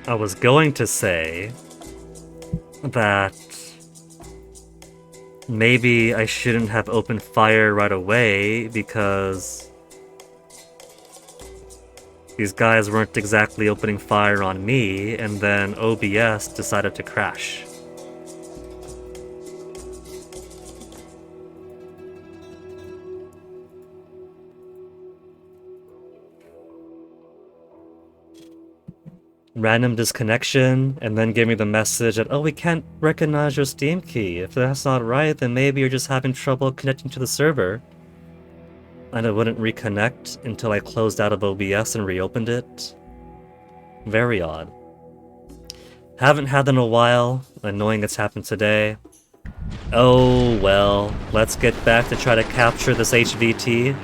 I was going to say that maybe I shouldn't have opened fire right away because these guys weren't exactly opening fire on me, and then OBS decided to crash. Random disconnection, and then give me the message that, oh, we can't recognize your Steam key. If that's not right, then maybe you're just having trouble connecting to the server. And it wouldn't reconnect until I closed out of OBS and reopened it. Very odd. Haven't had them in a while. Annoying it's happened today. Oh well, let's get back to try to capture this HVT.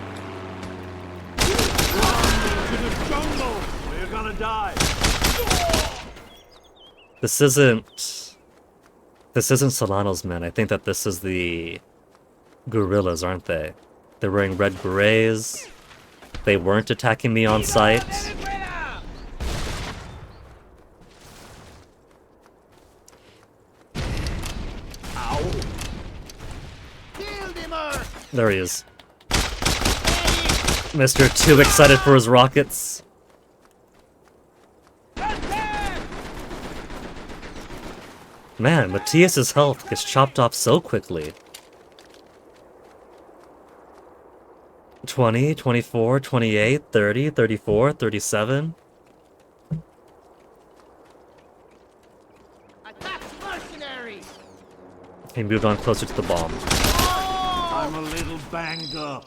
We're gonna die. This isn't Solano's men. I think that this is the guerrillas, aren't they? They're wearing red berets. They weren't attacking me on sight. There he is. Mr. Too excited for his rockets. Man, Matthias's health gets chopped off so quickly. 20, 24, 28, 30, 34, 37. Attack Mercenaries! He moved on closer to the bomb. I'm a little banged up.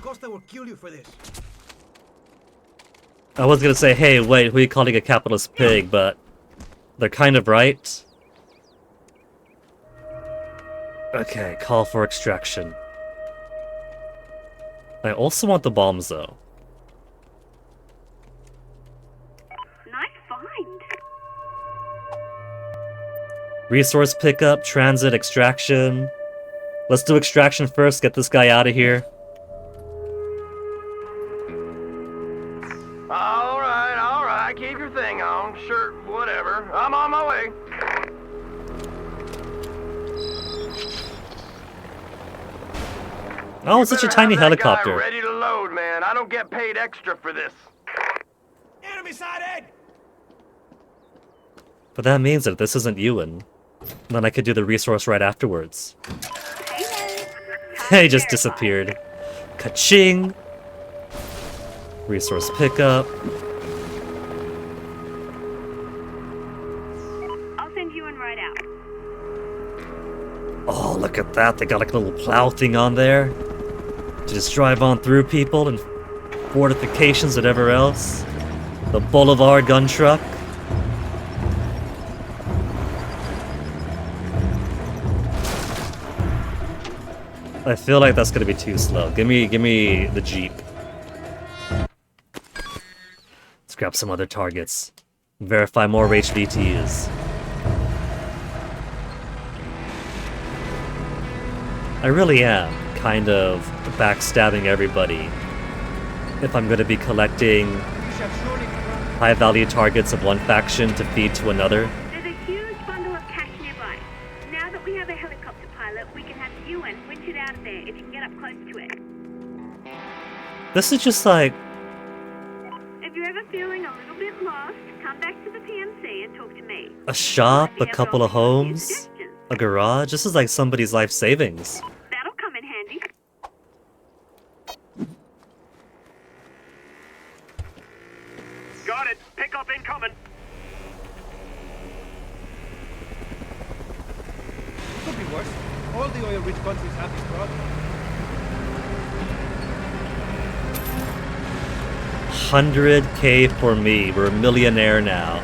Costa will kill you for this. I was gonna say, hey, wait, who are you calling a capitalist pig, but they're kind of right. Okay, call for extraction. I also want the bombs, though. Nice find. Resource pickup, transit, extraction. Let's do extraction first, get this guy out of here. Alright, keep your thing on. Sure, whatever. I'm on my way. Oh, it's such a tiny Have that guy helicopter. ready to load, man. I don't get paid extra for this. Enemy sighted! But that means that this isn't Ewan. Then I could do the resource right afterwards. He just disappeared. Ka-ching! Resource pickup. I'll send you one right out. Oh, look at that. They got like a little plow thing on there. To just drive on through people and fortifications, whatever else. The Boulevard gun truck. I feel like that's gonna be too slow. Give me the Jeep. Let's grab some other targets. Verify more HVTs. I really am kind of backstabbing everybody if I'm gonna be collecting high-value targets of one faction to feed to another. There's a huge bundle of cash nearby. Now that we have a helicopter pilot, we can have Ewan winch it out of there if you can get up close to it. This is just like, If you're ever feeling a little bit lost, come back to the PMC and talk to me. a shop, Might a be couple of able to offer you homes, suggestions. a garage. This is like somebody's life savings. That'll come in handy. Got it. Pickup incoming. Could be worse. All the oil-rich countries have this problem. 100K for me. We're a millionaire now.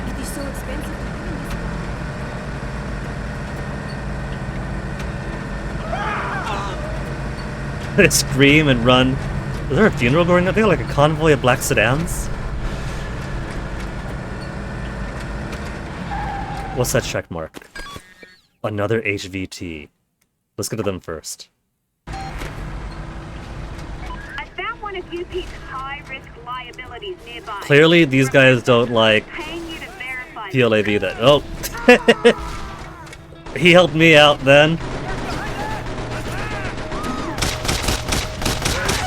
It is so expensive to live in this. They scream and run. Is there a funeral going on? They got like a convoy of black sedans? What's that check mark? Another HVT. Let's go to them first. one of UP's high-risk liabilities nearby. Clearly, these guys don't like Paying you to verify. PLAV that. Oh. He helped me out then.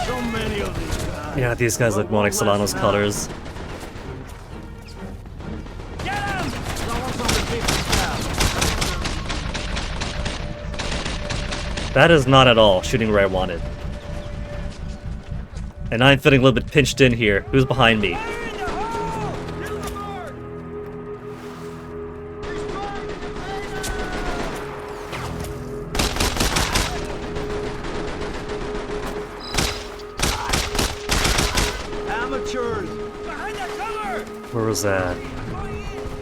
So many of these guys. Yeah, these guys look more like Solano's colors. That is not at all shooting where I wanted. And I'm feeling a little bit pinched in here. Who's behind me? Amateurs. Where was that?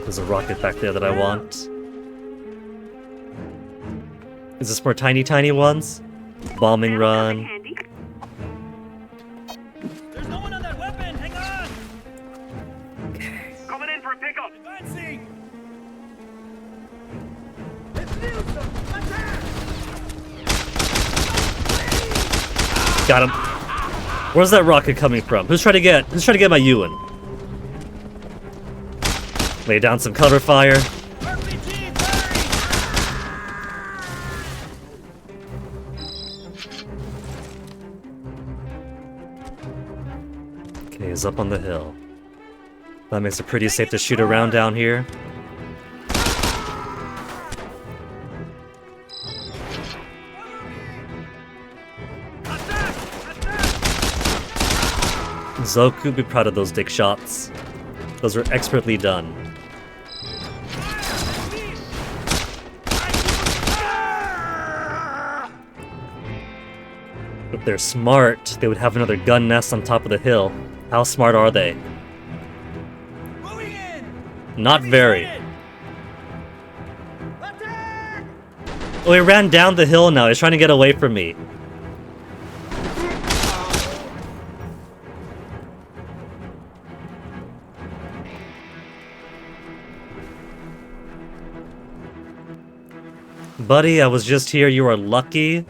There's a rocket back there that I want. Is this more tiny ones? Bombing run. Handy. There's no one on that weapon! Hang on! Coming in for a pickup. Advancing! Got him. Where's that rocket coming from? Who's trying to get my Ewan? Lay down some cover fire. RPG, fire! Okay, he's up on the hill. That makes it pretty safe to shoot around down here. Zoku would be proud of those dick shots. Those were expertly done. If they're smart, they would have another gun nest on top of the hill. How smart are they? Moving in! Not very. Attack! Oh, he ran down the hill now. He's trying to get away from me. Buddy, I was just here. You are lucky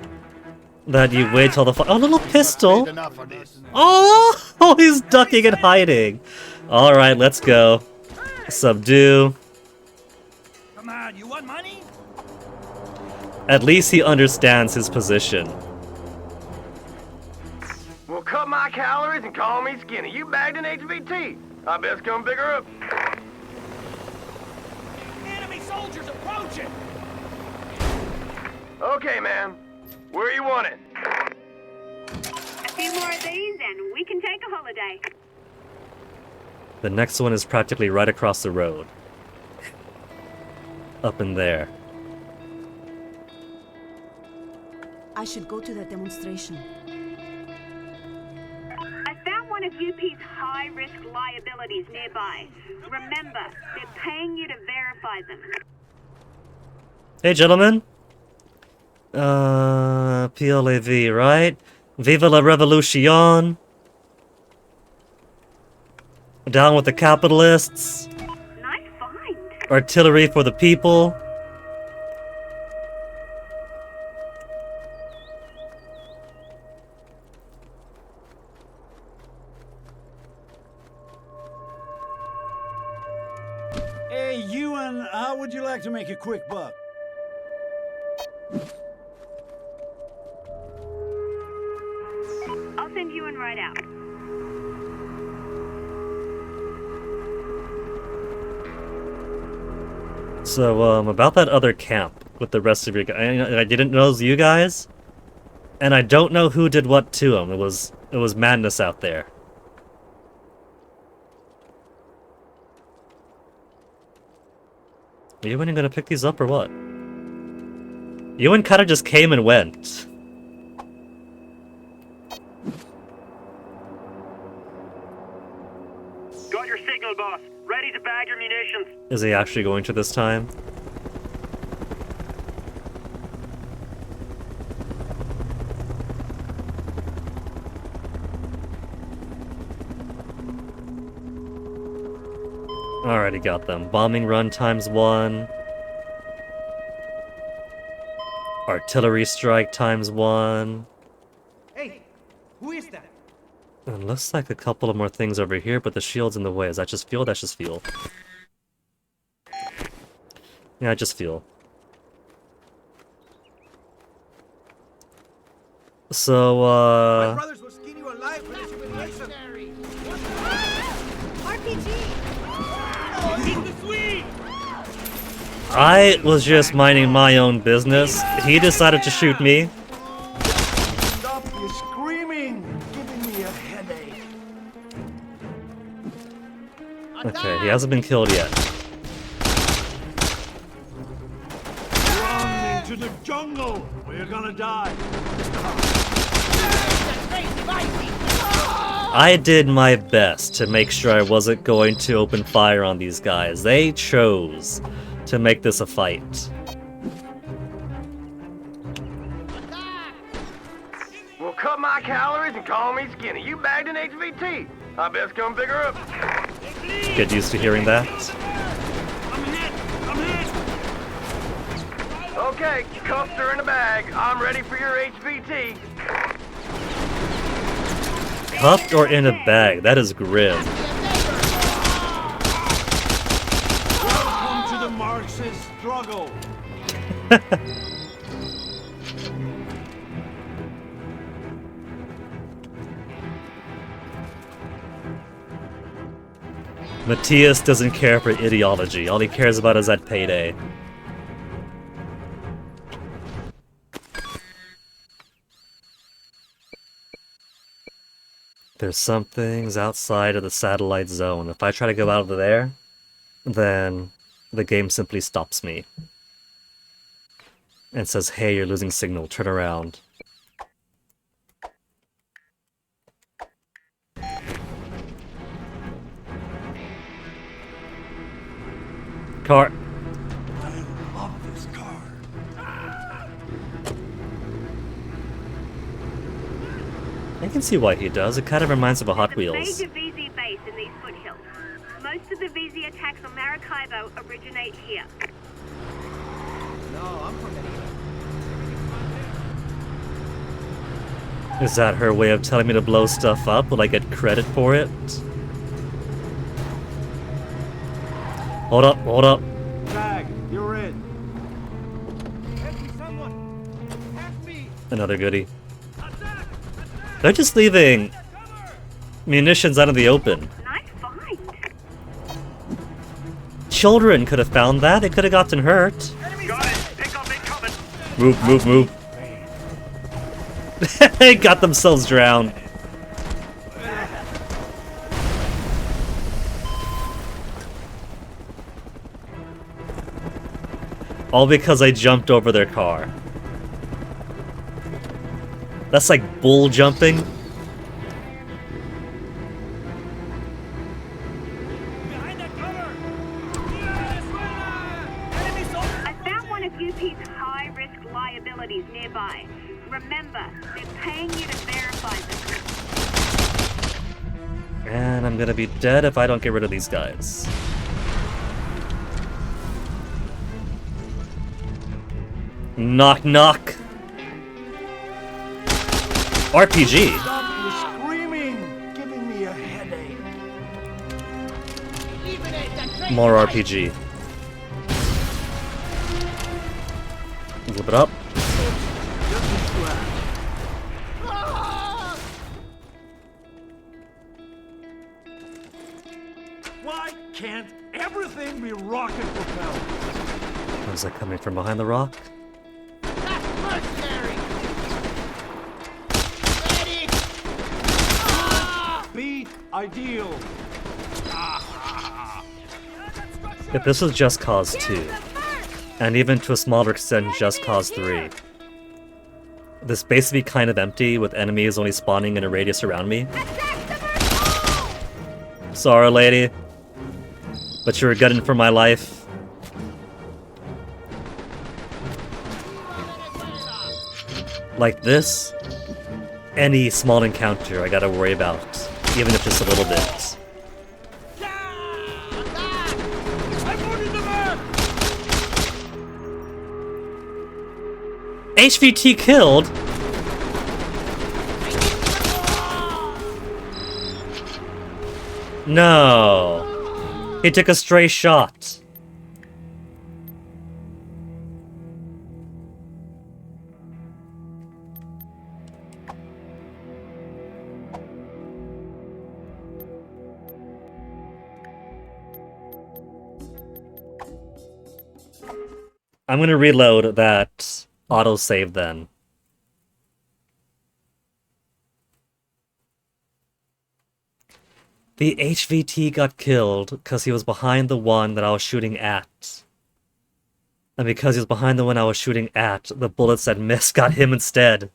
that you wait till the oh, little pistol. Enough of this. Oh, he's ducking and hiding. All right, let's go. Subdue. Come on, you want money? At least he understands his position. Well, cut my calories and call me skinny. You bagged an HVT. I best come pick her up. Enemy soldiers approaching! Okay, man. Where you want it? A few more of these and we can take a holiday. The next one is practically right across the road. Up in there. I should go to that demonstration. I found one of UP's high-risk liabilities nearby. Remember, they're paying you to verify them. Hey, gentlemen. PLAV, right? Viva la revolution. Down with the capitalists. Nice find. Artillery for the people. Hey, Ewan, how would you like to make a quick buck? I'll send you in right out. So, about that other camp with the rest of your guys. I didn't know it was you guys. And I don't know who did what to them. It was madness out there. Are you gonna pick these up or what? Ewan kind of just came and went. Got your signal, boss. Ready to bag your munitions. Is he actually going to this time? Alrighty, got them. Bombing run ×1. Artillery strike ×1. Hey, who is that? It looks like a couple of more things over here, but the shield's in the way. Is that just fuel? That's just fuel. Yeah, just fuel. So, My brothers will skin you alive for this humiliation. RPG! I was just minding my own business. He decided to shoot me. Stop you screaming! Giving me a headache. Okay, he hasn't been killed yet. Run into the jungle, or you're gonna die. I did my best to make sure I wasn't going to open fire on these guys. They chose to make this a fight. Well, cut my calories and call me skinny. You bagged an HVT. I best come pick her up. Get used to hearing that. Okay, cuffs are in the bag. I'm ready for your HVT. Cuffed or in a bag? That is grim. Welcome to the Marxist struggle. Matthias doesn't care for ideology. All he cares about is that payday. There's some things outside of the satellite zone. If I try to go out of there, then the game simply stops me. And says, hey, you're losing signal, turn around. Car. I love this car. I can see why he does. It kind of reminds of a Hot Wheels. Major VZ base in these foothills. Most of the VZ attacks on Maracaibo originate here. No, I'm from Medina. Is that her way of telling me to blow stuff up? Will I get credit for it? Hold up, hold up. Tag, you're in. Help me, someone! Help me! Another goodie. They're just leaving munitions out in the open. Nice find. Children could have found that. They could have gotten hurt. Got it. Pick up incoming. Move, move, move. They got themselves drowned. All because I jumped over their car. That's like bull jumping. Behind that cover! I found one of UP's high-risk liabilities nearby. Remember, they're paying you to verify them. And I'm gonna be dead if I don't get rid of these guys. Knock, knock. RPG. Stop you screaming! Giving me a headache. More RPG. Flip it up. Just a scratch. Why can't everything be rocket propelled? Where's that coming from behind the rock? Beat ideal. If this was Just Cause 2, and even to a smaller extent Just Cause 3, this base would be kind of empty with enemies only spawning in a radius around me. Sorry, lady, but you were gunning for my life. Like this, any small encounter I gotta worry about, even if just a little bit. HVT killed? No! He took a stray shot. I'm gonna reload that autosave then. The HVT got killed because he was behind the one that I was shooting at. And because he was behind the one I was shooting at, the bullets that missed got him instead.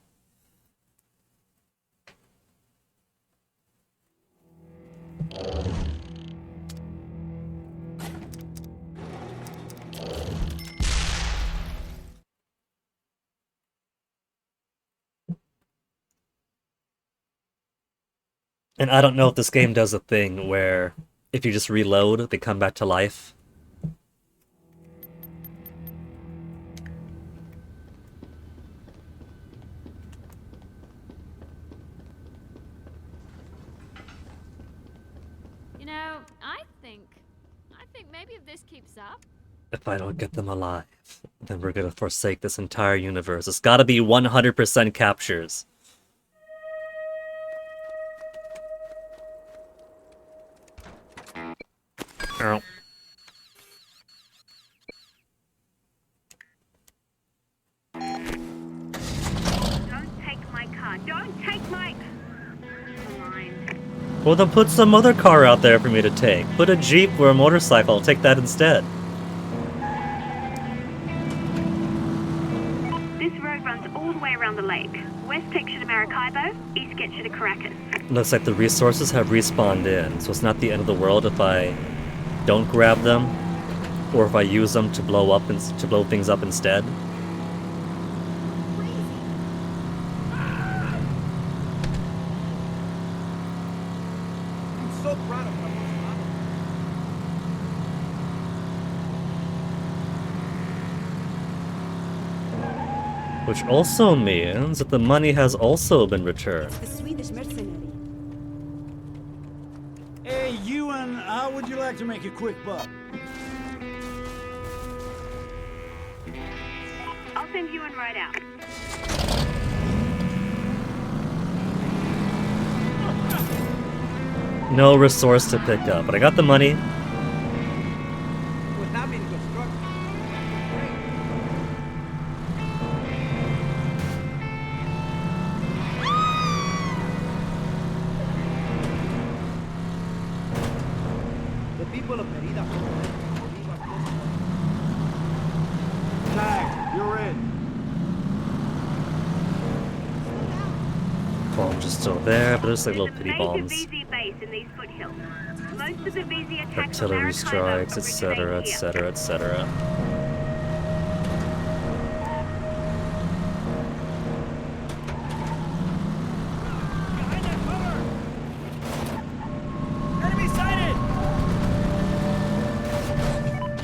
And I don't know if this game does a thing where if you just reload, they come back to life. You know, I think maybe if this keeps up. If I don't get them alive, then we're gonna forsake this entire universe. It's gotta be 100% captures. Ow. Don't take my car. Don't take my... Line. Well, then put some other car out there for me to take. Put a Jeep or a motorcycle. I'll take that instead. This road runs all the way around the lake. West takes you to Maracaibo, east gets you to Caracas. Looks like the resources have respawned in, so it's not the end of the world if I don't grab them, or if I use them to blow up and to blow things up instead. I'm so proud of my Which also means that the money has also been returned. It's the Swedish mercenary. Hey, Ewan, how would you like to make a quick buck? I'll send you one right out. No resource to pick up, but I got the money. With that being constructed. The people of Merida. Tag, you're in. Bombs are still there, but it's like little There's a pity major bombs. VZ base in these foothills. Most of the VZ attacks on Artillery Maracaibo strikes, etc., originate here. etc., etc. Enemy sighted!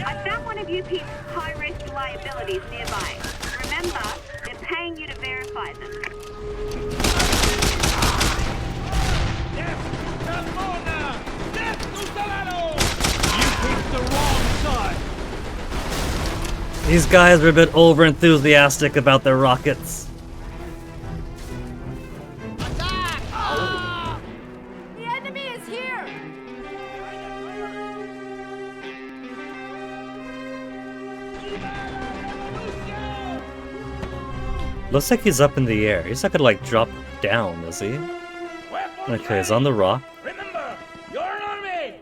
I found one of UP's high-risk liabilities nearby. Remember, they're paying you to verify them. You picked the wrong side! These guys are a bit over-enthusiastic about their rockets. The enemy is here. Looks like he's up in the air. He's not gonna like drop down, is he? Okay, he's on the rock. Remember, you're an army!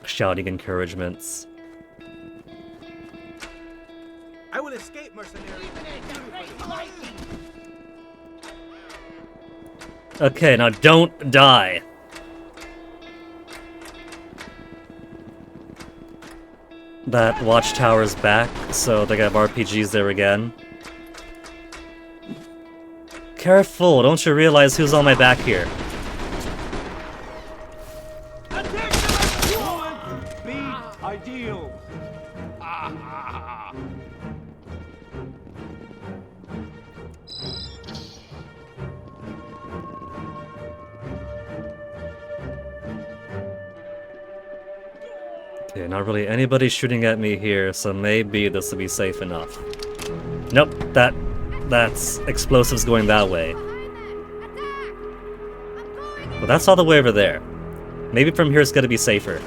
Shouting encouragements. I will escape, mercenary. Okay, now don't die. That watchtower's back, so they have RPGs there again. Careful, don't you realize who's on my back here? Be ideal. Okay, not really anybody shooting at me here, so maybe this will be safe enough. Nope, that's explosives going that way. But that's all the way over there. Maybe from here it's gonna be safer.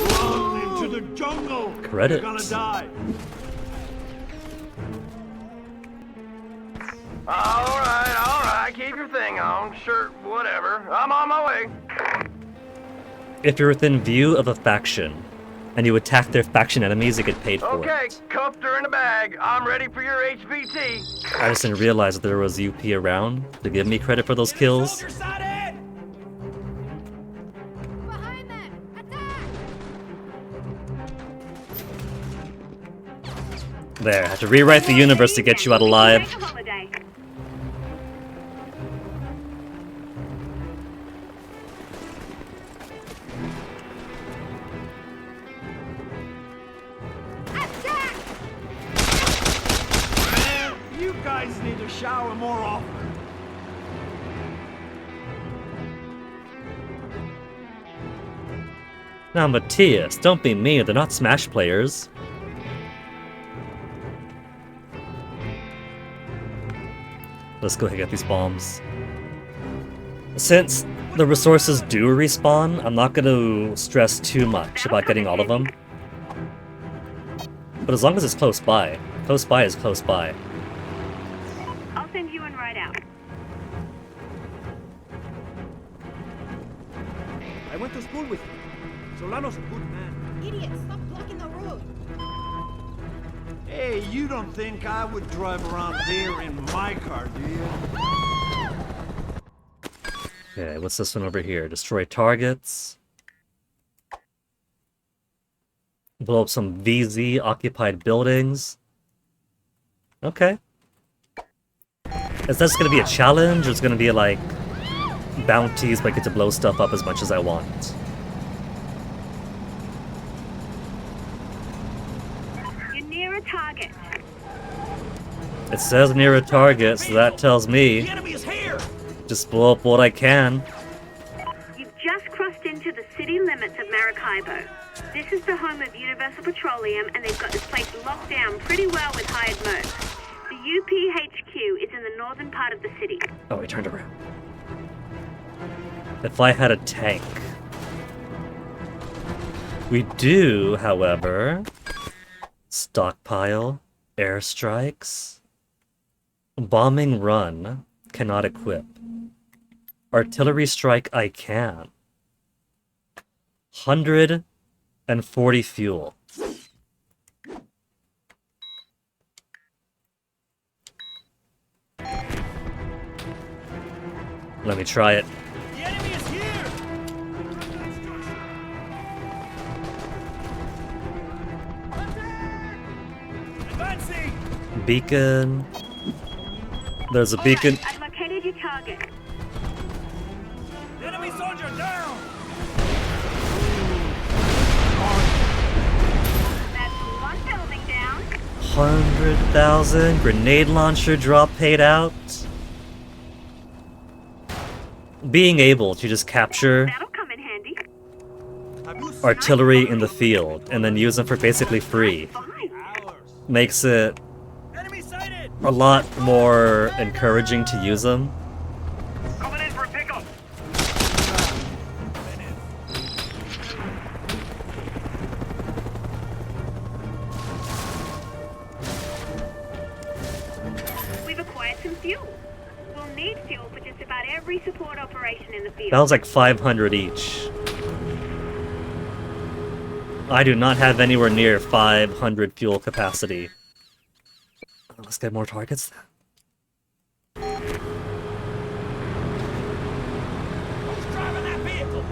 Run into the jungle. Credits. You're gonna die. All right, keep your thing on. Sure, whatever. I'm on my way. If you're within view of a faction, and you attack their faction enemies, you get paid for Okay, it. cuffed her in the bag. I'm ready for your HVT. I just didn't realize that there was UP around to give me credit for those kills. Soldier sighted! Behind them! Attack! There, I had to rewrite the universe to get you out alive. Take a holiday. Man, you guys need to shower more often. Now, Matthias, don't be mean, they're not Smash players. Let's go ahead and get these bombs. Since the resources do respawn, I'm not gonna stress too much about getting all of them. But as long as it's close by is close by. I'll send you in right out. I went to school with him. Solano's a good man. Idiot, stop blocking the road. Hey, you don't think I would drive around there in my car, do you? Okay, what's this one over here? Destroy targets. Blow up some VZ occupied buildings. Okay. Is this gonna be a challenge, or is it gonna be like bounties, but I get to blow stuff up as much as I want? You're near a target. It says near a target, so that tells me The enemy is here! just blow up what I can. You've just crossed into the city limits of Maracaibo. This is the home of Universal Petroleum, and they've got this place locked down pretty well with hired mercs. The UPHQ is in the northern part of the city. Oh, he turned around. If I had a tank. We do, however, stockpile, airstrikes, bombing run, cannot equip. Artillery strike I can. 140 fuel. Let me try it. The enemy is here! Advancing! Beacon. There's a beacon. I've located your target. Enemy soldier down! That's one building down. 100,000 grenade launcher drop paid out. Being able to just capture That'll come in handy. artillery in the field and then use them for basically free Fine. makes it Enemy sighted! a lot more encouraging to use them. Coming in for a pickup. We've acquired some fuel. We'll need fuel for just about every support operation in the field. That was like 500 each. I do not have anywhere near 500 fuel capacity. Let's get more targets then. Who's driving that vehicle?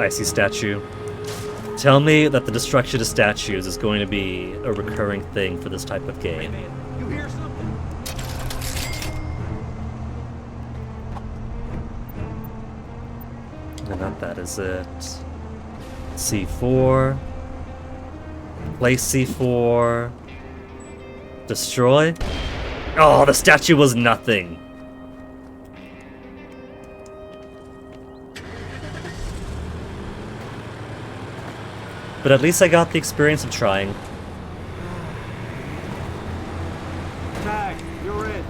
Icy statue. Tell me that the destruction of statues is going to be a recurring thing for this type of game. Man, you hear something? And not that is it. C4. Place C4. Destroy? Oh, the statue was nothing. But at least I got the experience of trying. Tag, you're in.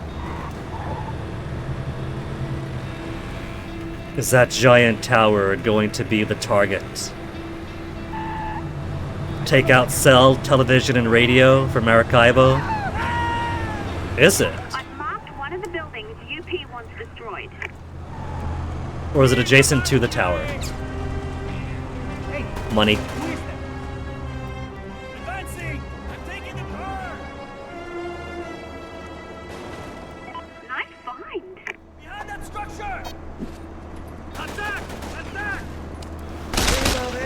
Is that giant tower going to be the target? Take out cell, television, and radio from Maracaibo? Is it? I've marked one of the buildings UP wants destroyed. Or is it adjacent to the tower? Money. Who is that? Advancing! I'm taking the car! Nice find. Behind that structure! Attack! Attack!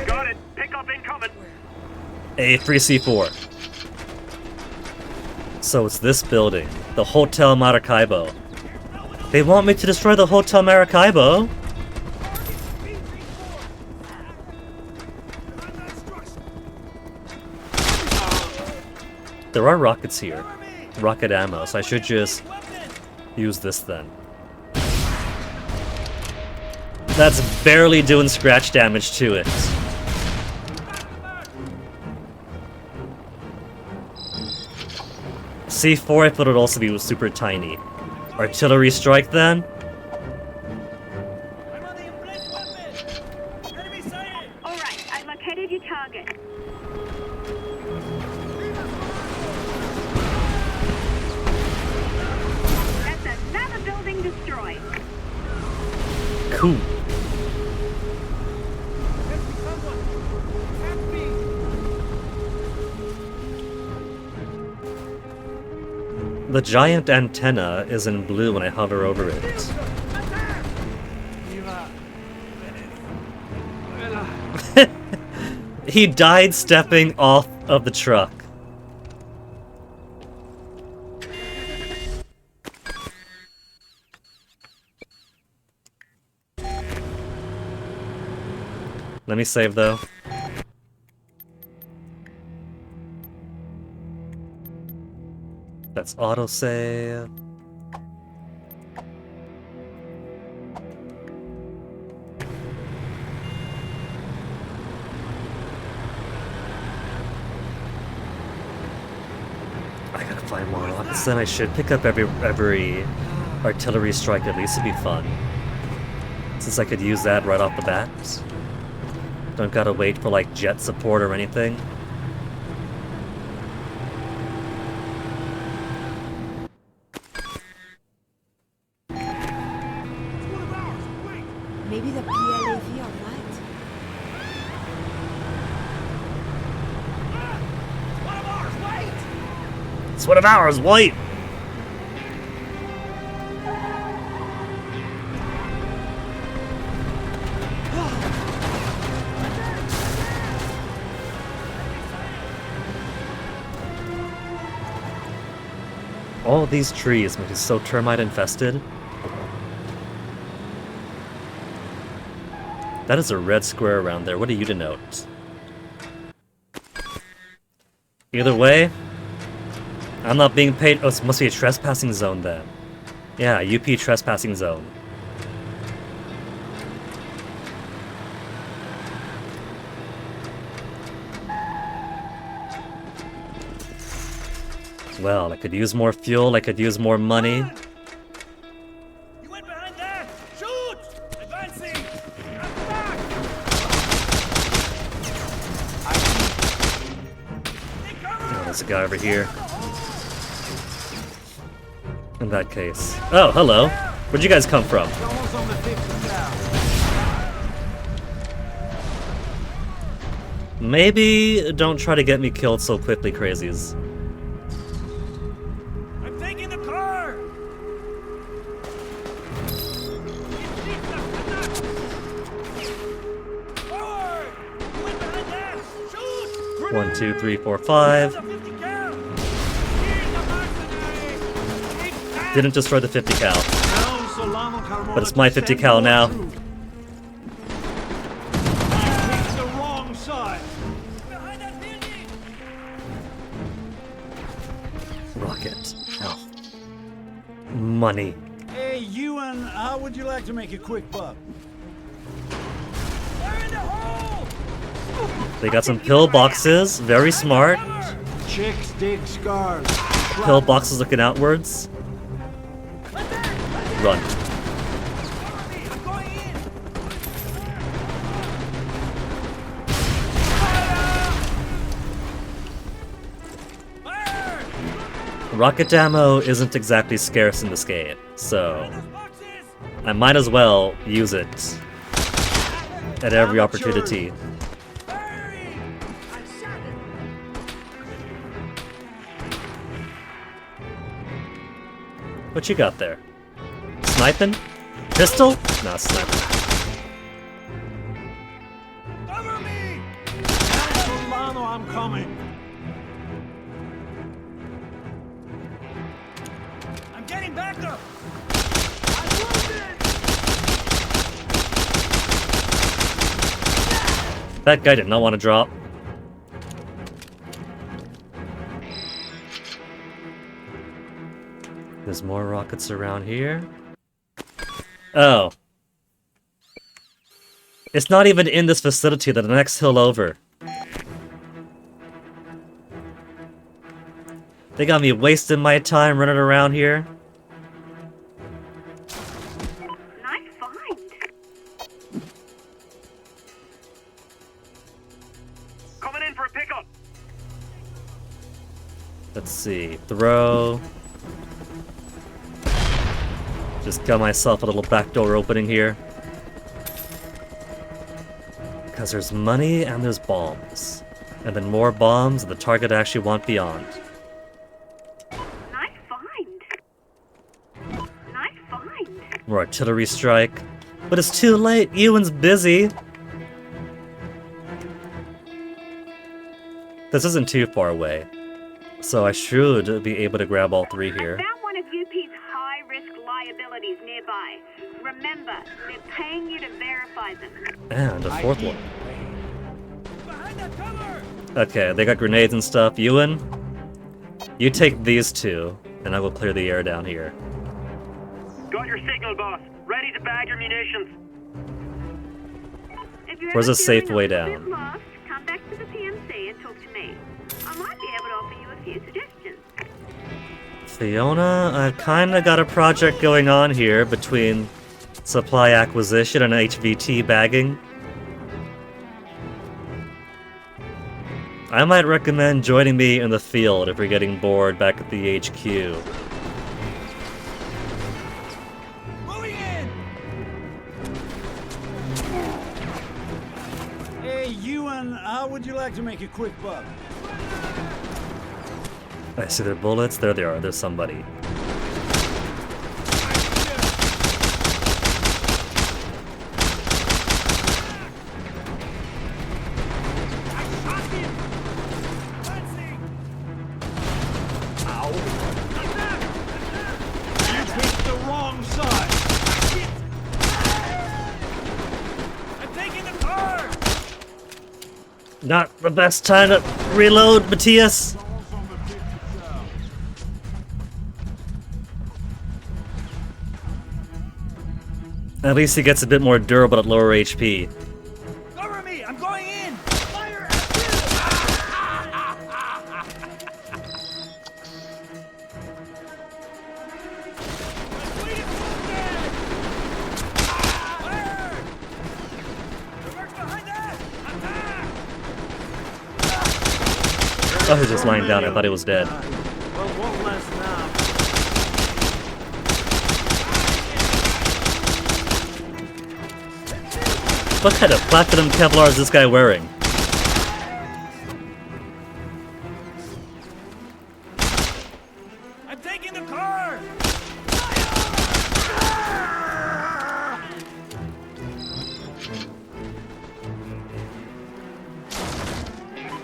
Got it. Pickup incoming. A free C4. So it's this building, the Hotel Maracaibo. They want me to destroy the Hotel Maracaibo? There are rockets here. Rocket ammo, so I should just use this then. That's barely doing scratch damage to it. C4 I thought it would also be super tiny. Artillery strike then? I'm on the emplaced weapon! Enemy sighted! Alright, I located your target. That's another building destroyed. Cool. There's someone! Can't be! The giant antenna is in blue when I hover over it. He died stepping off of the truck. Let me save though. That's autosave. I gotta find more rockets, then I should pick up every artillery strike at least. It'd be fun. Since I could use that right off the bat. Don't gotta wait for like jet support or anything. Maybe the PLAV are right. One of ours, wait! It's one of ours, white! All these trees must be so termite infested. That is a red square around there. What do you denote? Either way, I'm not being paid. Oh, it must be a trespassing zone then. Yeah, UP trespassing zone. Well, I could use more fuel, I could use more money. You went behind that! Shoot! Advancing! Attack! Oh, there's a guy over here. In that case. Oh, hello. Where'd you guys come from? Someone's on the 50 now. Maybe don't try to get me killed so quickly, crazies. I'm taking the car! Forward! You went behind that! Shoot! 1, 2, 3, 4, 5. Here's the 50 cal! Here's the mercenary! Didn't destroy the 50 cal. But it's my 50 cal now. You picked the wrong side. Behind that building! Rocket Money. Hey, Ewan, how would you like to make a quick buck? Fire in the hole! They got some pillboxes. Very smart. Chicks dig scars. Pillboxes looking outwards. Run. Rocket ammo isn't exactly scarce in this game, so I might as well use it at every opportunity. What you got there? Sniping? Pistol? Nah, sniping. Cover me! Solano, I'm coming. I'm getting back up. I'm wounded. That guy did not want to drop. There's more rockets around here. Oh. It's not even in this facility, the next hill over. They got me wasting my time running around here. Nice find. Coming in for a pickup. Let's see. Throw. Just got myself a little backdoor opening here. Because there's money and there's bombs. And then more bombs and the target I actually want beyond. Nice find. Nice find. More artillery strike. But it's too late. Ewan's busy. This isn't too far away. So I should be able to grab all three here. Found one of UP's high-risk liabilities nearby. Remember, they're paying you to verify them. And a fourth one. Behind that cover! Okay, they got grenades and stuff. Ewan, you take these two, and I will clear the air down here. Got your signal, boss. Ready to bag your munitions. If you're Where's ever a safe feeling way a little down? bit lost, come back to the PMC and talk to me. I might be able to offer you a few suggestions. Fiona, I've kinda got a project going on here between supply acquisition and HVT bagging. I might recommend joining me in the field if you're getting bored back at the HQ. Moving in! Hey, Ewan, how would you like to make a quick buck? I see their bullets. There they are. There's somebody. You picked the wrong side! I'm taking the car! Not the best time to reload, Matthias. At least he gets a bit more durable at lower HP. Cover me! I'm going in! Fire at Oh, he's just lying down. I thought he was dead. Well, one less now. What kind of platinum Kevlar is this guy wearing? I'm taking the car!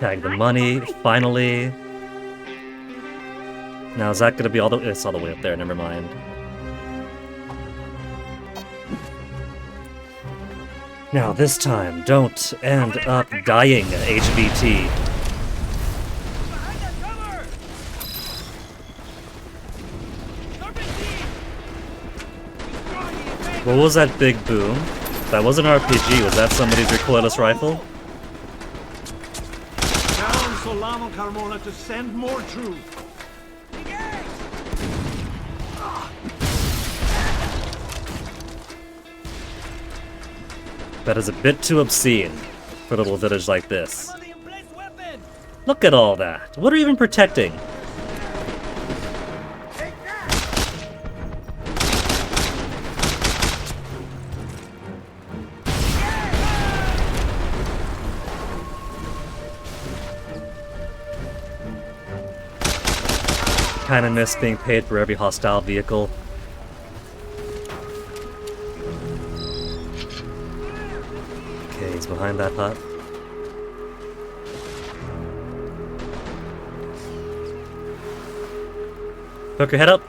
Tag the money, finally. Now, is that gonna be all the way? It's all the way up there, never mind. Now, this time, don't end up dying, HVT. Behind that cover! Serpentine! What was that big boom? That wasn't RPG, was that somebody's recoilless rifle? Tell Solano Carmona to send more troops. That is a bit too obscene for a little village like this. Look at all that. What are you even protecting? Kinda miss being paid for every hostile vehicle. Okay, he's behind that hut. Poke your head up.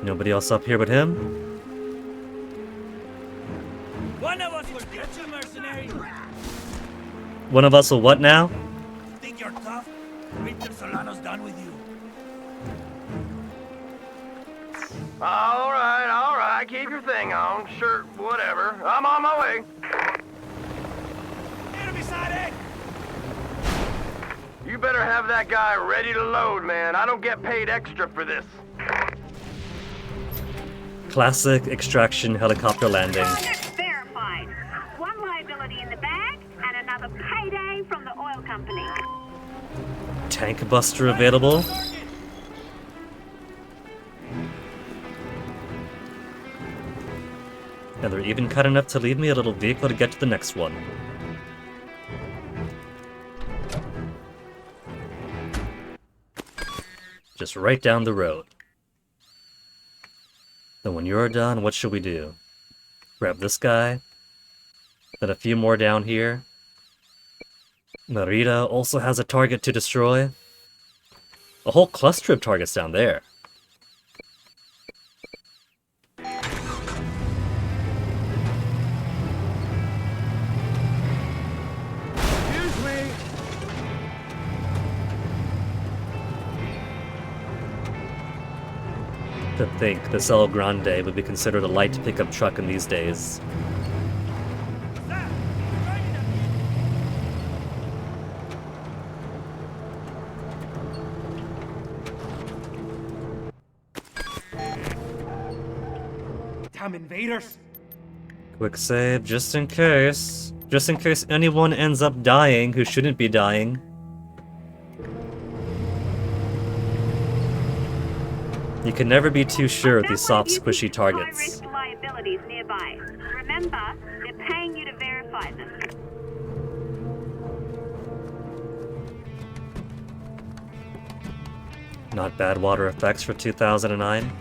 Nobody else up here but him? One of us will get you, mercenaries. One of us will what now? Think you're tough? Wait till Solano's done with you. All right, keep your thing on. Sure, whatever. I'm on my way. Enemy sighted! You better have that guy ready to load, man. I don't get paid extra for this. Classic extraction helicopter landing. Verified. One liability in the bag and another payday from the oil company. Tank buster available. And they're even cut enough to leave me a little vehicle to get to the next one. Just right down the road. Then when you're done, what should we do? Grab this guy. Then a few more down here. Narita also has a target to destroy. A whole cluster of targets down there. Excuse me. To think this El Grande would be considered a light pickup truck in these days. Damn invaders! Quick save, just in case. Just in case anyone ends up dying who shouldn't be dying. You can never be too sure with these soft, squishy targets. High-risk liabilities nearby. Remember, they're paying you to verify them. Not bad water effects for 2009.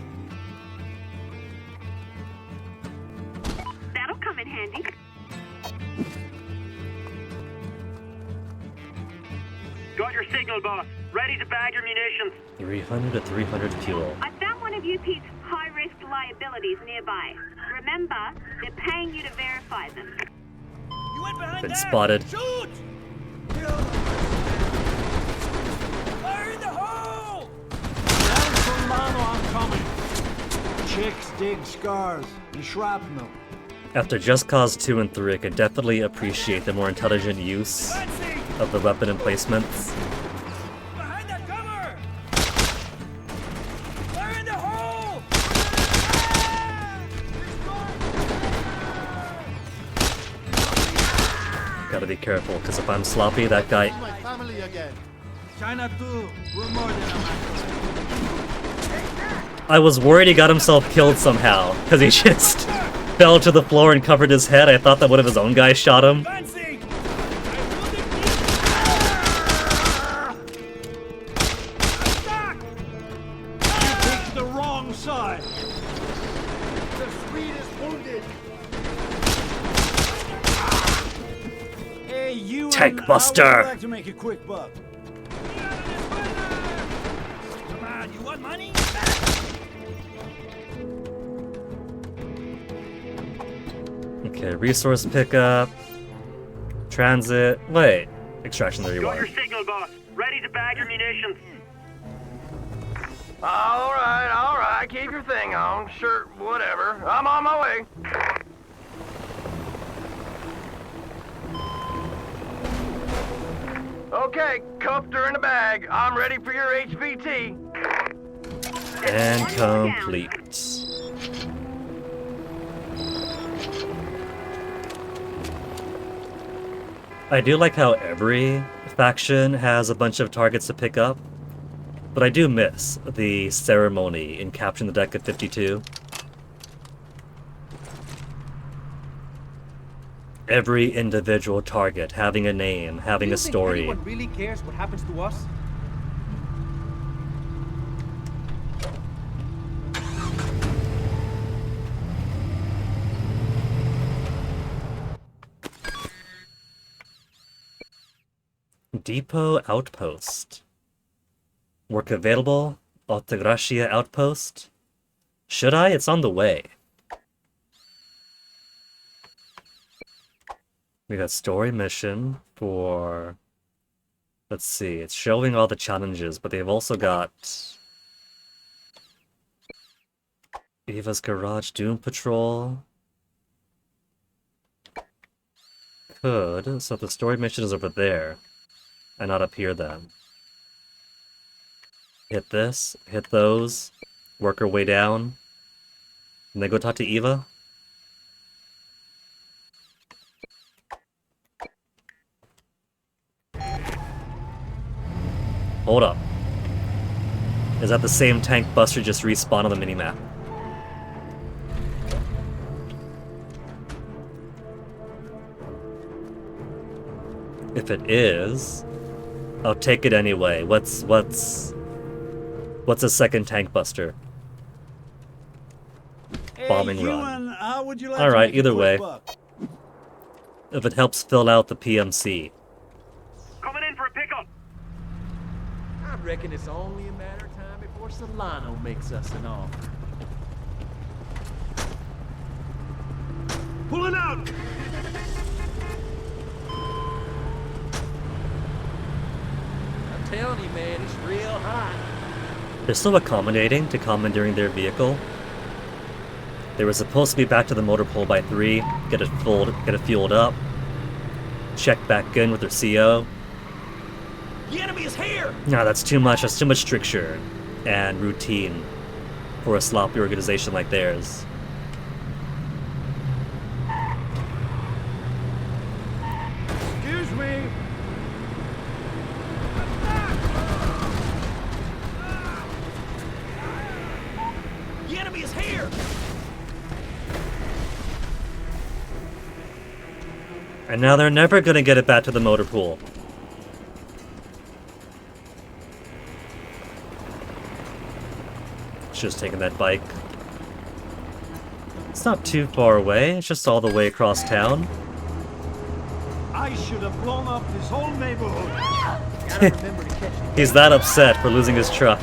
That'll come in handy. Got your signal, boss. Ready to bag your munitions. 300 to 300 fuel. I found one of UP's high-risk liabilities nearby. Remember, they're paying you to verify them. You went behind Been there! spotted. Shoot! Fire in the hole! Tell Solano I'm coming. Chicks dig scars and shrapnel. After Just Cause 2 and 3, I could definitely appreciate the more intelligent use Fancy! of the weapon emplacements. Behind that cover! Fire in the hole! Gotta be careful, because if I'm sloppy, that guy... My family again. China 2, we're more than a match. I was worried he got himself killed somehow, because he just fell to the floor and covered his head. I thought that one of his own guys shot him. Fancy! You picked the wrong side. The Swede is wounded. Hey, you Tank and buster. I would like to make a quick buck. Come on, you want money? Okay, resource pickup. Transit. Wait. Extraction 31. signal, boss. Ready to bag your munitions. All right, keep your thing on. Sure, whatever. I'm on my way. Okay, cuffed her in the bag. I'm ready for your HVT. And complete. I do like how every faction has a bunch of targets to pick up, but I do miss the ceremony in capturing the deck of 52. Every individual target having a name, having Do a you think story. anyone really cares what happens to us? Depot Outpost. Work available. Altagracia Outpost. Should I? It's on the way. We got story mission for... Let's see, it's showing all the challenges, but they've also got... Eva's Garage Doom Patrol. So the story mission is over there. And not up here then. Hit this, hit those, work our way down, and then go talk to Eva. Hold up. Is that the same tank buster just respawned on the minimap? If it is, I'll take it anyway. What's a second tank buster? Bombing hey, run. how would you like Alright, to make either a way. quick buck? If it helps fill out the PMC. Coming in for a pickup. I reckon it's only a matter of time before Solano makes us an offer. Pulling out! I'm telling you, man, it's real hot. They're so accommodating to commandeering their vehicle. They were supposed to be back to the motor pool by 3, get it fueled up, check back in with their CO. The enemy is here! No, that's too much. That's too much stricture and routine for a sloppy organization like theirs. Excuse me! The enemy is here! And now they're never gonna get it back to the motor pool. Just taking that bike. It's not too far away, it's just all the way across town. I should have blown up this whole neighborhood. Gotta remember to catch the He's that upset for losing his truck.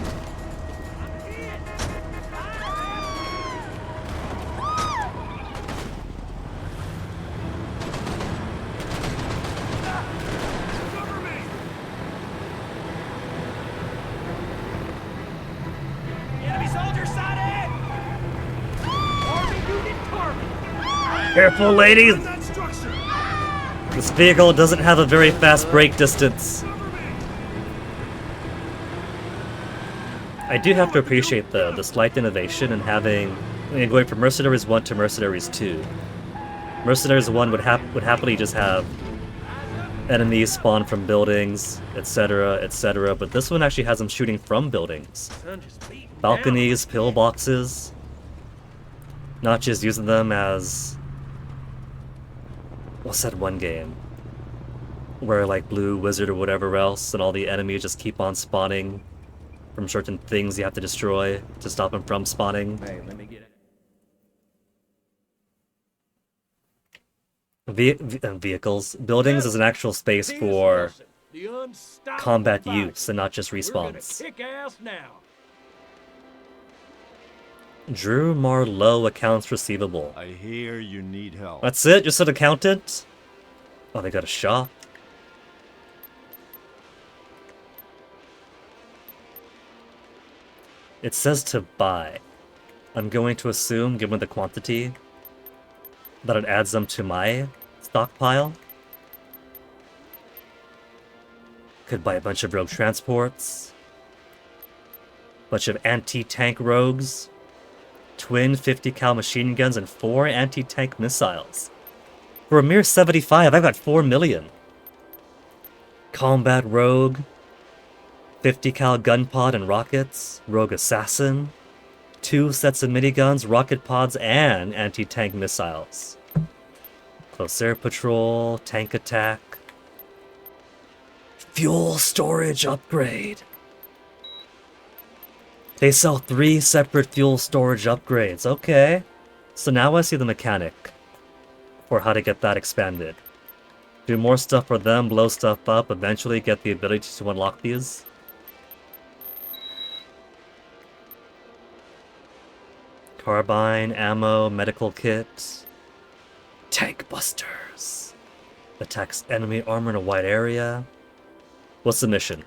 enemy soldier sighted! Army unit target! Careful, ladies! That structure! This vehicle doesn't have a very fast brake distance. I do have to appreciate, though, the slight innovation in having... going from Mercenaries 1 to Mercenaries 2. Mercenaries 1 would happily just have enemies spawn from buildings, etc., etc., but this one actually has them shooting from buildings. Sun just beating Balconies, pillboxes. Not just using them as... What's that one game? Where, like, Blue Wizard or whatever else, and all the enemies just keep on spawning from certain things you have to destroy to stop them from spawning. Hey, let me get it. Vehicles. Buildings is an actual space for combat use and not just respawns. Kick ass now. Drew Marlowe accounts receivable. I hear you need help. That's it? Just an accountant? Oh, they got a shop. It says to buy. I'm going to assume, given the quantity, that it adds them to my stockpile. Could buy a bunch of rogue transports. Bunch of anti-tank rogues. Twin 50 cal machine guns and 4 anti-tank missiles. For a mere 75, I've got 4 million. Combat rogue. 50 cal gun pod and rockets. Rogue assassin. 2 sets of miniguns, rocket pods, and anti-tank missiles. Close air patrol, tank attack. Fuel storage upgrade. They sell 3 separate fuel storage upgrades. Okay. So now I see the mechanic for how to get that expanded. Do more stuff for them, blow stuff up, eventually get the ability to unlock these. Carbine, ammo, medical kit. Tank busters. Attacks enemy armor in a wide area. What's the mission?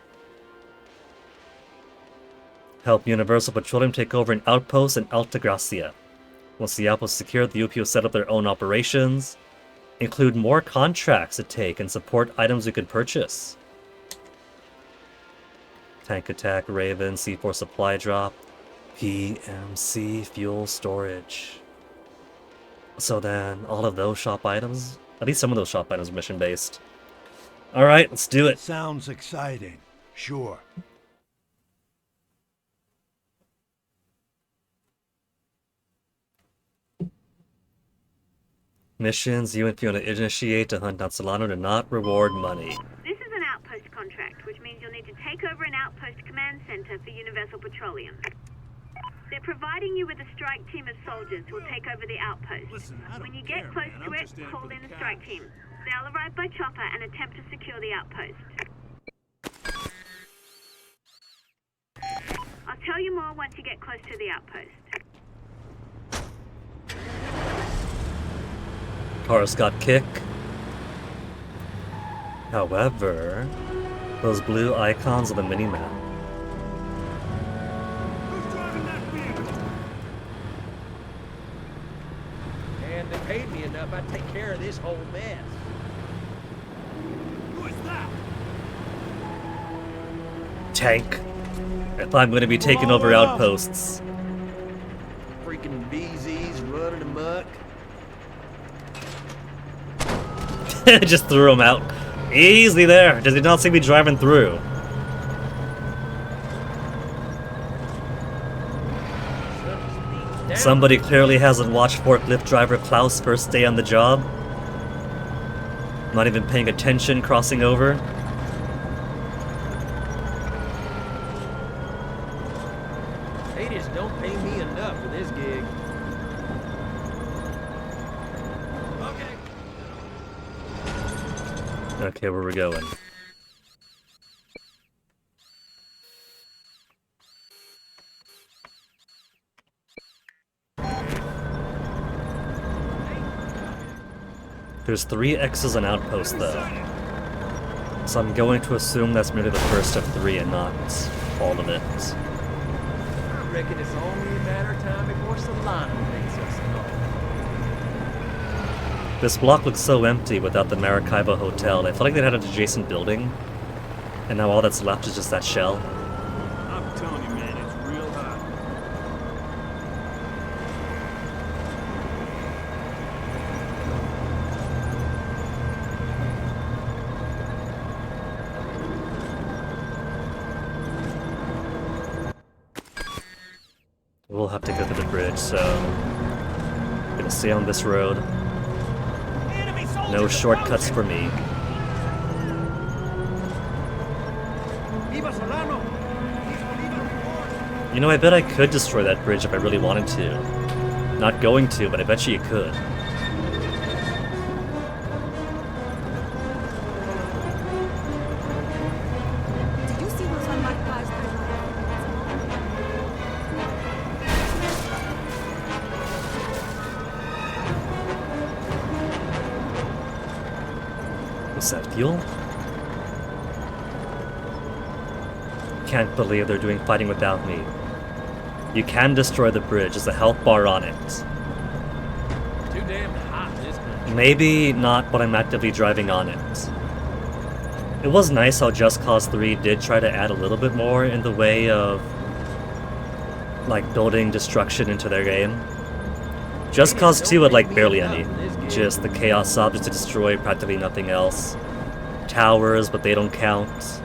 Help Universal Petroleum take over an outpost in Alta Gracia. Once the outpost is secured, the UP will set up their own operations. Include more contracts to take and support items we could purchase. Tank attack, Raven, C4 supply drop. PMC fuel storage. So then, all of those shop items? At least some of those shop items are mission-based. Alright, let's do it. Sounds exciting. Sure. Missions you want to initiate to hunt down Solano do not reward money. This is an outpost contract, which means you'll need to take over an outpost command center for Universal Petroleum. They're providing you with a strike team of soldiers who will take over the outpost. Listen, I don't When you get care, close man. to I'm it, just in call for the in a strike cash. team. They'll arrive by chopper and attempt to secure the outpost. I'll tell you more once you get close to the outpost. Car's got kick. However, those blue icons on the minimap. Who's driving that vehicle? And they paid me enough, I'd take care of this whole mess. Who is that? Tank. If I'm going to be taking over outposts. Freaking BZs running amok. Just threw him out. Easy there. Does he not see me driving through? Somebody clearly hasn't watched forklift driver Klaus' first day on the job. Not even paying attention, crossing over. They just don't pay me enough for this gig. Okay. Okay, where we going? There's 3 X's on outpost though. So I'm going to assume that's merely the first of 3 and not all of it. I reckon it's only a matter of time before Solano makes us know. This block looks so empty without the Maracaibo Hotel. I feel like they had an adjacent building. And now all that's left is just that shell. I'm telling you, man, it's real hot. We'll have to go to the bridge, so... I'm gonna stay on this road. No shortcuts for me. Viva Solano! You know, I bet I could destroy that bridge if I really wanted to. Not going to, but I bet you could. Did you see what's on my car's What's that, fuel? Can't believe they're doing fighting without me. You can destroy the bridge. There's a health bar on it. Too damn hot this country. Maybe not when I'm actively driving on it. It was nice how Just Cause 3 did try to add a little bit more in the way of like building destruction into their game. Just Cause 2 had like barely any. Just the Chaos Objects to destroy practically nothing else. Towers, but they don't count.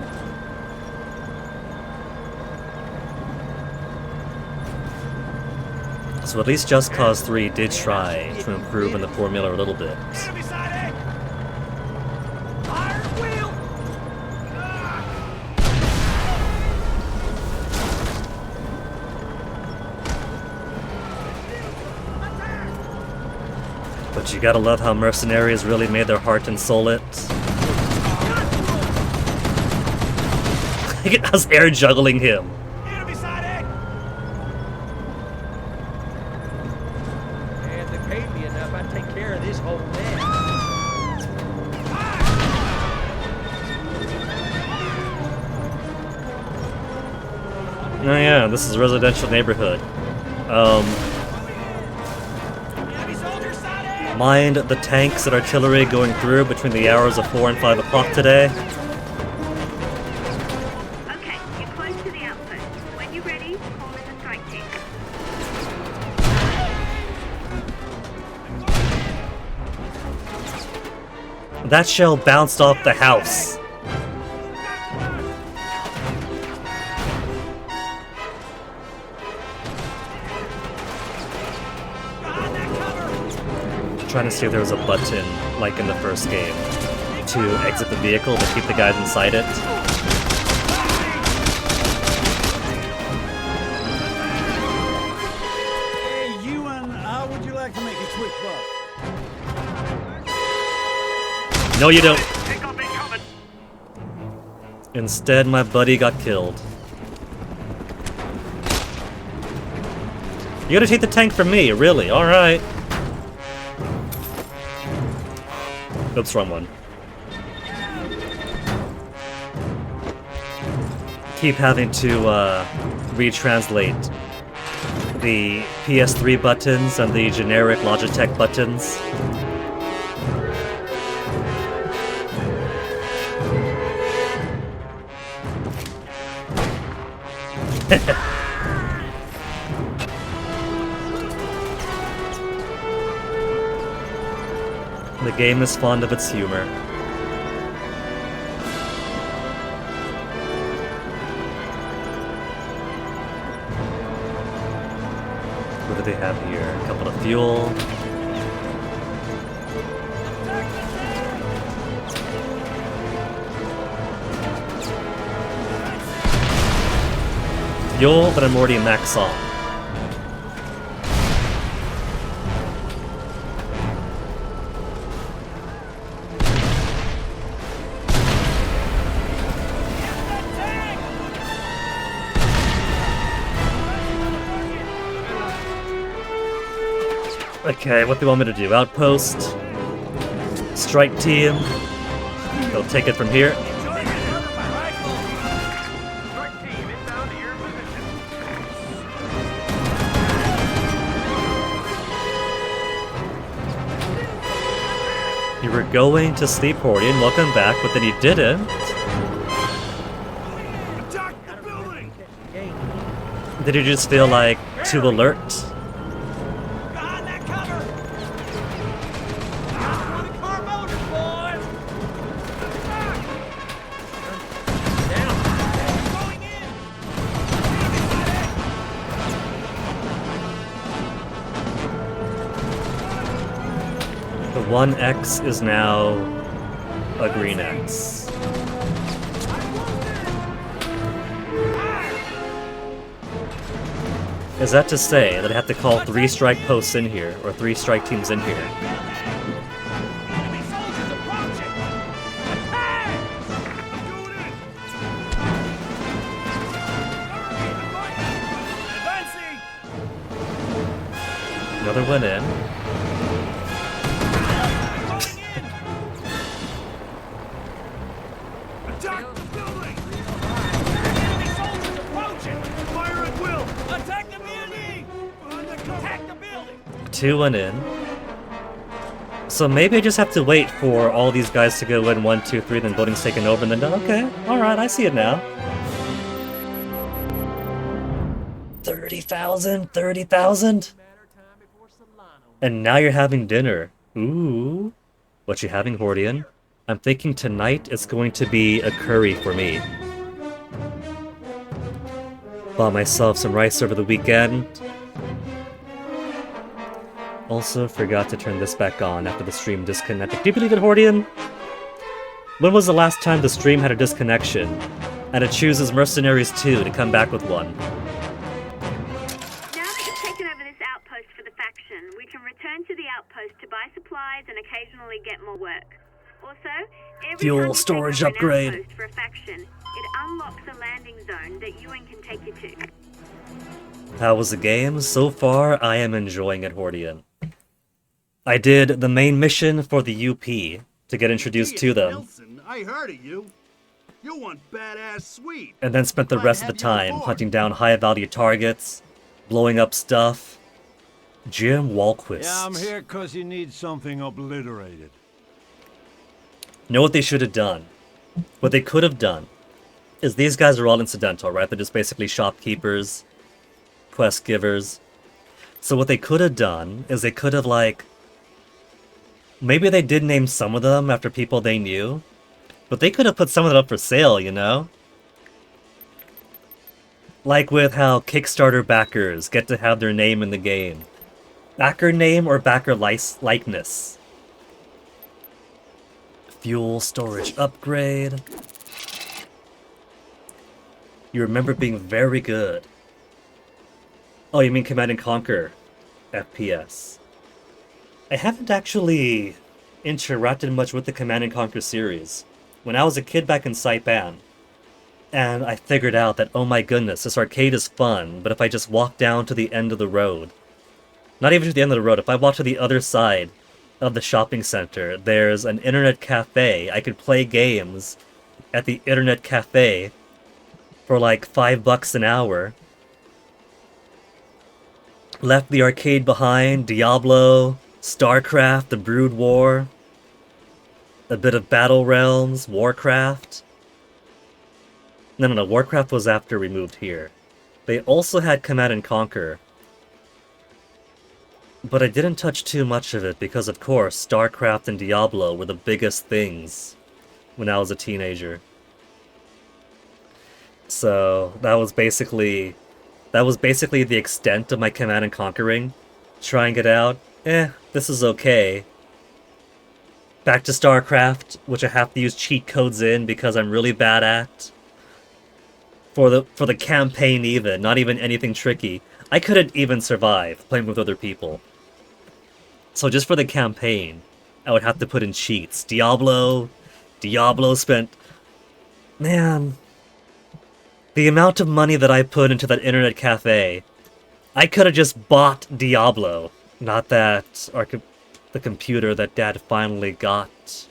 So at least Just Cause 3 did try to improve on the formula a little bit. Enemy side A! Fire wheel! But you gotta love how Mercenaries really made their heart and soul it. Look at us air juggling him. Enemy side A! And they paid me enough, I'd take care of this whole mess. Oh yeah, this is a residential neighborhood. Enemy soldier side A! Mind the tanks and artillery going through between the hours of 4 and 5 o'clock today. Okay, you're close to the outpost. When you're ready, call in the strike team. That shell bounced off the house. Trying to see if there was a button, like in the first game, to exit the vehicle but keep the guys inside it. Hey, Ewan, how would you like to make a quick buck? No, you don't. Instead, my buddy got killed. You gotta take the tank from me, really? Alright. Oops, wrong one. Keep having to retranslate the PS3 buttons and the generic Logitech buttons. The game is fond of its humor. What do they have here? A couple of fuel. Fuel, but I'm already max off. Okay, what do you want me to do? Outpost? Strike team? They'll take it from here. Strike team, inbound to your position. You were going to sleep, Hordian. Welcome back, but then you didn't. Attack the building! Did you just feel like too alert? Behind that cover! Ah, the car motors, boys! Down! Going in! The 1X is now a green X. Is that to say that I have to call 3 strike posts in here, or 3 strike teams in here? Enemy soldiers approaching! Attack! Advancing! Another one in. Attack the building! Enemy soldiers approaching! Fire at will! Attack the vehicle! 2 went in. So maybe I just have to wait for all these guys to go in 1, 2, 3, then building's taken over, and then okay, alright, I see it now. 30,000, 30,000? And now you're having dinner. Ooh. What you having, Hordian? I'm thinking tonight it's going to be a curry for me. Bought myself some rice over the weekend. Also forgot to turn this back on after the stream disconnected. Do you believe it, Hordian? When was the last time the stream had a disconnection? And it chooses Mercenaries 2 to come back with one. Now that you've taken over this outpost for the faction, we can return to the outpost to buy supplies and occasionally get more work. Also, every Fuel time you storage take over upgrade. an outpost for a faction, it unlocks a landing zone that UN can take you to. How was the game? So far, I am enjoying it, Hordian. I did the main mission for the UP to get introduced to them, Nelson, I heard of you. You want badass sweet. and then spent the rest of the time hunting down high-value targets, blowing up stuff. Jim Walquist. Yeah, I'm here because you need something obliterated. Know what they should have done? What they could have done is these guys are all incidental, right? They're just basically shopkeepers, quest givers. So what they could have done is they could have, like... Maybe they did name some of them after people they knew, but they could have put some of them up for sale, you know? Like with how Kickstarter backers get to have their name in the game. Backer name or backer likeness. Fuel storage upgrade. You remember being very good. Oh, you mean Command & Conquer FPS. I haven't actually interacted much with the Command & Conquer series. When I was a kid back in Saipan, and I figured out that, oh my goodness, this arcade is fun, but if I just walk down to the end of the road, not even to the end of the road, if I walk to the other side of the shopping center, there's an internet cafe. I could play games at the internet cafe for like $5 an hour. Left the arcade behind, Diablo, StarCraft, the Brood War, a bit of Battle Realms, Warcraft. No, Warcraft was after we moved here. They also had Command & Conquer, but I didn't touch too much of it because, of course, StarCraft and Diablo were the biggest things when I was a teenager. So that was basically the extent of my Command & Conquering. Trying it out. This is okay. Back to StarCraft, which I have to use cheat codes in because I'm really bad at. For the campaign even, not even anything tricky. I couldn't even survive playing with other people. So just for the campaign, I would have to put in cheats. Diablo spent... Man... The amount of money that I put into that internet cafe, I could have just bought Diablo. Not that the computer that Dad finally got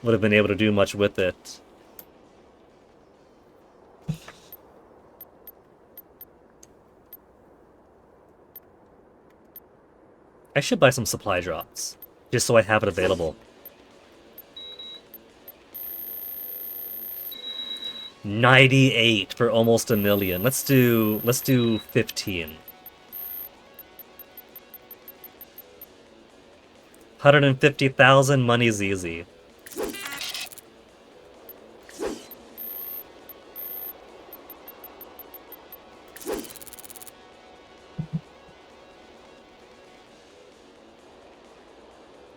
would have been able to do much with it. I should buy some supply drops, just so I have it available. 98 for almost $1 million. Let's do 15. 150,000, money's easy.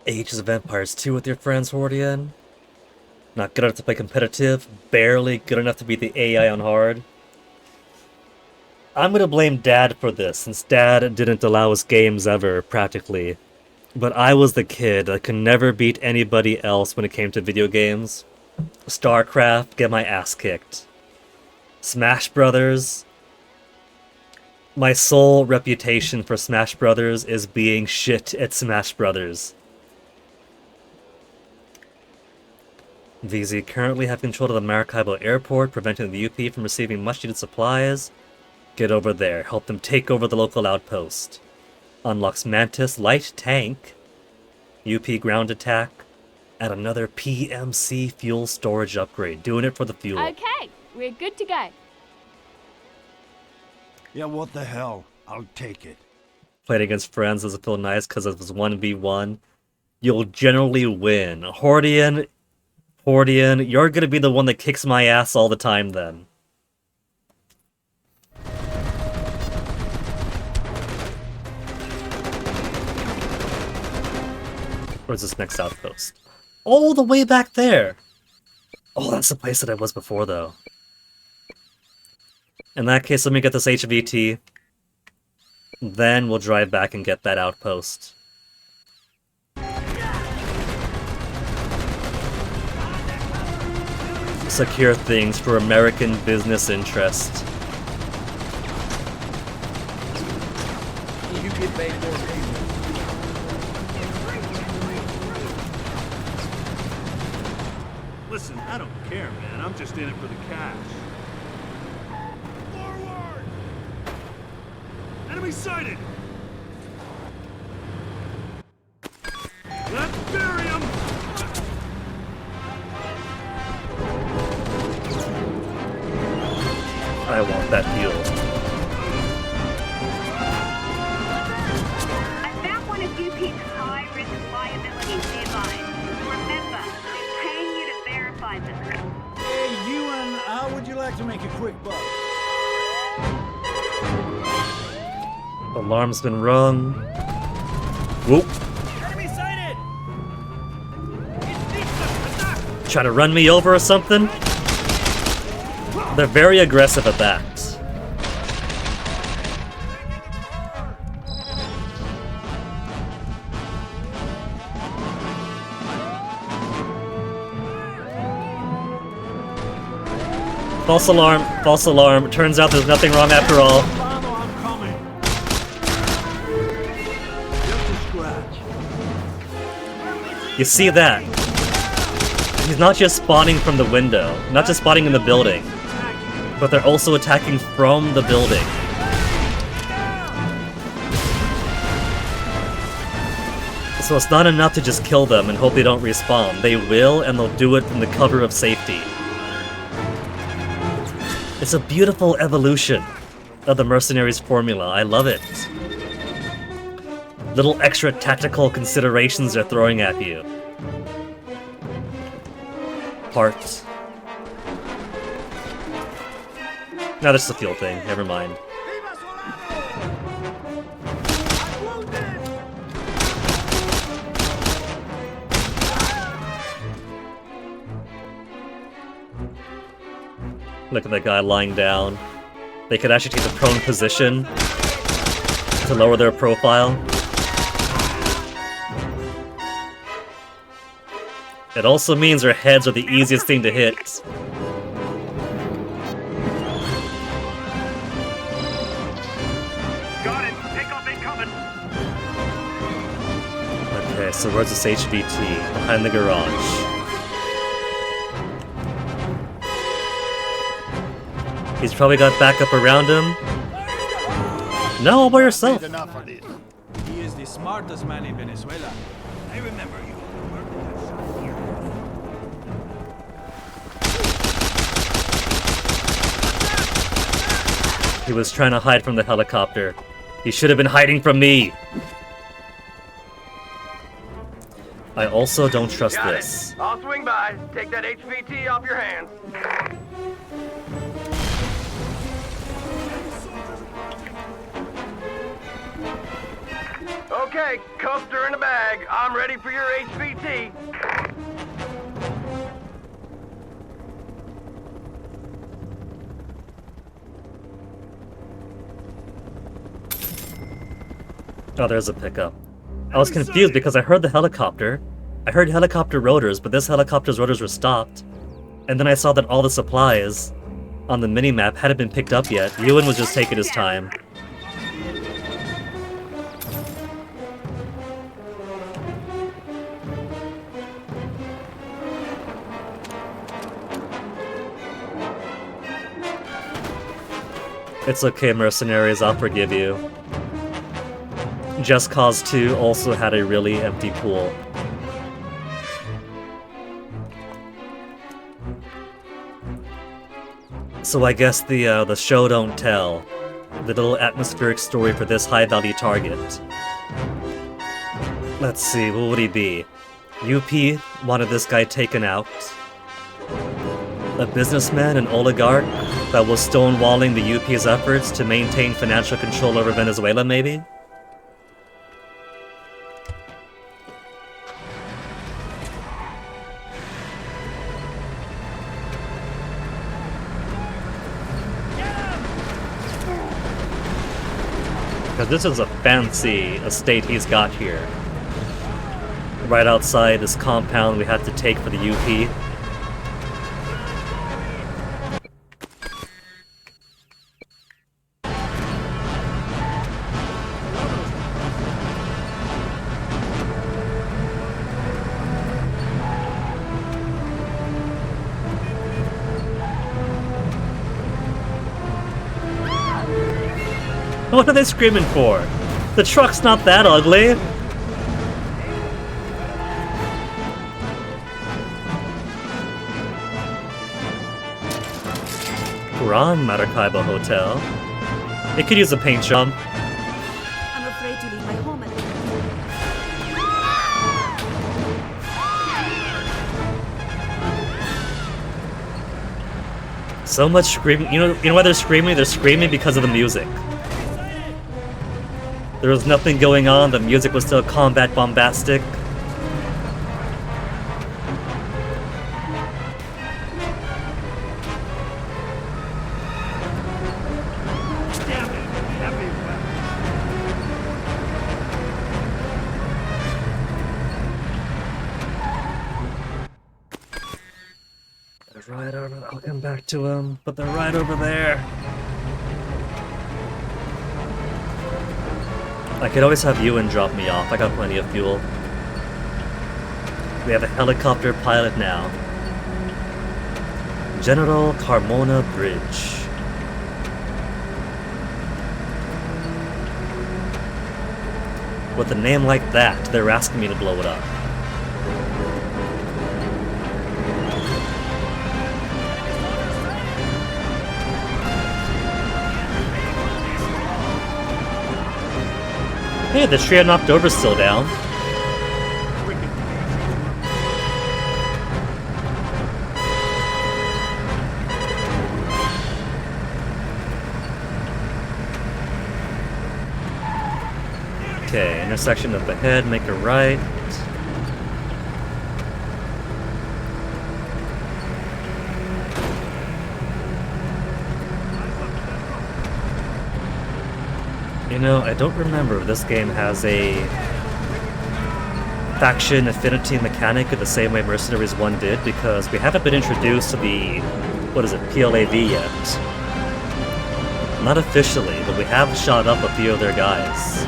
Ages of Empires 2 with your friends, Hordian? Not good enough to play competitive, barely good enough to beat the AI on hard. I'm gonna blame Dad for this, since Dad didn't allow us games ever, practically. But I was the kid that could never beat anybody else when it came to video games. StarCraft, get my ass kicked. Smash Brothers. My sole reputation for Smash Brothers is being shit at Smash Brothers. VZ currently have control of the Maracaibo airport, preventing the UP from receiving much-needed supplies. Get over there. Help them take over the local outpost. Unlocks Mantis Light Tank, UP Ground Attack, and another PMC Fuel Storage upgrade. Doing it for the fuel. Okay, we're good to go. Yeah, what the hell? I'll take it. Playing against friends doesn't feel nice because it was 1v1. You'll generally win. Hordian, you're gonna be the one that kicks my ass all the time then. Where's this next outpost? All the way back there! Oh, that's the place that I was before, though. In that case, let me get this HVT. Then we'll drive back and get that outpost. Secure things for American business interest. You get paid more people. Listen, I don't care, man. I'm just in it for the cash. Forward! Enemy sighted! Let's bury him! I want that fuel. I found one of UP's high-risk liabilities nearby. Remember, they're paying you to verify them. Hey, Ewan, how would you like to make a quick buck? Alarm's been rung. Whoop. Enemy sighted! Try to run me over or something? They're very aggressive at that. False alarm, false alarm. Turns out there's nothing wrong after all. Mano, I'm coming. Just a scratch. You see that? He's not just spawning from the window, not just spawning in the building, but they're also attacking from the building. So it's not enough to just kill them and hope they don't respawn. They will, and they'll do it from the cover of safety. It's a beautiful evolution of the Mercenaries formula. I love it. Little extra tactical considerations they're throwing at you. Parts. No, this is a fuel thing. Never mind. Look at that guy lying down. They could actually take the prone position to lower their profile. It also means their heads are the easiest thing to hit. Got it. Takeoff incoming. Okay, so where's this HVT? Behind the garage. He's probably got backup around him. No, all by yourself. Enough of this. He is the smartest man in Venezuela. I remember you. He was trying to hide from the helicopter. He should have been hiding from me. I also don't trust Got this. it. I'll swing by. Take that HVT off your hands. Okay, cuffs are in the bag. I'm ready for your HVT. Oh, there's a pickup. I was confused because I heard the helicopter. I heard helicopter rotors, but this helicopter's rotors were stopped. And then I saw that all the supplies on the minimap hadn't been picked up yet. Ewan was just taking his time. It's okay, mercenaries, I'll forgive you. Just Cause 2 also had a really empty pool. So I guess the show don't tell. The little atmospheric story for this high-value target. Let's see, what would he be? UP wanted this guy taken out. A businessman, an oligarch that was stonewalling the UP's efforts to maintain financial control over Venezuela, maybe? Because this is a fancy estate he's got here. Right outside this compound we had to take for the UP. What are they screaming for? The truck's not that ugly! Ron Maracaibo Hotel. It could use a paint job. I'm afraid to leave my home at So much screaming. You know why they're screaming? They're screaming because of the music. There was nothing going on, the music was still combat bombastic. They're right over. I'll come back to them, but they're right over there. I could always have Ewan drop me off. I got plenty of fuel. We have a helicopter pilot now. General Carmona Bridge. With a name like that, they're asking me to blow it up. Hey, the tree I knocked over's still down. Okay, intersection up ahead, make a right. You know, I don't remember if this game has a faction affinity mechanic in the same way Mercenaries 1 did, because we haven't been introduced to the, what is it, PLAV yet. Not officially, but we have shot up a few of their guys.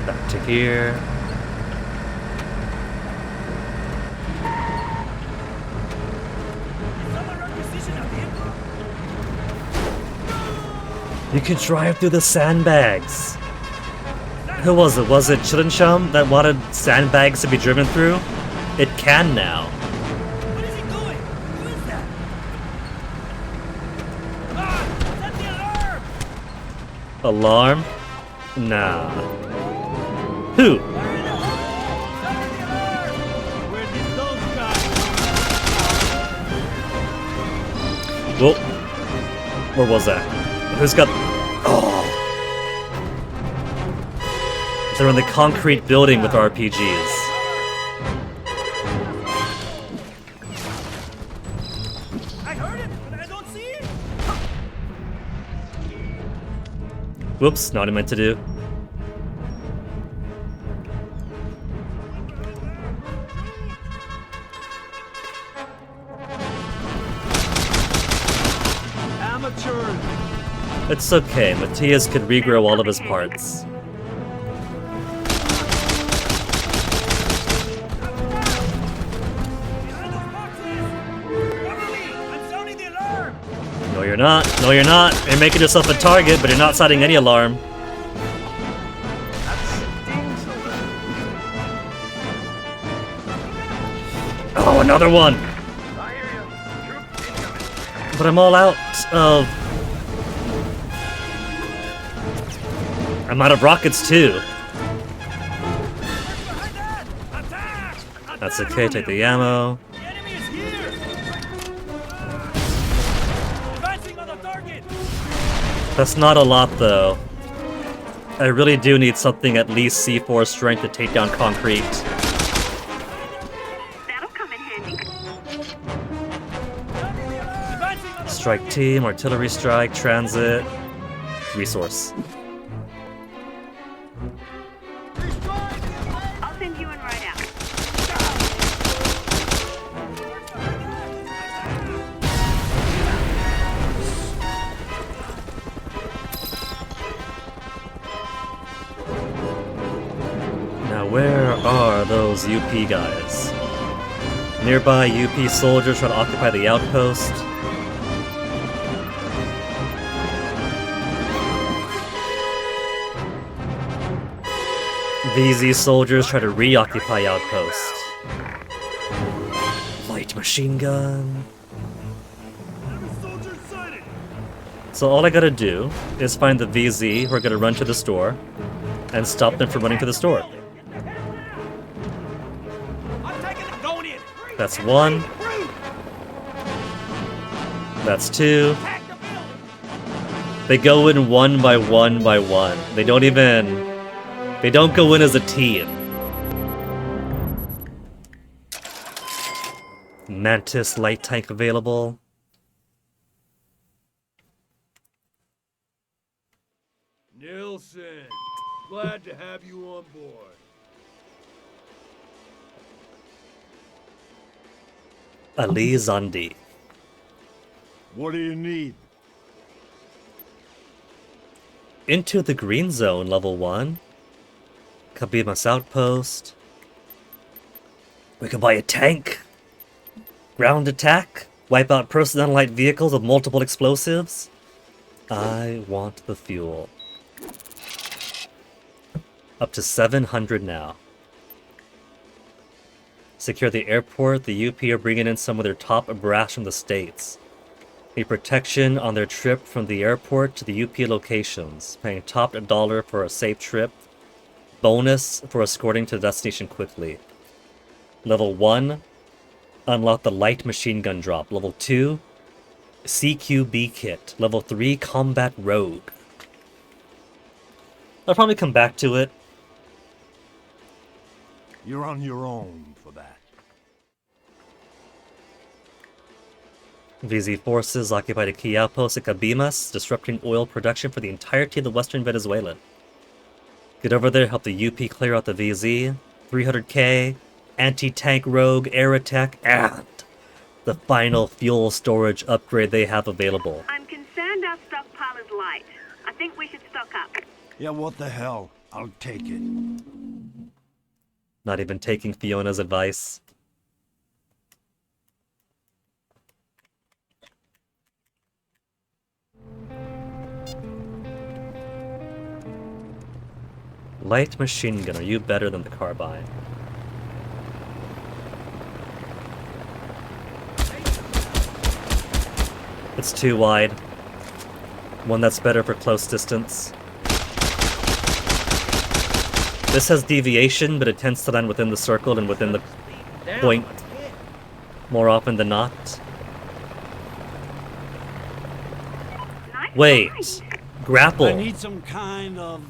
Back to here. You can drive through the sandbags. Who was it? Was it Chilinchum that wanted sandbags to be driven through? It can now. What is he doing? Who is that? Ah! Set the alarm! Alarm? Nah. Who? Fire in the hole! Set the alarm! Where did those guys? Well, where was that? Who's got... Oh! They're in the concrete building with RPGs. I heard it, but I don't see it! Whoops, not what I meant to do. Amateur! It's okay, Matthias could regrow all of his parts. you're not. No, you're not. You're making yourself a target, but you're not sounding any alarm. Oh, another one! I hear you. Troops incoming. But I'm all out of... I'm out of rockets, too. That's okay, take the ammo. The enemy is here! Advancing on the target! That's not a lot, though. I really do need something at least C4 strength to take down concrete. That'll come in handy. Advancing on the Strike team, artillery strike, transit, resource. I'll send you in right out. Now where are those UP guys? Nearby UP soldiers try to occupy the outpost. VZ soldiers try to reoccupy outpost. Light machine gun. soldier sighted! So all I gotta do is find the VZ who are gonna run to the store and stop them from running to the store. I'm going in! That's one. That's two. They go in one by one by one. They don't go in as a team. Mantis light tank available. Nilsson, glad to have you on board. Ali Zandi. What do you need? Into the green zone, level 1. Kabima's outpost. We can buy a tank. Ground attack. Wipe out personnel light vehicles with multiple explosives. I want the fuel. Up to 700 now. Secure the airport. The UP are bringing in some of their top brass from the States. Need protection on their trip from the airport to the UP locations. Paying top $1 for a safe trip. Bonus for escorting to the destination quickly. Level 1. Unlock the light machine gun drop. Level 2. CQB kit. Level 3. Combat rogue. I'll probably come back to it. You're on your own for that. VZ forces occupied a key outpost at Cabimas, disrupting oil production for the entirety of the western Venezuela. Get over there, help the UP clear out the VZ, 300k, anti-tank rogue, air attack, and the final fuel storage upgrade they have available. I'm concerned our stockpile is light. I think we should stock up. Yeah, what the hell? I'll take it. Not even taking Fiona's advice. Light machine gun, are you better than the carbine? It's too wide. One that's better for close distance. This has deviation, but it tends to land within the circle and within the point more often than not. Nice Wait. find. Grapple. I need some kind of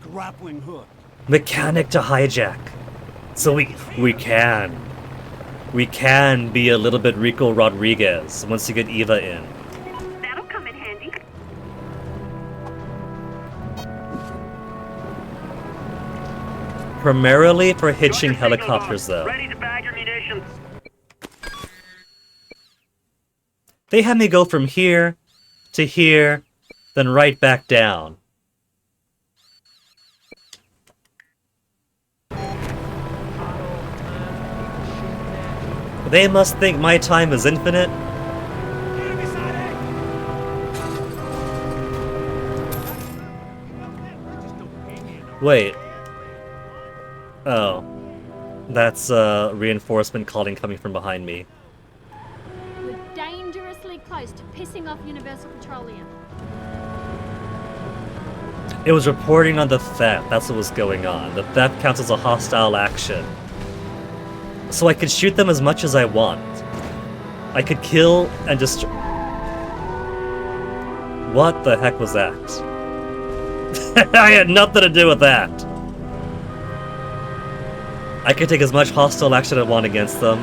grappling hook. Mechanic to hijack. So we can be a little bit Rico Rodriguez once you get Eva in. That'll come in handy. Primarily for hitching helicopters, though. Ready to bag your munitions. They had me go from here to here, then right back down. They must think my time is infinite. Wait. Oh. That's reinforcement calling coming from behind me. We're dangerously close to pissing off Universal Petroleum. It was reporting on the theft. That's what was going on. The theft counts as a hostile action. So I could shoot them as much as I want. I could kill and just... What the heck was that? I had nothing to do with that. I could take as much hostile action I want against them,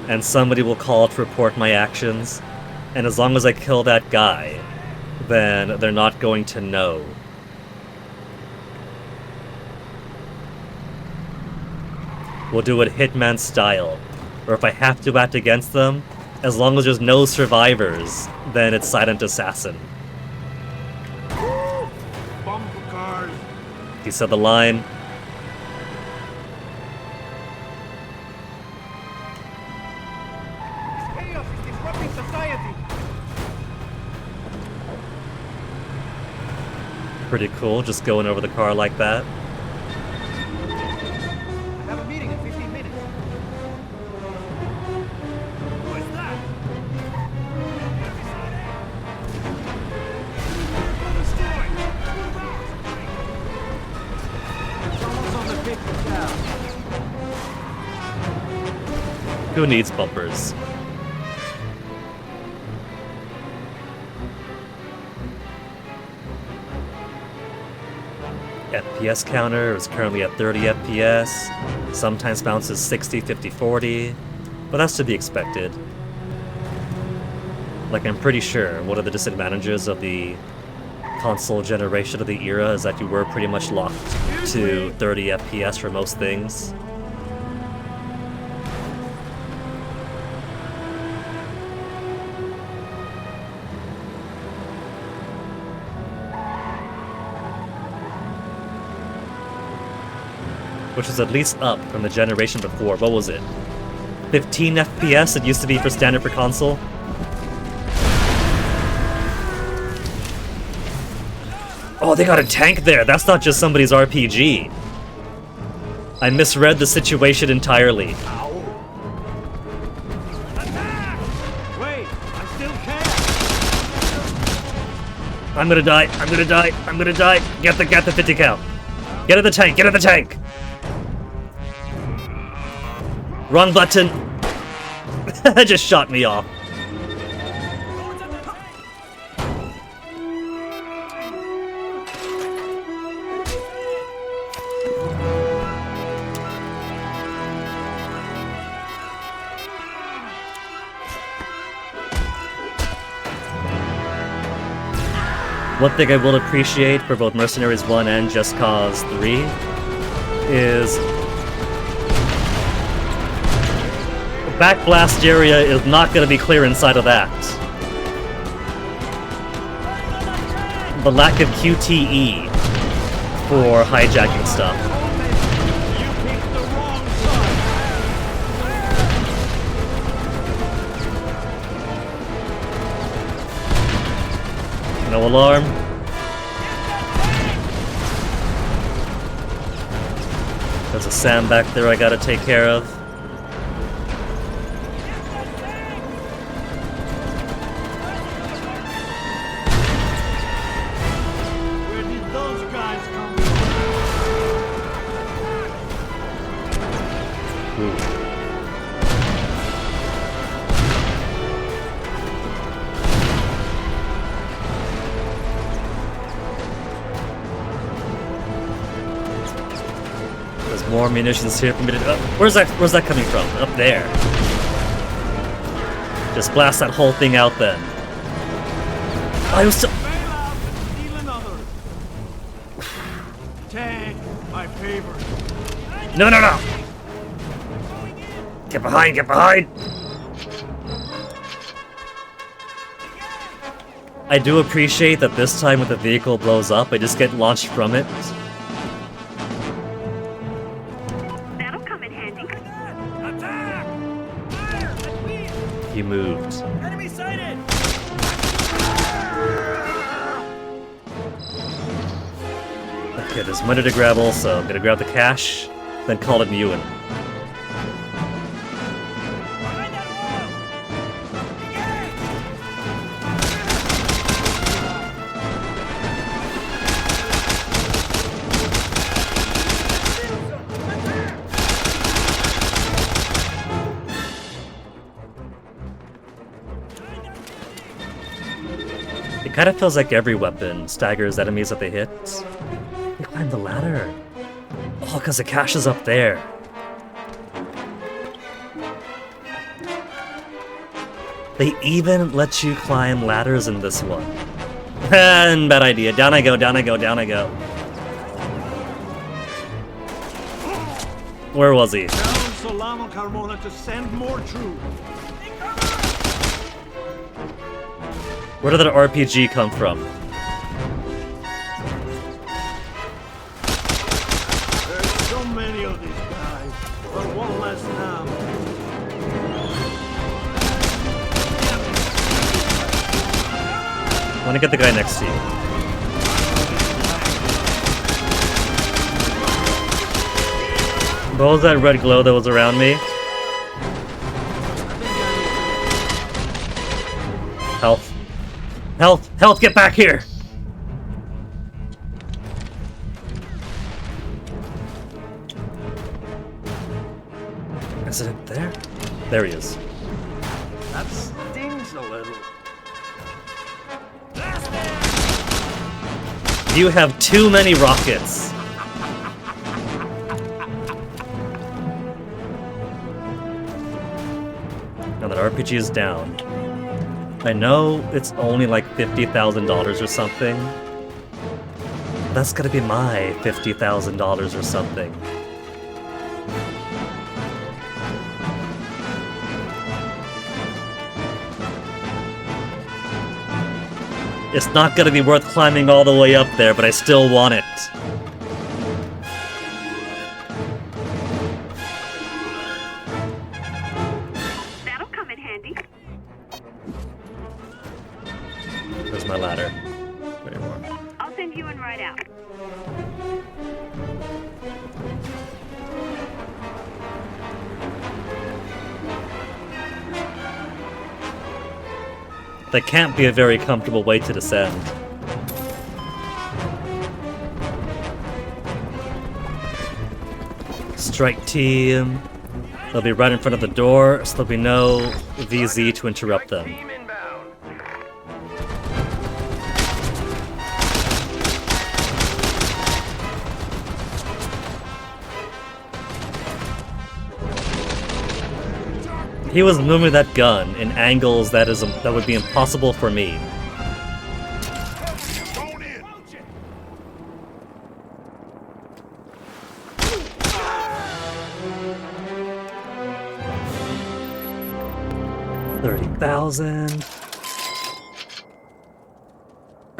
and somebody will call to report my actions, and as long as I kill that guy, then they're not going to know. We'll do it Hitman style, or if I have to act against them, as long as there's no survivors, then it's Silent Assassin. Bumper cars. He said the line. Chaos is disrupting society. Pretty cool, just going over the car like that. I have a meeting in 15 minutes. Who is that? Someone's on the picnic now. Who needs bumpers? FPS counter is currently at 30 FPS, sometimes bounces 60, 50, 40, but that's to be expected. Like, I'm pretty sure one of the disadvantages of the console generation of the era is that you were pretty much locked to 30 FPS for most things. Which is at least up from the generation before. What was it? 15 FPS it used to be for standard for console? Oh, they got a tank there! That's not just somebody's RPG! I misread the situation entirely. Wait, I still can. I'm gonna die, I'm gonna die, I'm gonna die! Get the 50 cal! Get in the tank, get in the tank! Wrong button! Just shot me off. One thing I will appreciate for both Mercenaries 1 and Just Cause 3 is the backblast area is not going to be clear inside of that. The lack of QTE for hijacking stuff. You picked the wrong side. No alarm. There's a Sam back there I gotta take care of. Where did those guys come from? Ooh. There's more munitions here for me to... where's that coming from? Up there. Just blast that whole thing out then. I was so... Bail out and steal another. Tank, my favorite. No, no, no! Get behind, get behind! I do appreciate that this time when the vehicle blows up, I just get launched from it. That'll come in handy. Attack! Fire! Let's leave! He moved. Enemy sighted! The Okay, there's money to grab also. I'm gonna grab the cash, then call it Ewan. It kind of feels like every weapon staggers enemies that they hit. They climb the ladder. Oh, because the cache is up there. They even let you climb ladders in this one. And bad idea. Down I go, down I go, down I go. Where was he? Tell Solano Carmona to send more troops. Where did that RPG come from? There's so many of these guys. But one less now. I want to get the guy next to you. What was that red glow that was around me? Health. Health! Health! Get back here! Is it up there? There he is. That stings a little. You have too many rockets. Now that RPG is down. I know it's only like $50,000 or something. That's gonna be my $50,000 or something. It's not gonna be worth climbing all the way up there, but I still want it. That'll come in handy. There's my ladder. There you are. I'll send you in right out. That can't be a very comfortable way to descend. Strike team. They'll be right in front of the door, so there'll be no VZ to interrupt them. Team inbound. He was moving that gun in angles that would be impossible for me. $30,000.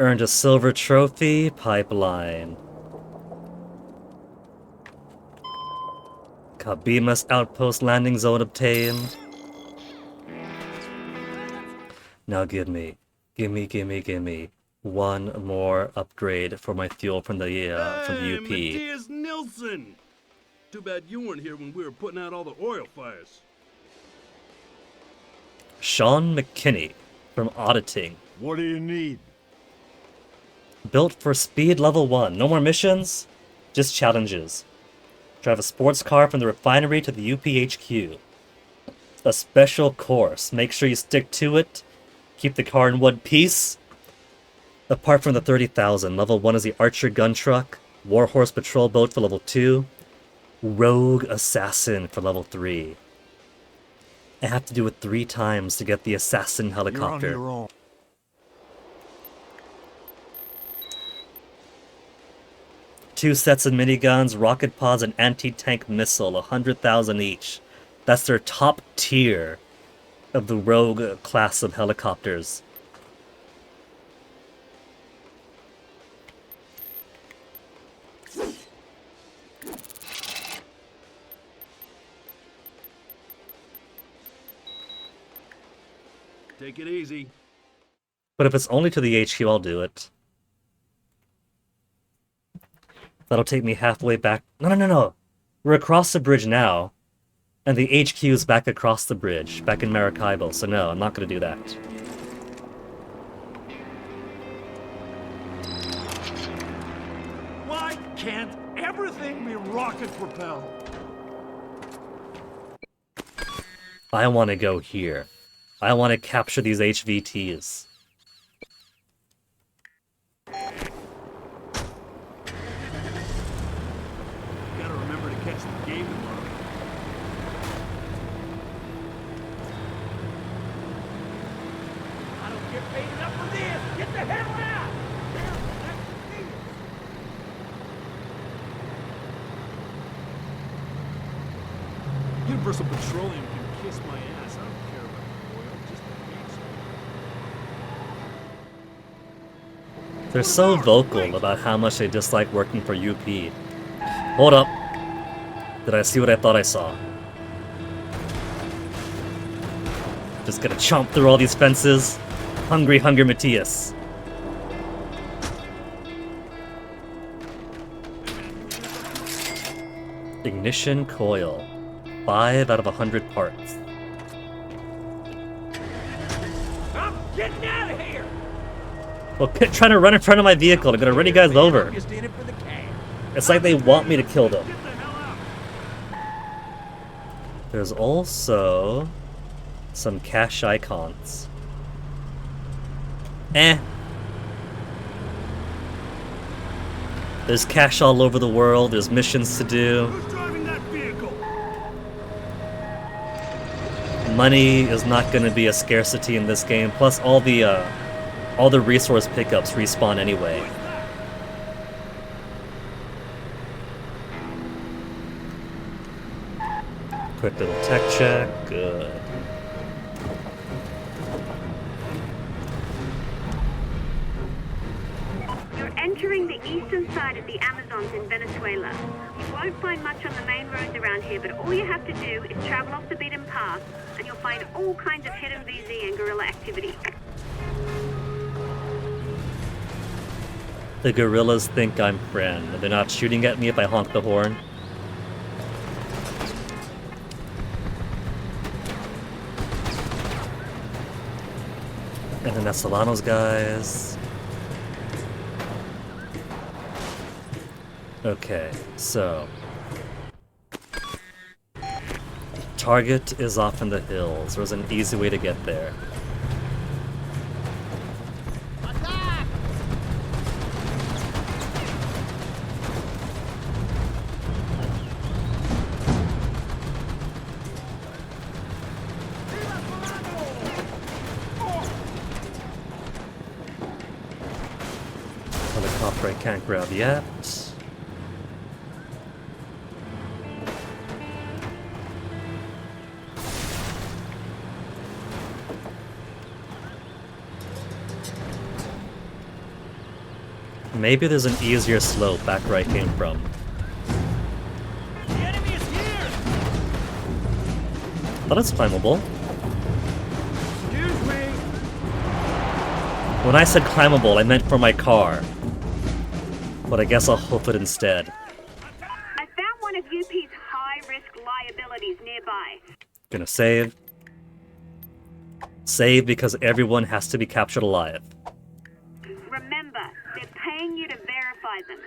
Earned a silver trophy. Pipeline. Kabima's outpost landing zone obtained. Now give me one more upgrade for my fuel from the UP. Matthias Nilsson! Too bad you weren't here when we were putting out all the oil fires. Sean McKinney from Auditing. What do you need? Built for speed level 1. No more missions, just challenges. Drive a sports car from the refinery to the UPHQ. A special course. Make sure you stick to it. Keep the car in one piece. Apart from the 30,000, level 1 is the Archer gun truck, Warhorse patrol boat for level 2, Rogue assassin for level 3. I have to do it 3 times to get the assassin helicopter. You're on your own. Two sets of miniguns, rocket pods, and anti-tank missile, 100,000 each. That's their top tier of the Rogue class of helicopters. Take it easy. But if it's only to the HQ, I'll do it. That'll take me halfway back. No. We're across the bridge now. And the HQ is back across the bridge, back in Maracaibo, so no, I'm not gonna do that. Why can't everything be rocket propelled? I want to go here. I want to capture these HVTs. Gotta remember to catch the game tomorrow. I don't get paid enough for this! Get the hell out! Universal Petroleum can kiss my ass. I don't care about oil, just the gas. They're so vocal about how much they dislike working for UP. Hold up. Did I see what I thought I saw? Just gonna chomp through all these fences. Hungry Matthias. Ignition coil. 5 out of 100 parts. I'm getting out of here! Well, trying to run in front of my vehicle. I'm gonna run you guys over. Just in it for the cash. It's like they want me to kill them. Get the hell out! There's also some cache icons. There's cache all over the world. There's missions to do. Who's driving that vehicle? Money is not going to be a scarcity in this game. Plus, all the resource pickups respawn anyway. Quick little tech check. Good. You're entering the eastern side of the Amazons in Venezuela. You won't find much on the main roads around here, but all you have to do is travel off the beaten path, and you'll find all kinds of hidden VZ and guerrilla activity. The gorillas think I'm friend. They're not shooting at me if I honk the horn. And then that's Solano's guys. Okay, so... Target is off in the hills. There's an easy way to get there. Helicopter I can't grab yet. Maybe there's an easier slope back where I came from. The enemy is here! But it's climbable. Excuse me! When I said climbable, I meant for my car. But I guess I'll hoof it instead. I found one of UP's high-risk liabilities nearby. Gonna save. Save because everyone has to be captured alive. Remember, they're paying you to verify them.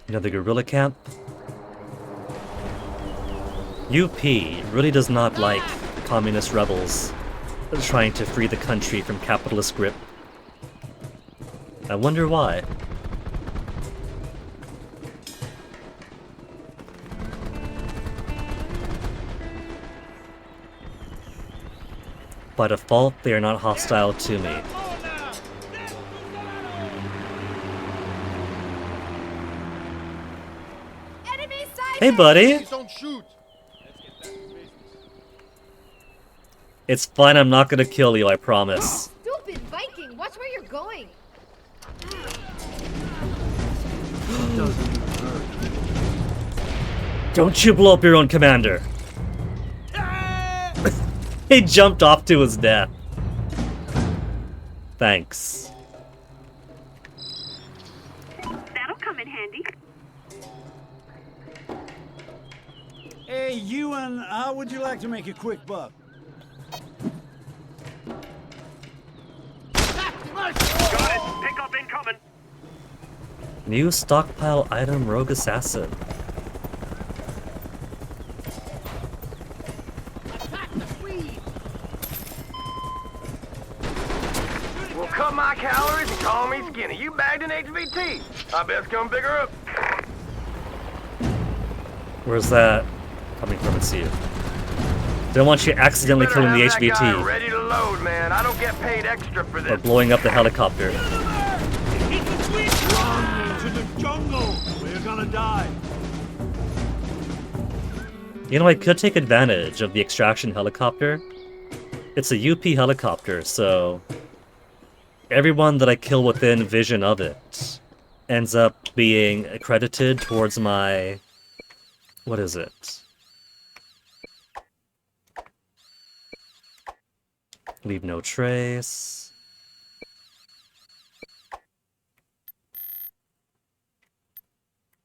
Another guerrilla camp. UP really does not like communist rebels trying to free the country from capitalist grip. I wonder why. By default, they are not hostile to me. Enemy sighted! Hey, buddy! Don't shoot! It's fine, I'm not gonna kill you, I promise. Stupid Viking, watch where you're going. Don't you blow up your own commander! He jumped off to his death. Thanks. That'll come in handy. Hey, Ewan, how would you like to make a quick buck? Got it. Pick up incoming. New stockpile item, Rogue Assassin. Well, cut my calories and call me skinny. You bagged an HVT. I best come pick her up. Where's that coming from? Let's see it. Don't want you accidentally killing the Better have that guy HVT ready to load, man. I don't get paid extra for or this. blowing up the helicopter. Run to the jungle! We're gonna die. You know, I could take advantage of the extraction helicopter. It's a UP helicopter, so everyone that I kill within vision of it ends up being accredited towards my... What is it? Leave no trace.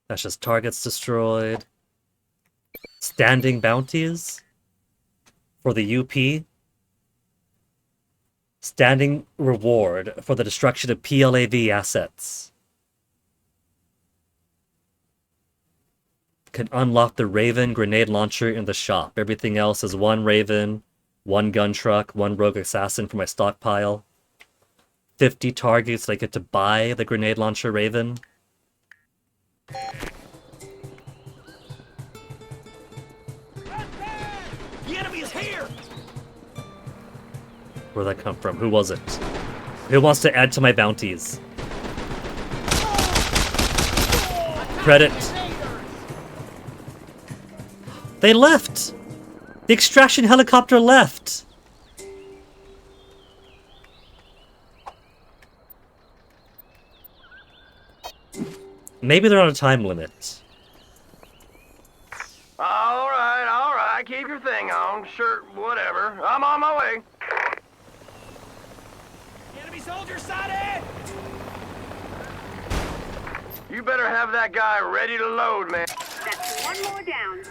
That's just targets destroyed. Standing bounties for the UP. Standing reward for the destruction of PLAV assets. Can unlock the Raven grenade launcher in the shop. Everything else is one Raven, one gun truck, one rogue assassin for my stockpile. 50 targets I get to buy the grenade launcher Raven. The enemy is here! Where'd that come from? Who was it? Who wants to add to my bounties? Credit. They left! The extraction helicopter left! Maybe they're on a time limit. All right. Keep your thing on. Sure, whatever. I'm on my way. Enemy soldier sighted! You better have that guy ready to load, man. That's one more down.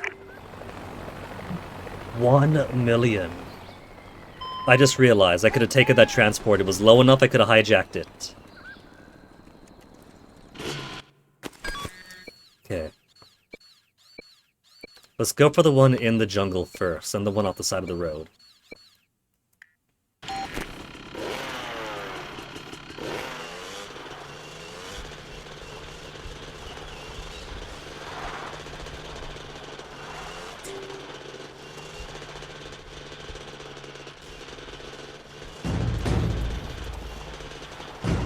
1 million. I just realized I could have taken that transport. It was low enough I could have hijacked it. Okay. Let's go for the one in the jungle first, and the one off the side of the road.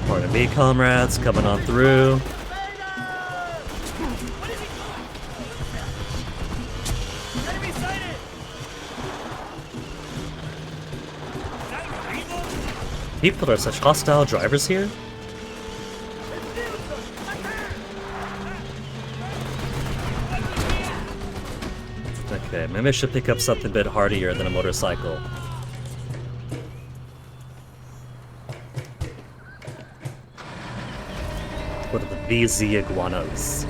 Pardon me, comrades, coming on through. Enemy sighted! People are such hostile drivers here. Okay, maybe I should pick up something a bit hardier than a motorcycle. What are the VZ iguanas?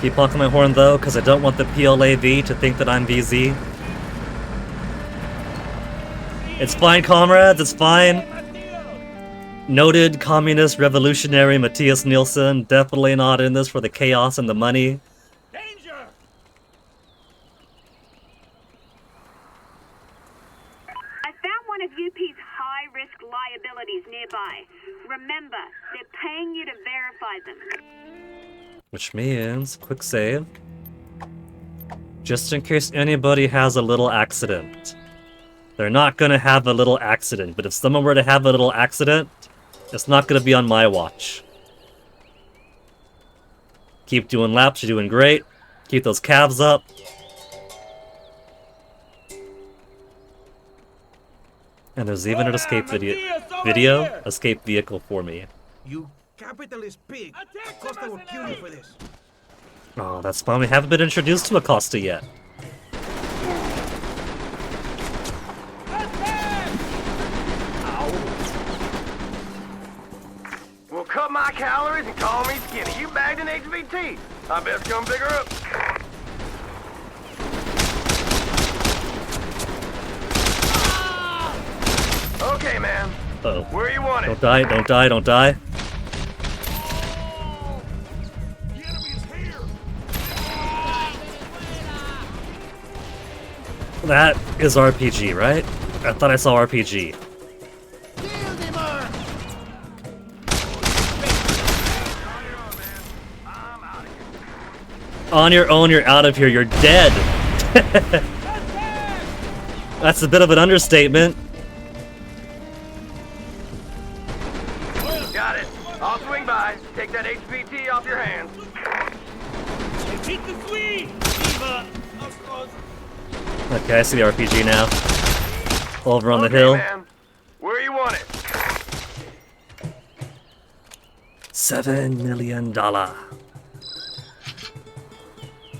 Keep honking my horn though, because I don't want the PLAV to think that I'm VZ. It's fine, comrades, it's fine. Noted communist revolutionary Matthias Nielsen, definitely not in this for the chaos and the money. Danger! I found one of UP's high-risk liabilities nearby. Remember, they're paying you to verify them. Which means, quick save. Just in case anybody has a little accident. They're not gonna have a little accident, but if someone were to have a little accident, it's not gonna be on my watch. Keep doing laps, you're doing great. Keep those calves up. And there's even an escape escape vehicle for me. You capitalist pig! Costa will kill you for this. Oh, that's fine. We haven't been introduced to Acosta yet. Well, cut my calories and call me skinny. You bagged an HVT. I best come pick her up. Okay, man. Uh-oh. Where you want it? Don't die, don't die, don't die. The enemy is here. That is RPG, right? I thought I saw RPG. On your own, you're out of here. You're dead. That's a bit of an understatement. Got it. I'll swing by. Take that HVT off your hands. Take the lead. Okay, I see the RPG now. Over on the Okay, hill. man. Where you want it? $7 million.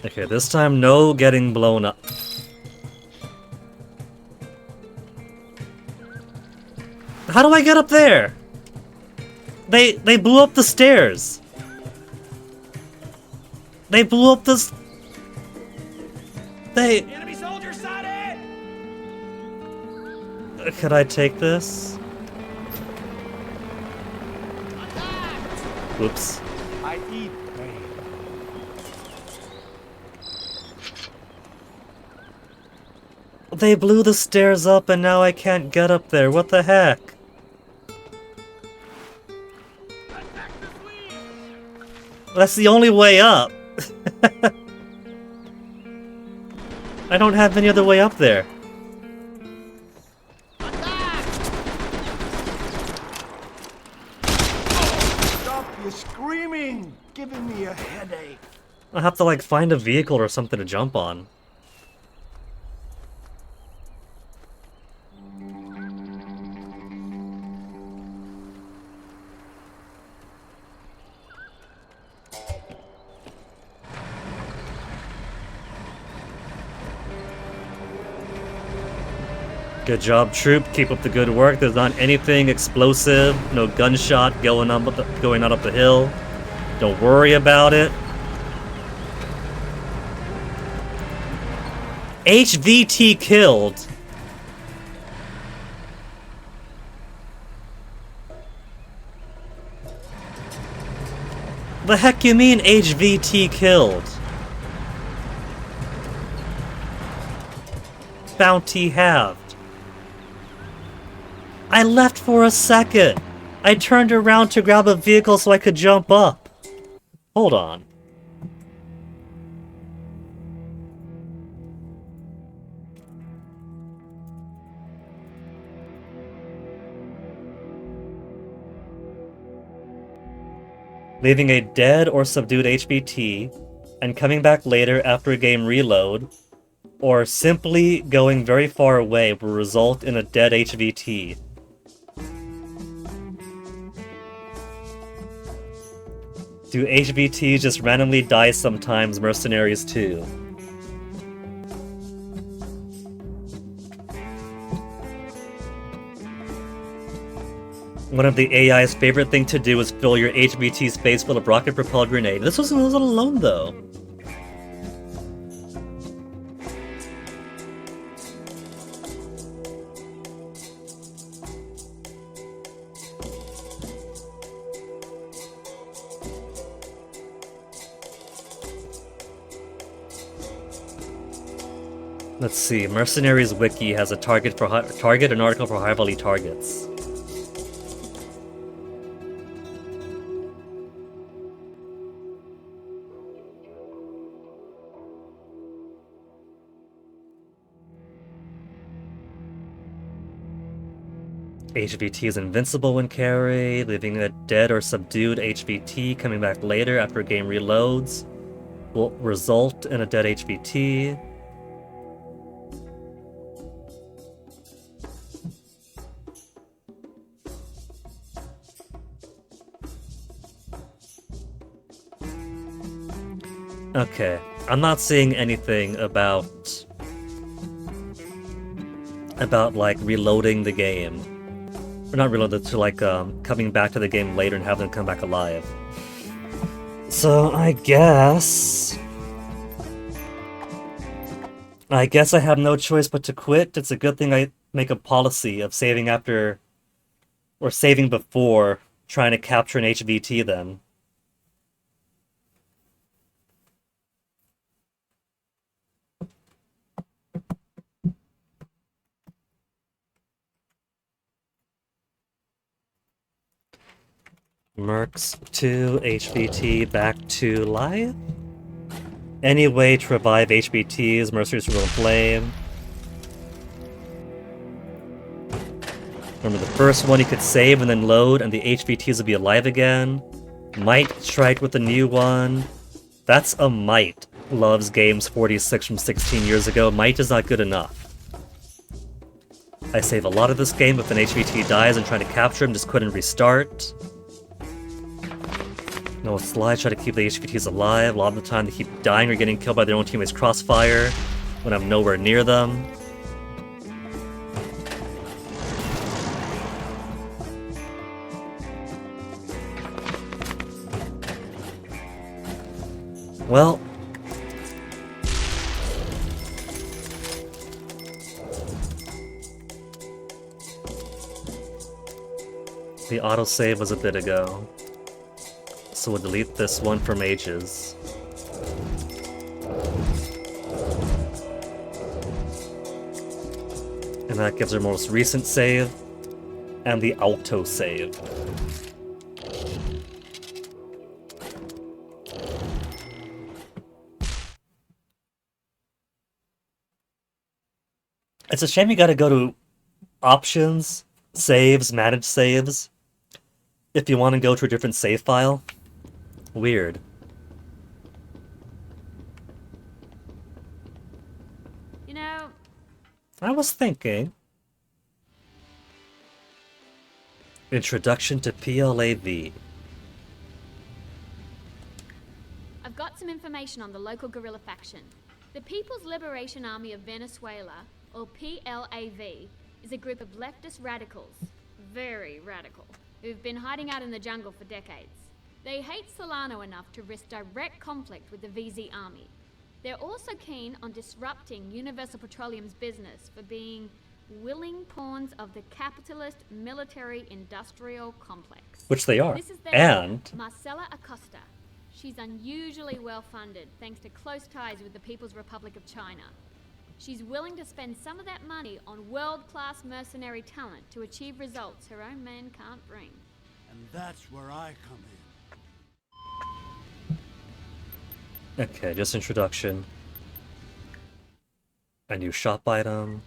Okay, this time no getting blown up. How do I get up there? They blew up the stairs. They blew up this. Enemy soldier sighted. Could I take this? Whoops. I eat pain. They blew the stairs up and now I can't get up there. What the heck? That's the only way up. I don't have any other way up there. Stop you screaming! Giving me a headache. I'll have to like find a vehicle or something to jump on. Good job, troop. Keep up the good work. There's not anything explosive. No gunshot going on up the hill. Don't worry about it. HVT killed. The heck you mean HVT killed? Bounty halved. I left for a second. I turned around to grab a vehicle so I could jump up. Hold on. Leaving a dead or subdued HBT and coming back later after a game reload, or simply going very far away will result in a dead HVT. Do HVTs just randomly die sometimes, Mercenaries 2? One of the AI's favorite thing to do is fill your HVT space full of rocket-propelled grenade. This wasn't alone, though. Let's see. Mercenaries Wiki has a target an article for high-value targets. HVT is invincible when carried, leaving a dead or subdued HVT coming back later after a game reloads will result in a dead HVT. Okay, I'm not seeing anything about like reloading the game. Or not reloaded, to like coming back to the game later and having them come back alive. So I guess I have no choice but to quit. It's a good thing I make a policy of saving after or saving before trying to capture an HVT then. Mercs 2, HVT back to live? Any way to revive HVTs, Mercenaries will flame. Remember the first one you could save and then load and the HVTs will be alive again. Might try it with the new one. That's a Might. Loves games 46 from 16 years ago. Might is not good enough. I save a lot of this game if an HVT dies and trying to capture him, just quit and restart. No slide, try to keep the HVTs alive. A lot of the time they keep dying or getting killed by their own teammates' crossfire when I'm nowhere near them. Well, the autosave was a bit ago. So we'll delete this one from ages. And that gives our most recent save and the auto save. It's a shame you gotta go to options, saves, manage saves, if you want to go to a different save file. Weird. You know, I was thinking. Introduction to PLAV. I've got some information on the local guerrilla faction. The People's Liberation Army of Venezuela, or PLAV, is a group of leftist radicals, very radical, who've been hiding out in the jungle for decades. They hate Solano enough to risk direct conflict with the VZ army. They're also keen on disrupting Universal Petroleum's business for being willing pawns of the capitalist military-industrial complex. Which they are. This is their And leader, Marcela Acosta. She's unusually well-funded thanks to close ties with the People's Republic of China. She's willing to spend some of that money on world-class mercenary talent to achieve results her own men can't bring. And that's where I come in. okay, just introduction. A new shop item.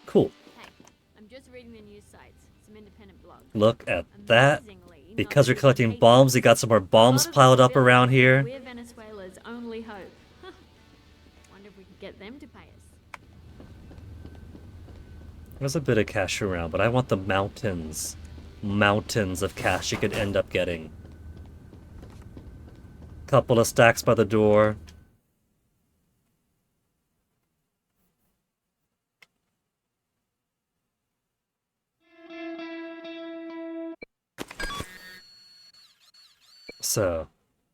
Cool. Hey, I'm just reading the news sites, some independent blogs. Look at that. Amazingly, Because we're not collecting just bombs, we got some more a bombs lot of piled those up around villains, here. We're Venezuela's only hope. Wonder if we could get them to pay us. There's a bit of cash around, but I want the mountains. Mountains of cash you could end up getting. Couple of stacks by the door. So,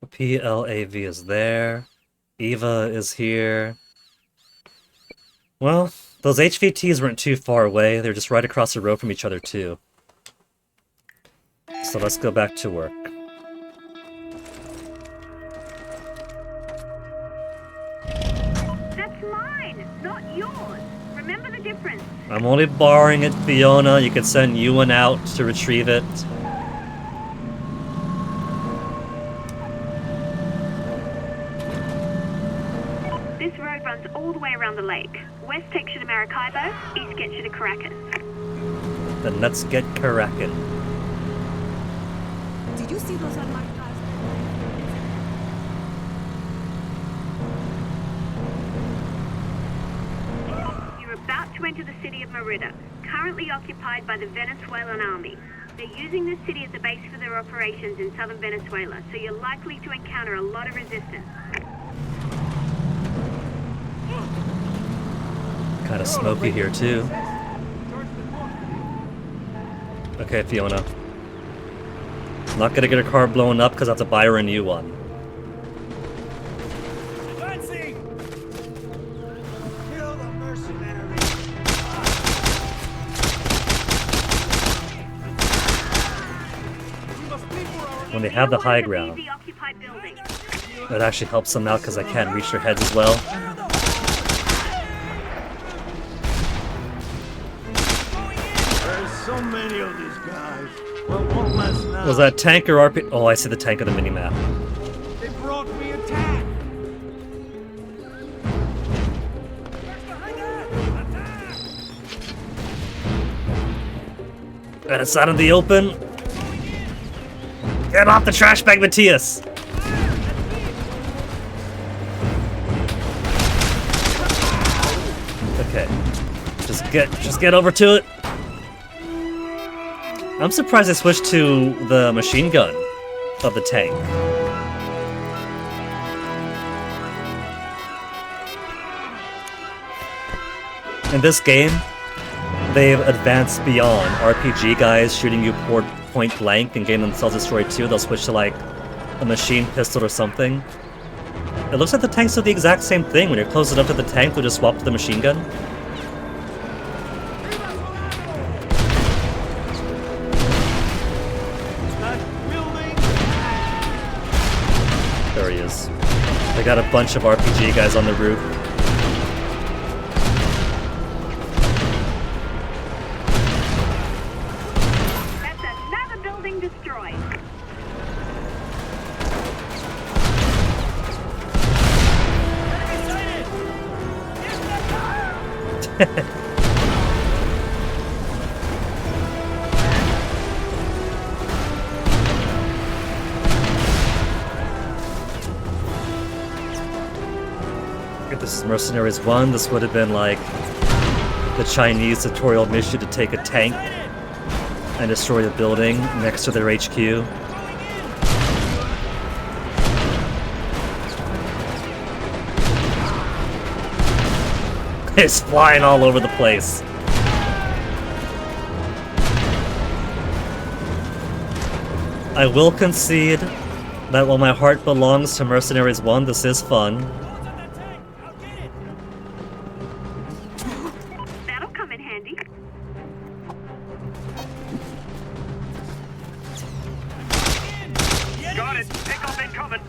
PLAV is there. Eva is here. Well, those HVTs weren't too far away. They're just right across the road from each other, too. So let's go back to work. That's mine, not yours. Remember the difference. I'm only borrowing it, Fiona. You could send Ewan out to retrieve it. This road runs all the way around the lake. West takes you to Maracaibo, east gets you to Caracas. Then let's get Karakin. Did you see those unmarked cars? You're about to enter the city of Merida, currently occupied by the Venezuelan army. They're using this city as a base for their operations in southern Venezuela, so you're likely to encounter a lot of resistance. Kind of smoky here too. Okay, Fiona. Not gonna get her car blown up because I have to buy her a new one. Kill the mercenaries. When they have the high ground, The occupied building. that actually helps them out because I can't reach their heads as well. There's so many of these guys. Well, one less now. Was that tank or RP? Oh, I see the tank on the minimap. They brought me attack. And it's out in the open. Get off the trash bag, Matthias! Okay. Just get over to it. I'm surprised I switched to the machine gun of the tank. In this game, they've advanced beyond RPG guys shooting you point blank and getting themselves destroyed too. They'll switch to like a machine pistol or something. It looks like the tanks do the exact same thing. When you're close enough to the tank, they'll just swap to the machine gun. There he is. They got a bunch of RPG guys on the roof. That's another building destroyed. If this is Mercenaries 1, this would have been like the Chinese tutorial mission to take a tank and destroy a building next to their HQ. It's flying all over the place. I will concede that while my heart belongs to Mercenaries 1, this is fun. That'll come in handy. Got it. Pick up incoming.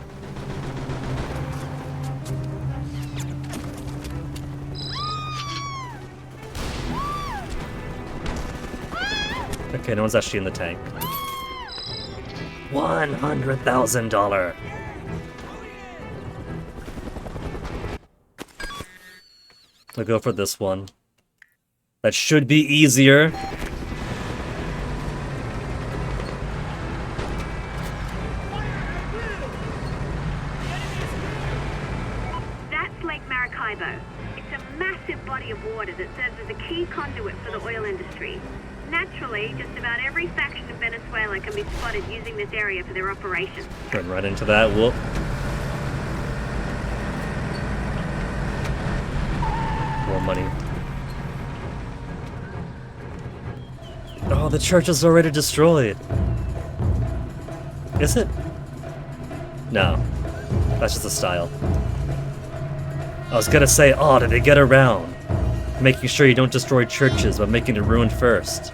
Okay, no one's actually in the tank. $100,000. I'll go for this one. That should be easier. That's Lake Maracaibo. It's a massive body of water that serves as a key conduit for the oil industry. Naturally, just about every faction in Venezuela can be spotted using this area for their operations. Run right into that. Whoop. More money. Oh, the church is already destroyed. Is it? No. That's just a style. I was gonna say, oh, did they get around making sure you don't destroy churches, but making it ruined first?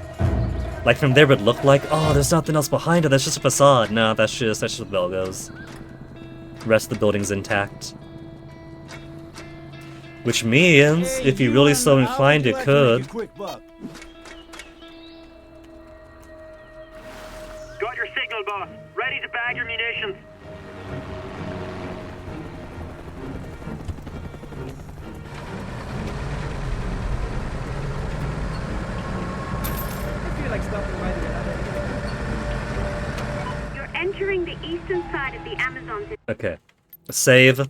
Like from there it would look like, oh, there's nothing else behind it, that's just a facade. No, that's just what the bell goes. The rest of the building's intact. Which means, if you're really so inclined, you could. Got your signal, boss. Ready to bag your munitions. I feel like stopping by the You're entering the eastern side of the Amazon. Okay. Save.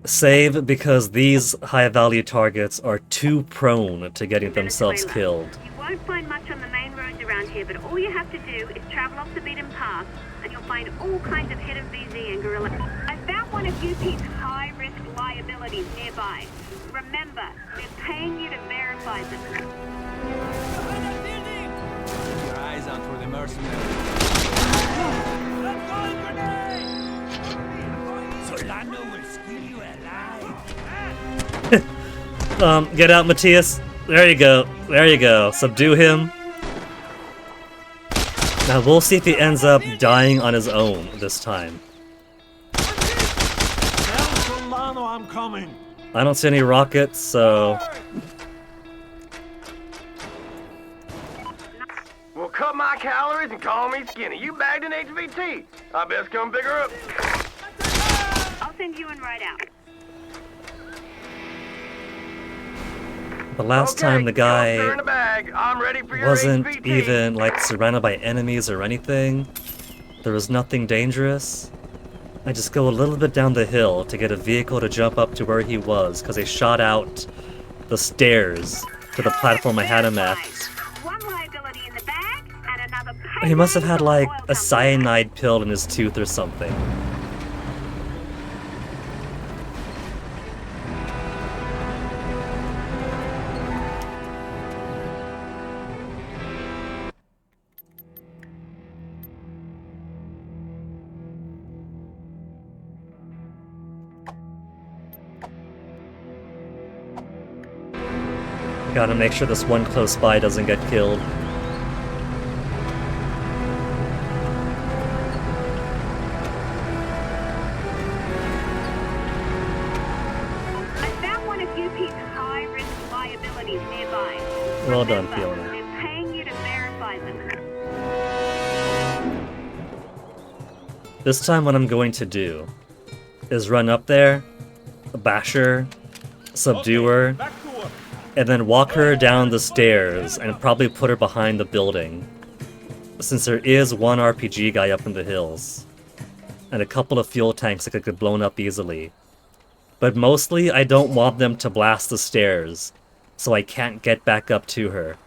Save because these high-value targets are too prone to getting themselves killed. You won't find much on the main roads around here, but all you have to do is travel off the beaten path, and you'll find all kinds of hidden VZ and guerrilla. I found one of UP's high-risk liability liabilities nearby. Remember, they're paying you to verify them. Keep your eyes out for the mercenaries. Solano will skin you alive. Get out, Matthias. There you go. There you go. Subdue him. Now we'll see if he ends up dying on his own this time. Tell Solano I'm coming. I don't see any rockets, so... Well, cut my calories and call me skinny. You bagged an HVT. I best come pick her up. I'll send you in right out. The last Okay, time the drugs are in guy the bag. I'm ready for your wasn't HVT. even, like, surrounded by enemies or anything. There was nothing dangerous. I just go a little bit down the hill to get a vehicle to jump up to where he was, because they shot out the stairs to the platform I had him at. One liability in the bag and another He must have had, payload like, from oil a company. cyanide pill in his tooth or something. Gotta make sure this one close by doesn't get killed. I found one of UP's high-risk liabilities nearby. Well done, Remember, Fiona. they're paying you to verify them. This time what I'm going to do is run up there, bash her, subdue her, and then walk her down the stairs and probably put her behind the building. Since there is one RPG guy up in the hills, and a couple of fuel tanks that could get blown up easily. But mostly, I don't want them to blast the stairs, so I can't get back up to her.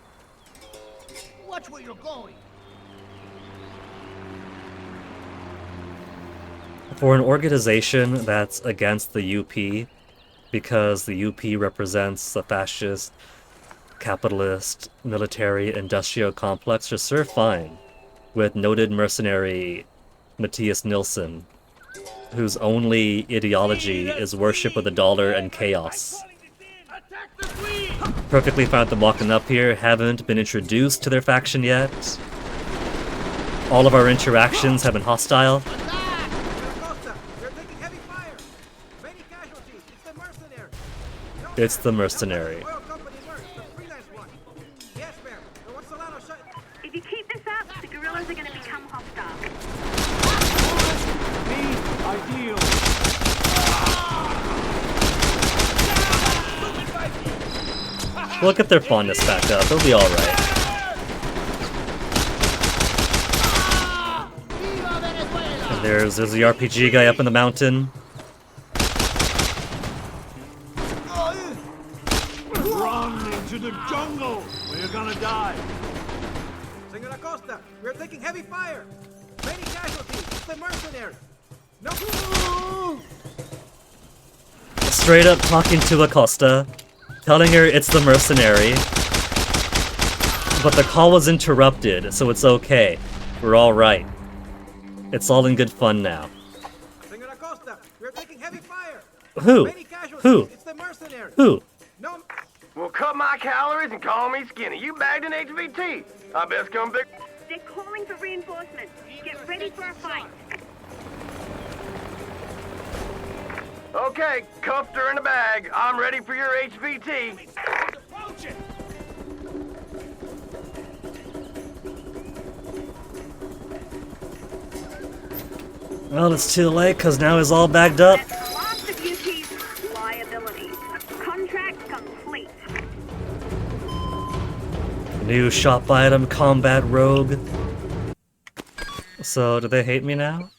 Watch where you're going. For an organization that's against the UP, because the UP represents the fascist, capitalist, military, industrial complex, just serve fine with noted mercenary Matthias Nilsson, whose only ideology is worship of the dollar and chaos. Perfectly fine with them walking up here, haven't been introduced to their faction yet. All of our interactions have been hostile. It's the mercenary. If you keep this up, the guerrillas are going to become hostile. Ideal. We'll get their fondness back up, they'll be alright. And there's the RPG guy up in the mountain. Run into the jungle. Or you're gonna die. Senor Acosta, we're taking heavy fire. Many casualties. It's the mercenary. No. Straight up talking to Acosta, telling her it's the mercenary. But the call was interrupted, so it's okay. We're alright. It's all in good fun now. Senor Acosta, we're taking heavy fire. Who? Many casualties. Who? It's the mercenary. Who? No. Well, cut my calories and call me skinny. You bagged an HVT. I best come pick... They're calling for reinforcements. Get ready for a fight. Okay, cuffed her in the bag. I'm ready for your HVT. Well, it's too late, because now he's all bagged up. That's the last of UP's liabilities. Contract complete. New shop item, combat rogue. So, do they hate me now?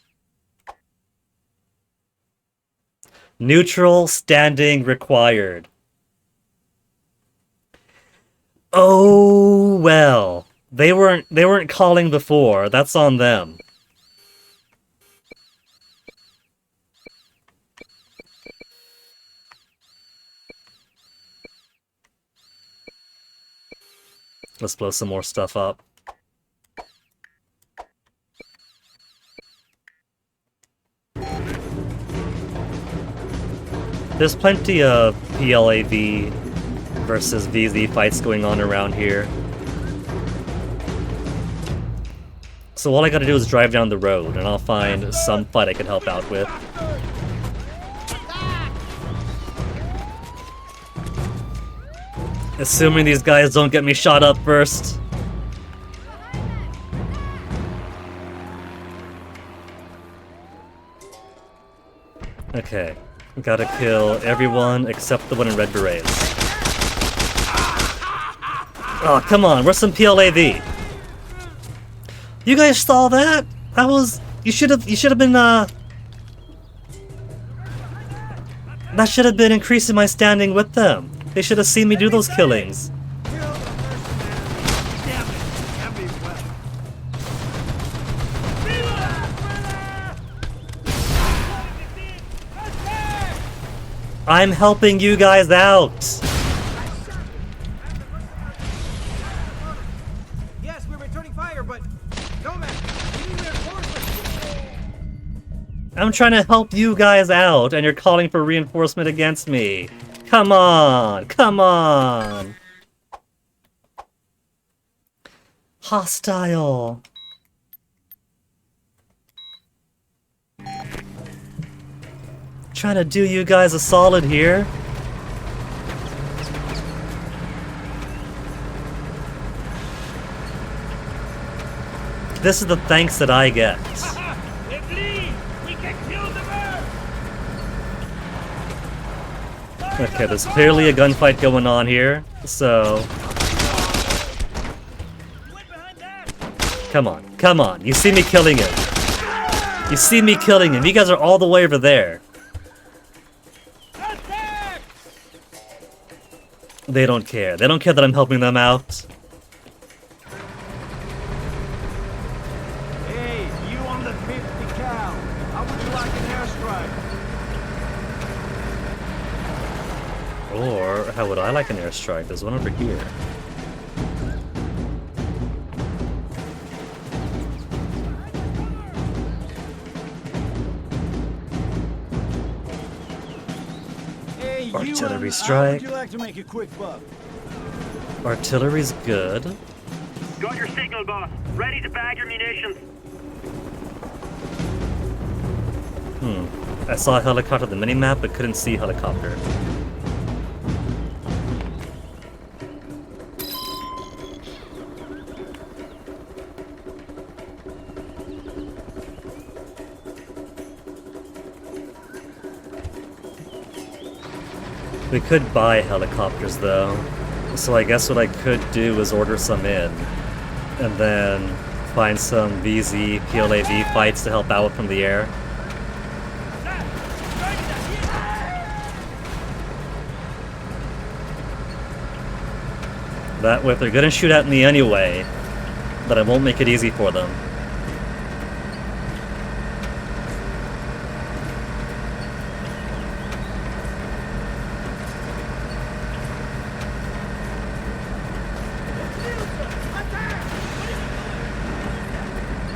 Neutral standing required. Oh well. They weren't calling before. That's on them. Let's blow some more stuff up. There's plenty of PLAV versus VZ fights going on around here. So all I gotta do is drive down the road, and I'll find some fight I can help out with. Assuming these guys don't get me shot up first. Okay, gotta kill everyone except the one in red berets. Oh, come on, where's some PLAV? You guys saw that? That was... You should have been, that should have been increasing my standing with them. They should have seen me do those killings. I'm helping you guys out. Yes, we're returning fire, but no man. We need reinforcements. I'm trying to help you guys out, and you're calling for reinforcement against me. Come on, come on. Hostile. Trying to do you guys a solid here. This is the thanks that I get. Okay, there's clearly a gunfight going on here, so... Come on, come on, you see me killing him. You see me killing him, you guys are all the way over there. They don't care that I'm helping them out. Hey, you on the 50 cal. How would you like an airstrike? Or, how would I like an airstrike? There's one over here. Hey, Artillery how strike. would you like to make a quick buck? Artillery's good. Got your signal, boss. Ready to bag your munitions. I saw a helicopter on the minimap, but couldn't see helicopter. We could buy helicopters though, so I guess what I could do is order some in, and then find some VZ, PLAV fights to help out from the air. That way, if they're gonna shoot at me anyway, then I won't make it easy for them.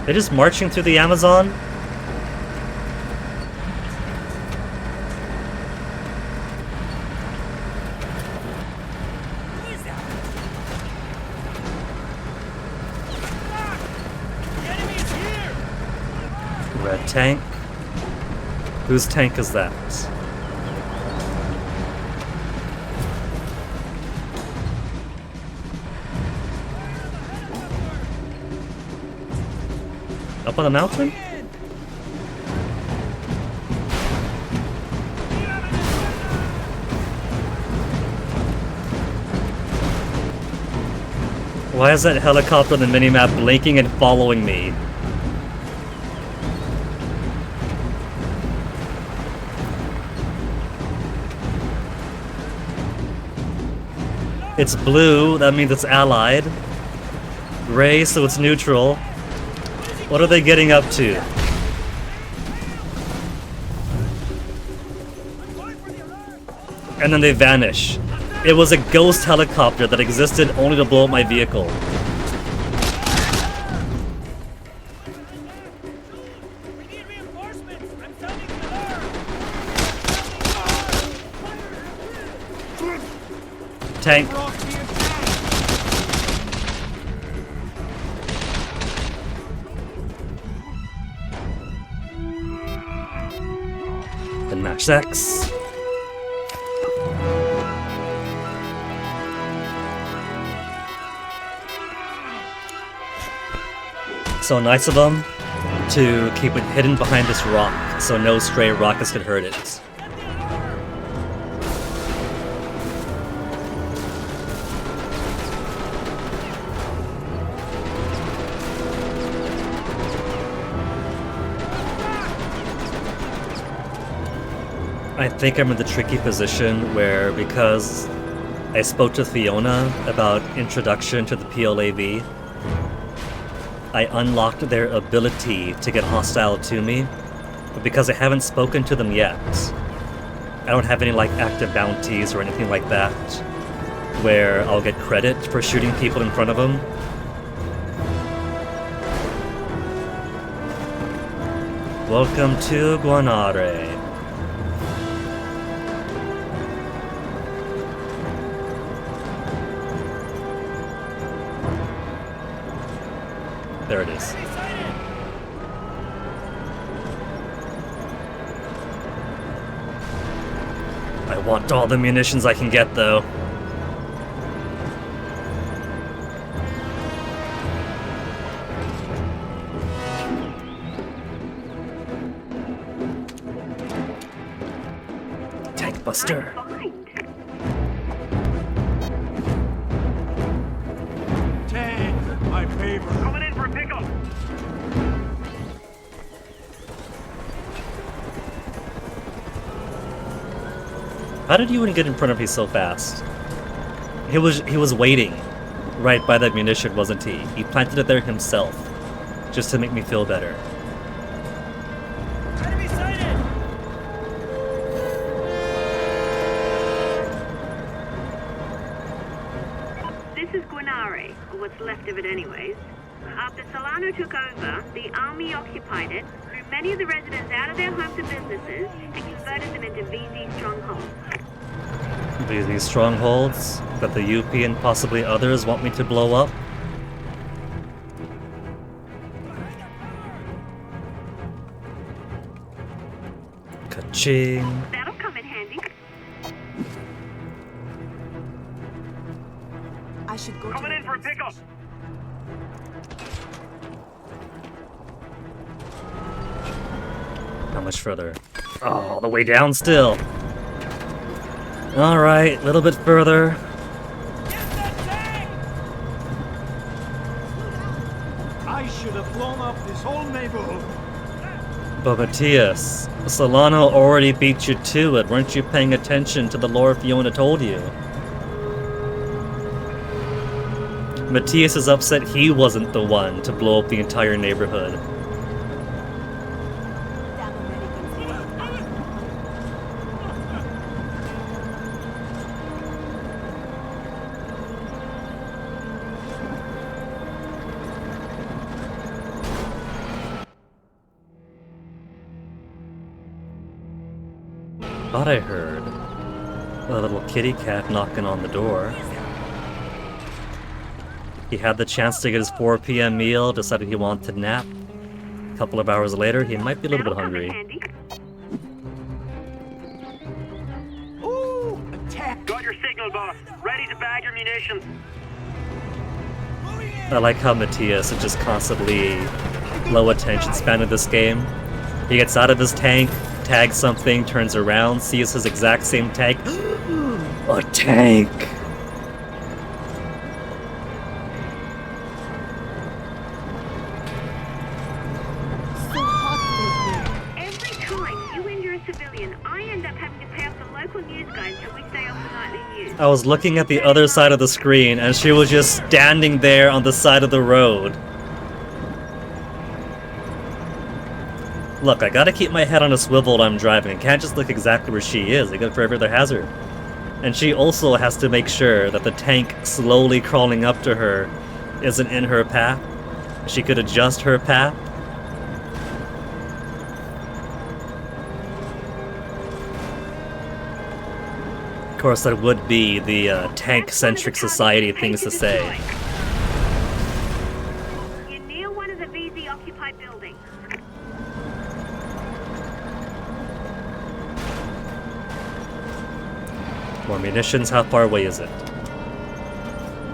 They're just marching through the Amazon? Red tank? Whose tank is that? Up on the mountain? Why is that helicopter on the minimap blinking and following me? It's blue, that means it's allied. Gray, so it's neutral. What are they getting up to? And then they vanish. It was a ghost helicopter that existed only to blow up my vehicle. We need reinforcements! I'm sounding the alarm! Tank. And match X. So nice of them to keep it hidden behind this rock, so no stray rockets could hurt it. I think I'm in the tricky position where, because I spoke to Fiona about introduction to the PLAV, I unlocked their ability to get hostile to me, but because I haven't spoken to them yet, I don't have any like active bounties or anything like that, where I'll get credit for shooting people in front of them. Welcome to Guanare. There it is. I want all the munitions I can get, though. Tank Buster. Tank, my favorite. Coming in for a pickup. How did you even get in front of me so fast? He was waiting right by that munition, wasn't he? He planted it there himself, just to make me feel better. Enemy sighted! This is Guanare, or what's left of it anyways. After Solano took over, the army occupied it, threw many of the residents out of their homes and businesses, and converted them into VZ strongholds. These strongholds that the UP and possibly others want me to blow up? Ka-ching. That'll come in handy. I should go Coming in for a pickup. How much further? Oh, all the way down still. Alright, a little bit further. I should have blown up this whole neighborhood. But Matthias, Solano already beat you to it. Weren't you paying attention to the lore Fiona told you? Matthias is upset he wasn't the one to blow up the entire neighborhood. Thought I heard a little kitty cat knocking on the door. He had the chance to get his 4 p.m. meal, decided he wanted to nap. A couple of hours later, he might be a little bit hungry. Ooh, attack. Got your signal, boss. Ready to bag your munitions. I like how Matthias is just constantly low attention span in this game. He gets out of his tank, tags something, turns around, sees his exact same tank. A tank! Every time you injure a civilian, I end up having to pay off the local news guys so we stay off the nightly news. I was looking at the other side of the screen, and she was just standing there on the side of the road. Look, I gotta keep my head on a swivel when I'm driving. I can't just look exactly where she is. I gotta for every other hazard. And she also has to make sure that the tank slowly crawling up to her isn't in her path. She could adjust her path. Of course, that would be the tank-centric society things to say. You're near one of the VZ-occupied buildings. More munitions, how far away is it?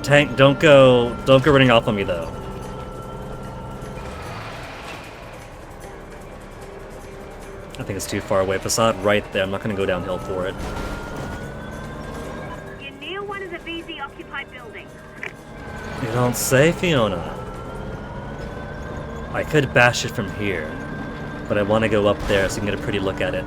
Tank, don't go running off on me though. I think it's too far away. Facade right there, I'm not gonna go downhill for it. You're near one of the VZ-occupied buildings. You don't say, Fiona. I could bash it from here, but I want to go up there so you can get a pretty look at it.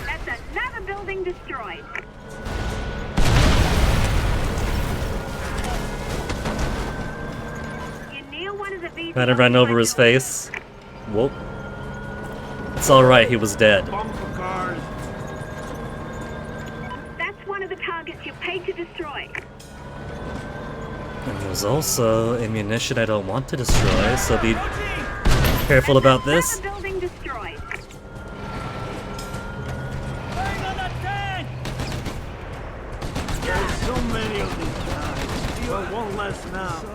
That's another building destroyed. You're near one of the VZ-occupied Kind of ran over his face. Whoop. It's alright, he was dead. Bumper cars. That's one of the targets you paid to destroy. And there's also ammunition I don't want to destroy, so be careful about this. Another building destroyed. There's so many of these guys. But one less now.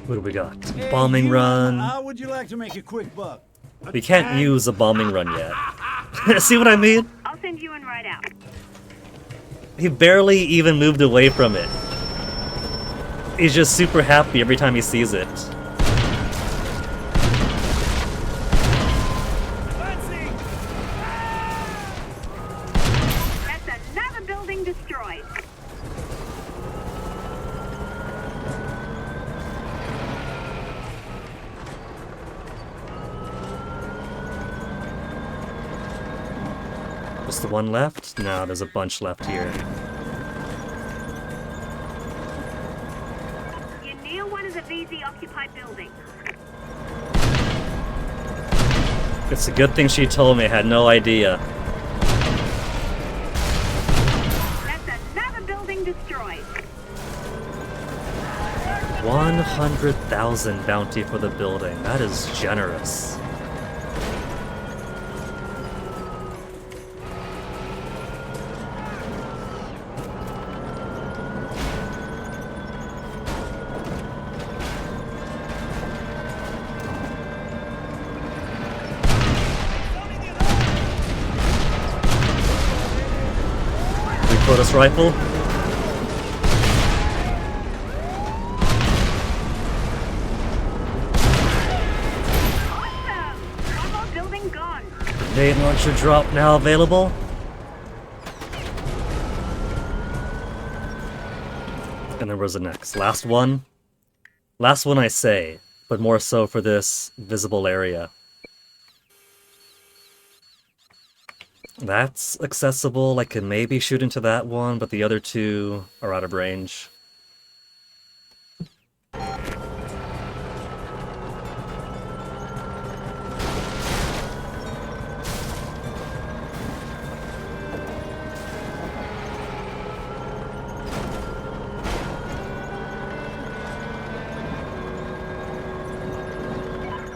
What do we got? Bombing run. How would you like to make a quick buck? We can't use a bombing run yet. See what I mean? I'll send you in right out. He barely even moved away from it. He's just super happy every time he sees it. That's another building destroyed. Just the one left? No, there's a bunch left here. You're near one of the VZ-occupied buildings. It's a good thing she told me, I had no idea. That's another building destroyed. 100,000 bounty for the building. That is generous. Lotus rifle. Awesome! One more building gone. Grenade launcher drop now available. And then where's the next? Last one? Last one I say, but more so for this visible area. That's accessible. I can maybe shoot into that one, but the other two are out of range.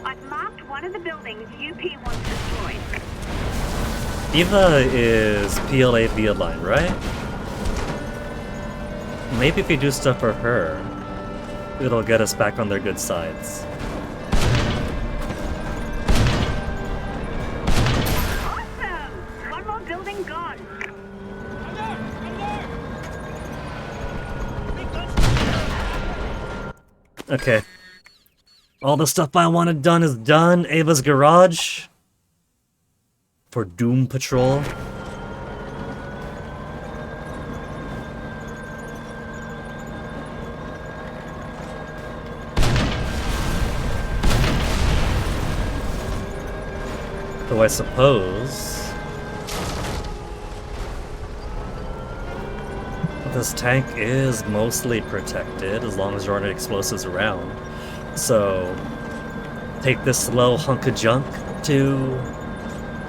I've marked one of the buildings UP wants destroyed. Eva is PLA via line, right? Maybe if we do stuff for her, it'll get us back on their good sides. Awesome! One more building gone. Okay. All the stuff I wanted done is done. Ava's garage. For Doom Patrol. Though I suppose this tank is mostly protected as long as there aren't explosives around. So take this slow hunk of junk to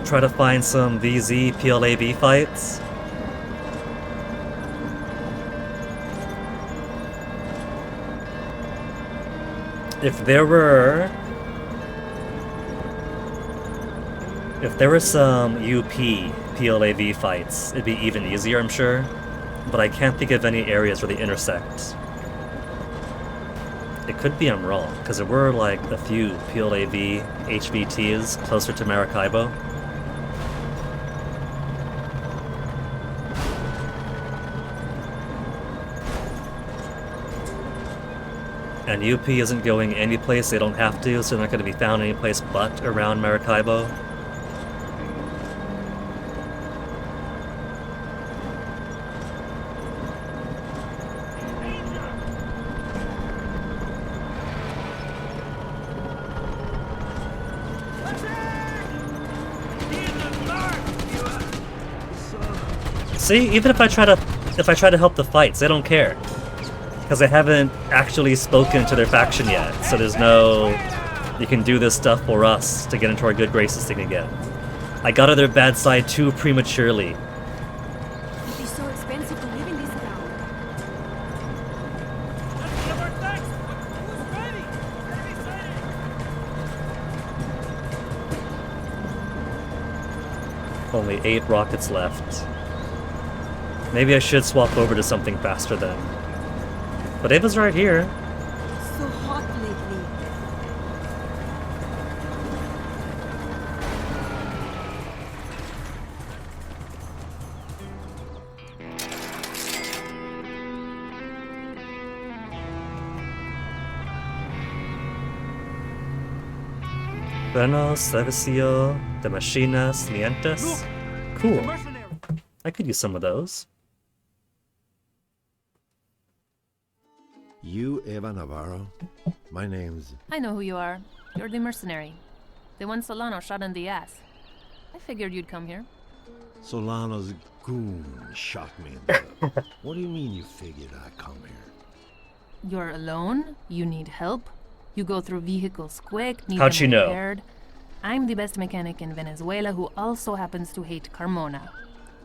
try to find some VZ PLAV fights. If there were some UP PLAV fights, it'd be even easier, I'm sure. But I can't think of any areas where they intersect. It could be I'm wrong, because there were like a few PLAV HVTs closer to Maracaibo. And UP isn't going any place they don't have to, so they're not going to be found any place but around Maracaibo. See, even if I try to help the fights, they don't care. Because I haven't actually spoken to their faction yet, so there's no you can do this stuff for us to get into our good graces thing again. I got on their bad side too prematurely. It'd be so expensive to live in this town. Only 8 rockets left. Maybe I should swap over to something faster then. But Ava's right here. So hot lately. Bueno, servicio de machinas lientes. Cool. I could use some of those. You, Eva Navarro? My name's... I know who you are. You're the mercenary. The one Solano shot in the ass. I figured you'd come here. Solano's goon shot me in the... What do you mean you figured I'd come here? You're alone? You need help? You go through vehicles quick, need How'd them she know? repaired. I'm the best mechanic in Venezuela who also happens to hate Carmona.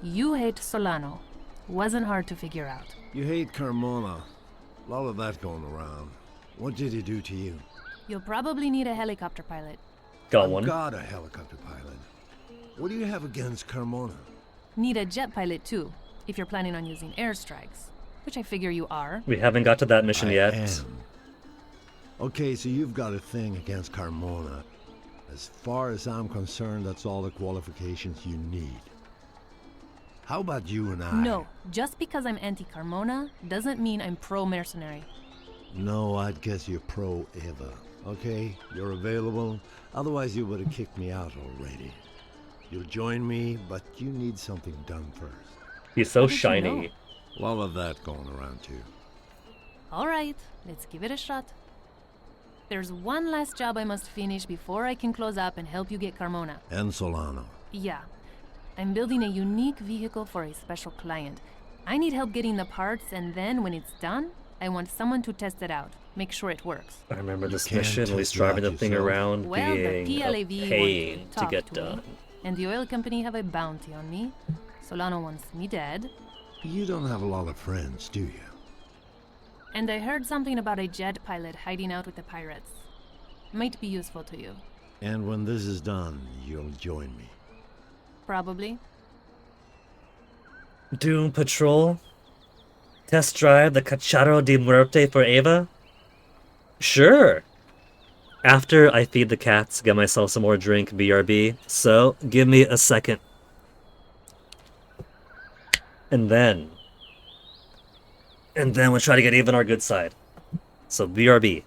You hate Solano. Wasn't hard to figure out. You hate Carmona. A lot of that going around. What did he do to you? You'll probably need a helicopter pilot. Got one. I've got a helicopter pilot. What do you have against Carmona? Need a jet pilot too, if you're planning on using airstrikes. Which I figure you are. We haven't got to that mission yet. Am. Okay, so you've got a thing against Carmona. As far as I'm concerned, that's all the qualifications you need. How about you and I? No, just because I'm anti-Carmona doesn't mean I'm pro-mercenary. No, I'd guess you're pro-Eva. Okay, you're available. Otherwise you would have kicked me out already. You'll join me, but you need something done first. He's so How did you shiny. know? A lot of that going around too. Alright, let's give it a shot. There's one last job I must finish before I can close up and help you get Carmona. And Solano. Yeah. I'm building a unique vehicle for a special client. I need help getting the parts, and then when it's done, I want someone to test it out. Make sure it works. I remember this can't mission, at least test it out driving the thing yourself. around Well, the being a PLAV pain want to talk get to done. me, and the oil company have a bounty on me. Solano wants me dead. You don't have a lot of friends, do you? And I heard something about a jet pilot hiding out with the pirates. Might be useful to you. And when this is done, you'll join me. Probably. Doom Patrol? Test drive the Cachorro de Muerte for Eva? Sure! After I feed the cats, get myself some more drink, BRB. So, give me a second. And then we'll try to get Eva on our good side. So, BRB.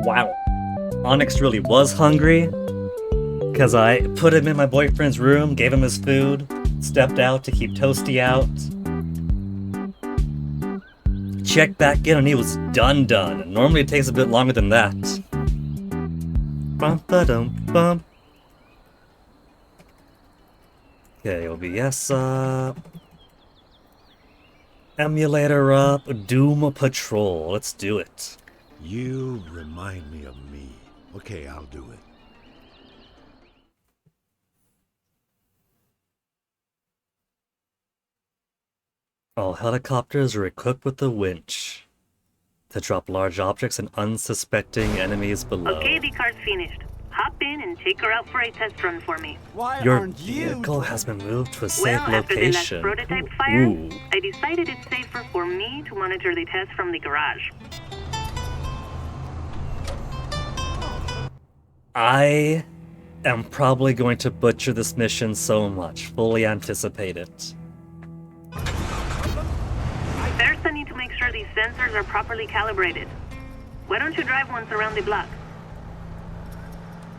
Wow. Onyx really was hungry. Because I put him in my boyfriend's room, gave him his food, stepped out to keep Toasty out. Checked back in and he was done. Normally it takes a bit longer than that. Bum ba dum bum. Okay, OBS up. Emulator up. Doom Patrol. Let's do it. You remind me of me. Okay, I'll do it. All helicopters are equipped with a winch to drop large objects and unsuspecting enemies below. Okay, the car's finished. Hop in and take her out for a test run for me. Your vehicle has been moved to a safe After the last location. prototype fire, Ooh. I decided it's safer for me to monitor the test from the garage. I am probably going to butcher this mission so much. Fully anticipate it. First, I need to make sure these sensors are properly calibrated. Why don't you drive once around the block?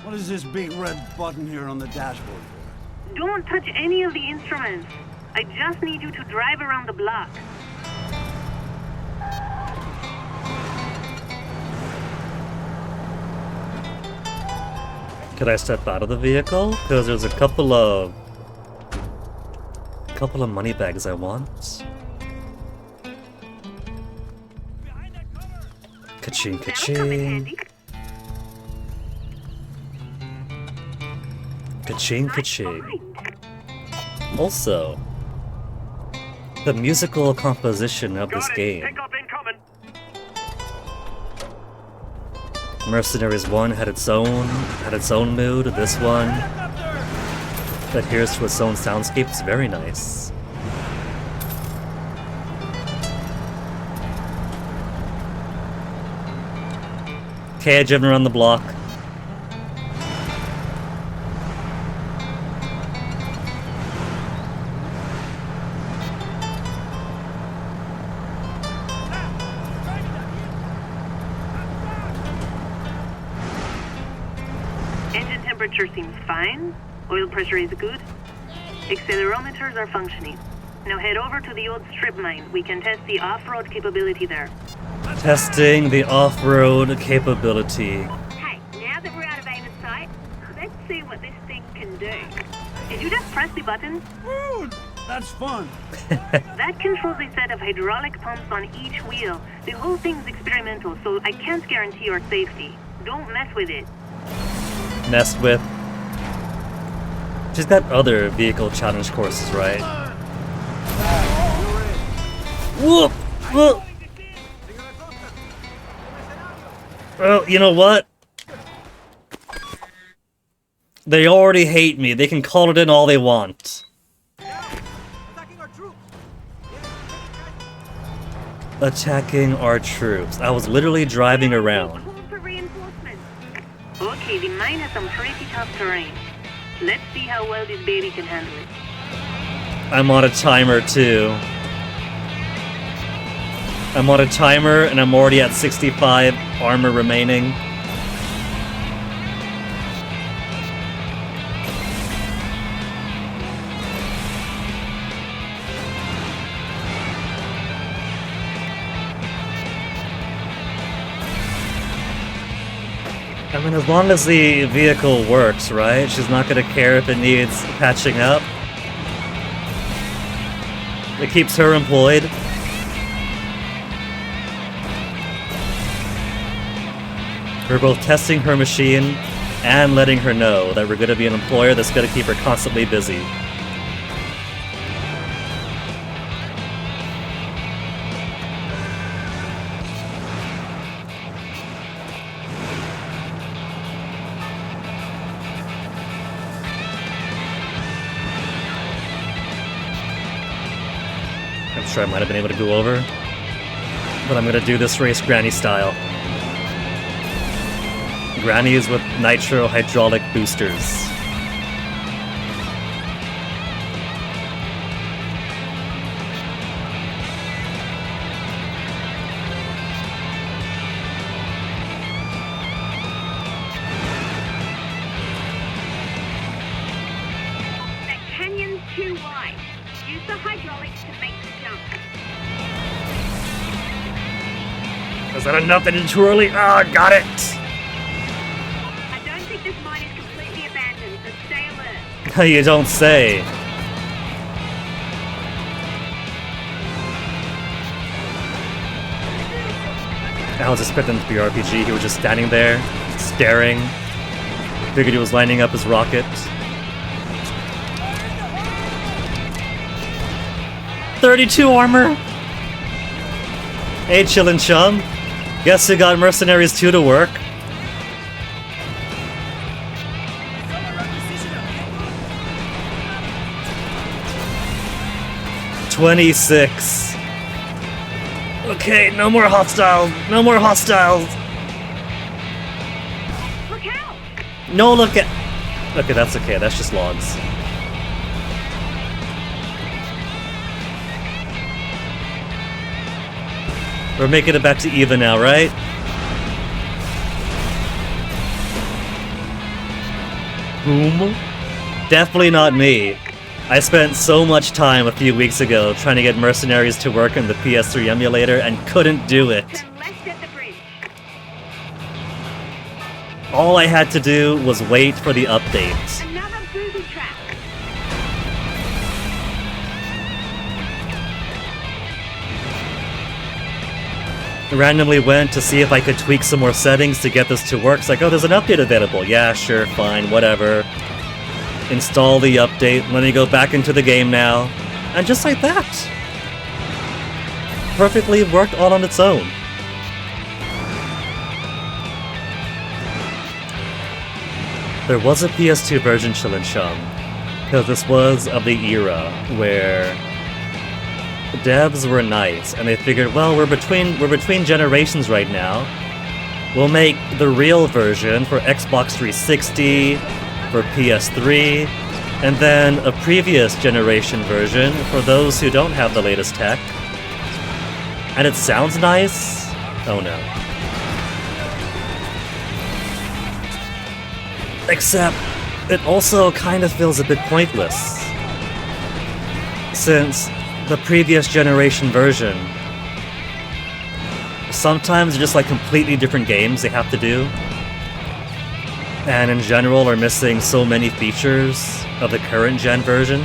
What is this big red button here on the dashboard for? Don't touch any of the instruments. I just need you to drive around the block. Could I step out of the vehicle? Because there's a couple of money bags I want. Ka-ching, ka-ching. Ka-ching, ka-ching. Also, the musical composition of this game. Mercenaries 1 had its own mood. This one adheres to its own soundscape. It's very nice. Okay, I driven around the block. Engine temperature seems fine. Oil pressure is good. Accelerometers are functioning. Now head over to the old strip mine. We can test the off-road capability there. Testing the off-road capability. Hey, now that we're out of aim of sight, let's see what this this thing can do. Did you just press the button? Ooh, that's fun. That controls a set of hydraulic pumps on each wheel. The whole thing's experimental, so I can't guarantee your safety. Don't mess with it. Messed with. She's got other vehicle challenge courses, right? Whoop! Whoop! Well, you know what? They already hate me. They can call it in all they want. Attacking our troops. I was literally driving around. Okay, the mine has some pretty tough terrain. Let's see how well this baby can handle it. I'm on a timer too. I'm on a timer and I'm already at 65 armor remaining. I mean, as long as the vehicle works, right? She's not gonna care if it needs patching up. It keeps her employed. We're both testing her machine and letting her know that we're gonna be an employer that's gonna keep her constantly busy. I'm sure I might have been able to go over, but I'm gonna do this race granny style. Grannies with nitro hydraulic boosters. That canyon's too wide. Use the hydraulics to make the jump. Is that enough? That did too early? Ah, got it! I don't think this mine is completely abandoned, so stay alert. You don't say. I was expecting to be RPG. He was just standing there, staring. Figured he was lining up his rocket. 32 armor! Hey, chillin' chum. Guess who got Mercenaries 2 to work? "26. Okay, no more hostiles. No more hostiles. Look out! No, look at. Okay, that's okay. That's just logs. We're making it back to even now, right? Whom? Definitely not me. I spent so much time a few weeks ago trying to get Mercenaries to work in the PS3 emulator and couldn't do it. Turn left at the bridge. All I had to do was wait for the update. Another booby trap. Randomly went to see if I could tweak some more settings to get this to work. It's like, oh, there's an update available. Yeah, sure, fine, whatever. Install the update, let me go back into the game now. And just like that. Perfectly worked all on its own. There was a PS2 version, Chillin' Chum, because this was of the era where devs were nice, and they figured, well, we're between generations right now. We'll make the real version for Xbox 360, for PS3, and then a previous generation version for those who don't have the latest tech. And it sounds nice. Oh no. Except, it also kind of feels a bit pointless. Since the previous generation version, sometimes they're just like completely different games they have to do. and in general are missing so many features of the current gen version.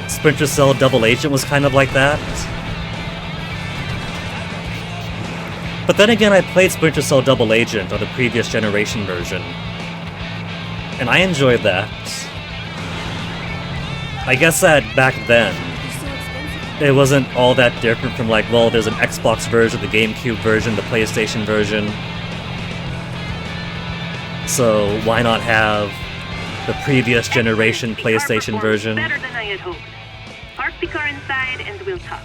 Splinter Cell Double Agent was kind of like that. But then again, I played Splinter Cell Double Agent on the previous generation version, and I enjoyed that. I guess that back then, it wasn't all that different from like, well, there's an Xbox version, the GameCube version, the PlayStation version. So why not have the previous generation PlayStation version? Better than I had hoped. Park the car inside and we'll talk.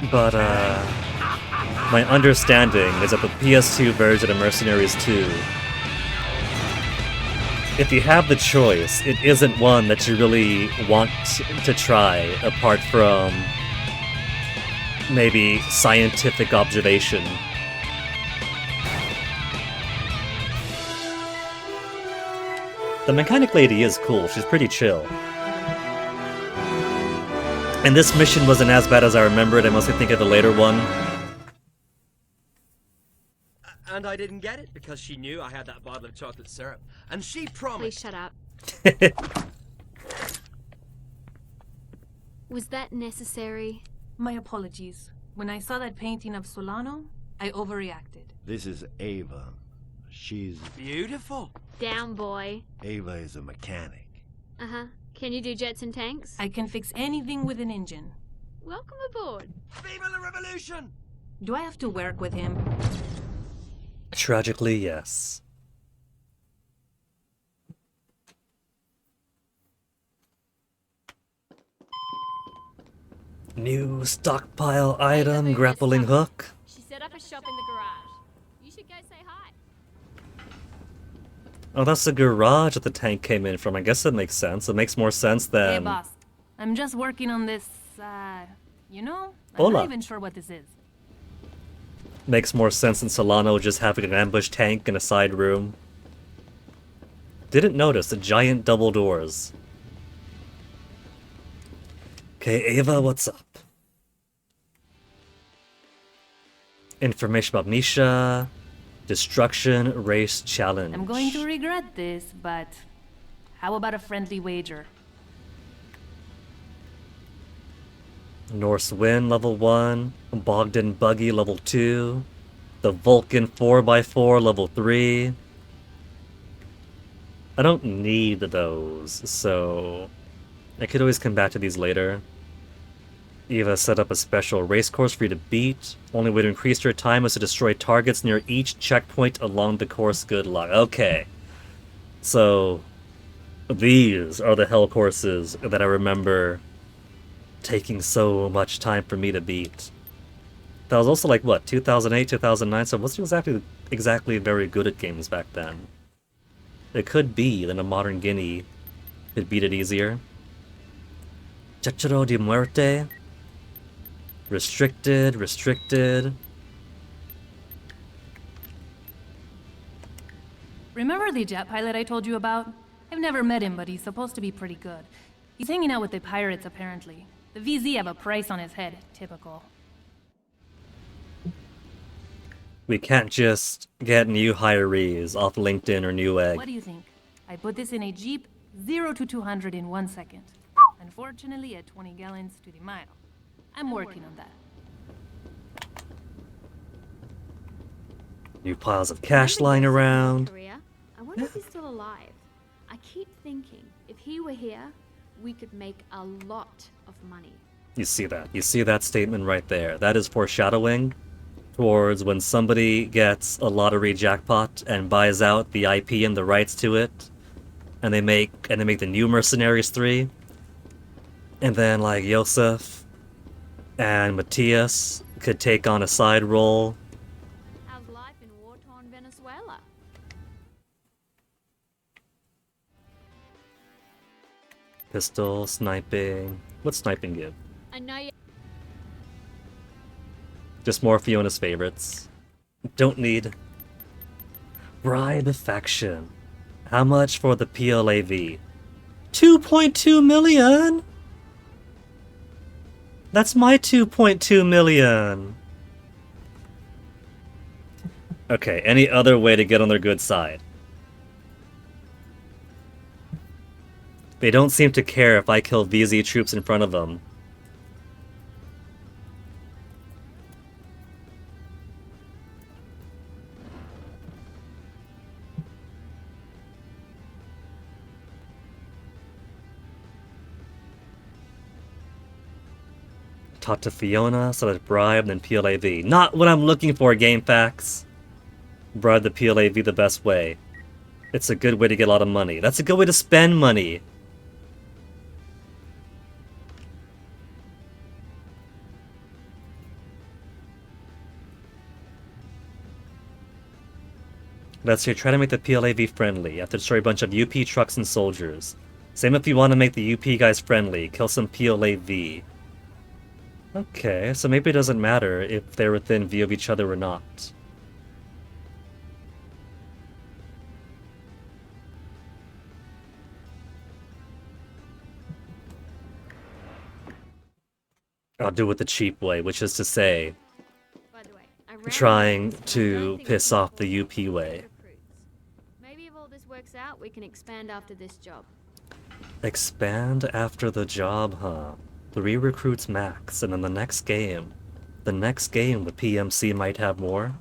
But my understanding is that the PS2 version of Mercenaries 2, if you have the choice, it isn't one that you really want to try apart from maybe scientific observation. The mechanic lady is cool, she's pretty chill. And this mission wasn't as bad as I remember it, I mostly think of the later one. And I didn't get it because she knew I had that bottle of chocolate syrup. And she Please promised... shut up. Was that necessary? My apologies. When I saw that painting of Solano, I overreacted. This is Ava. She's... Beautiful. Down, boy. Ava is a mechanic. Uh-huh. Can you do jets and tanks? I can fix anything with an engine. Welcome aboard. Viva la revolution! Do I have to work with him? Tragically, yes. New stockpile item, grappling hook. She set up a shop in the garage. You should go say hi. Oh, that's the garage that the tank came in from. I guess that makes sense. It makes more sense Hey, than... boss. I'm just working on this, you know? I'm Hola. not even sure what this is. Makes more sense than Solano just having an ambush tank in a side room. Didn't notice the giant double doors. Okay, Ava, what's up? Information about Misha. Destruction Race Challenge. I'm going to regret this, but how about a friendly wager? Norse Wind level 1. Bogdan Buggy level 2. The Vulcan 4x4 level 3. I don't need those, so I could always come back to these later. Eva set up a special race course for you to beat. Only way to increase your time is to destroy targets near each checkpoint along the course. Good luck. Okay. So, these are the hell courses that I remember taking so much time for me to beat. That was also like, what, 2008, 2009? So I wasn't exactly very good at games back then. It could be that a modern Guinea could beat it easier. Chacharo de Muerte. Restricted, restricted. Remember the jet pilot I told you about? I've never met him, but he's supposed to be pretty good. He's hanging out with the pirates, apparently. The VZ have a price on his head. Typical. We can't just get new hirees off LinkedIn or Newegg. What do you think? I put this in a Jeep, 0 to 200 in 1 second. Unfortunately, at 20 gallons to the mile. I'm working on that. New piles of cash lying around. Korea? I wonder if he's still alive. I keep thinking, if he were here, we could make a lot of money. You see that? You see that statement right there? That is foreshadowing towards when somebody gets a lottery jackpot and buys out the IP and the rights to it, and they make the new Mercenaries 3, and then like Yosef and Matthias could take on a side role. How's life in war-torn Venezuela? Pistol, sniping. What's sniping give? I know you. Just more Fiona's favorites. Don't need. Bribe faction. How much for the PLAV? 2.2 million? That's my 2.2 million. Okay, any other way to get on their good side? They don't seem to care if I kill VZ troops in front of them. Talk to Fiona, so that bribe, then PLAV. Not what I'm looking for, GameFAQs. Bribe the PLAV the best way. It's a good way to get a lot of money. That's a good way to spend money. Let's say try to make the PLAV friendly. You have to destroy a bunch of UP trucks and soldiers. Same if you want to make the UP guys friendly. Kill some PLAV. Okay, so maybe it doesn't matter if they're within view of each other or not. I'll do it the cheap way, which is to say, trying to piss off the UP way. Maybe if all this works out, we can expand after this job. Expand after the job, huh? 3 recruits max, and then the next game the PMC might have more.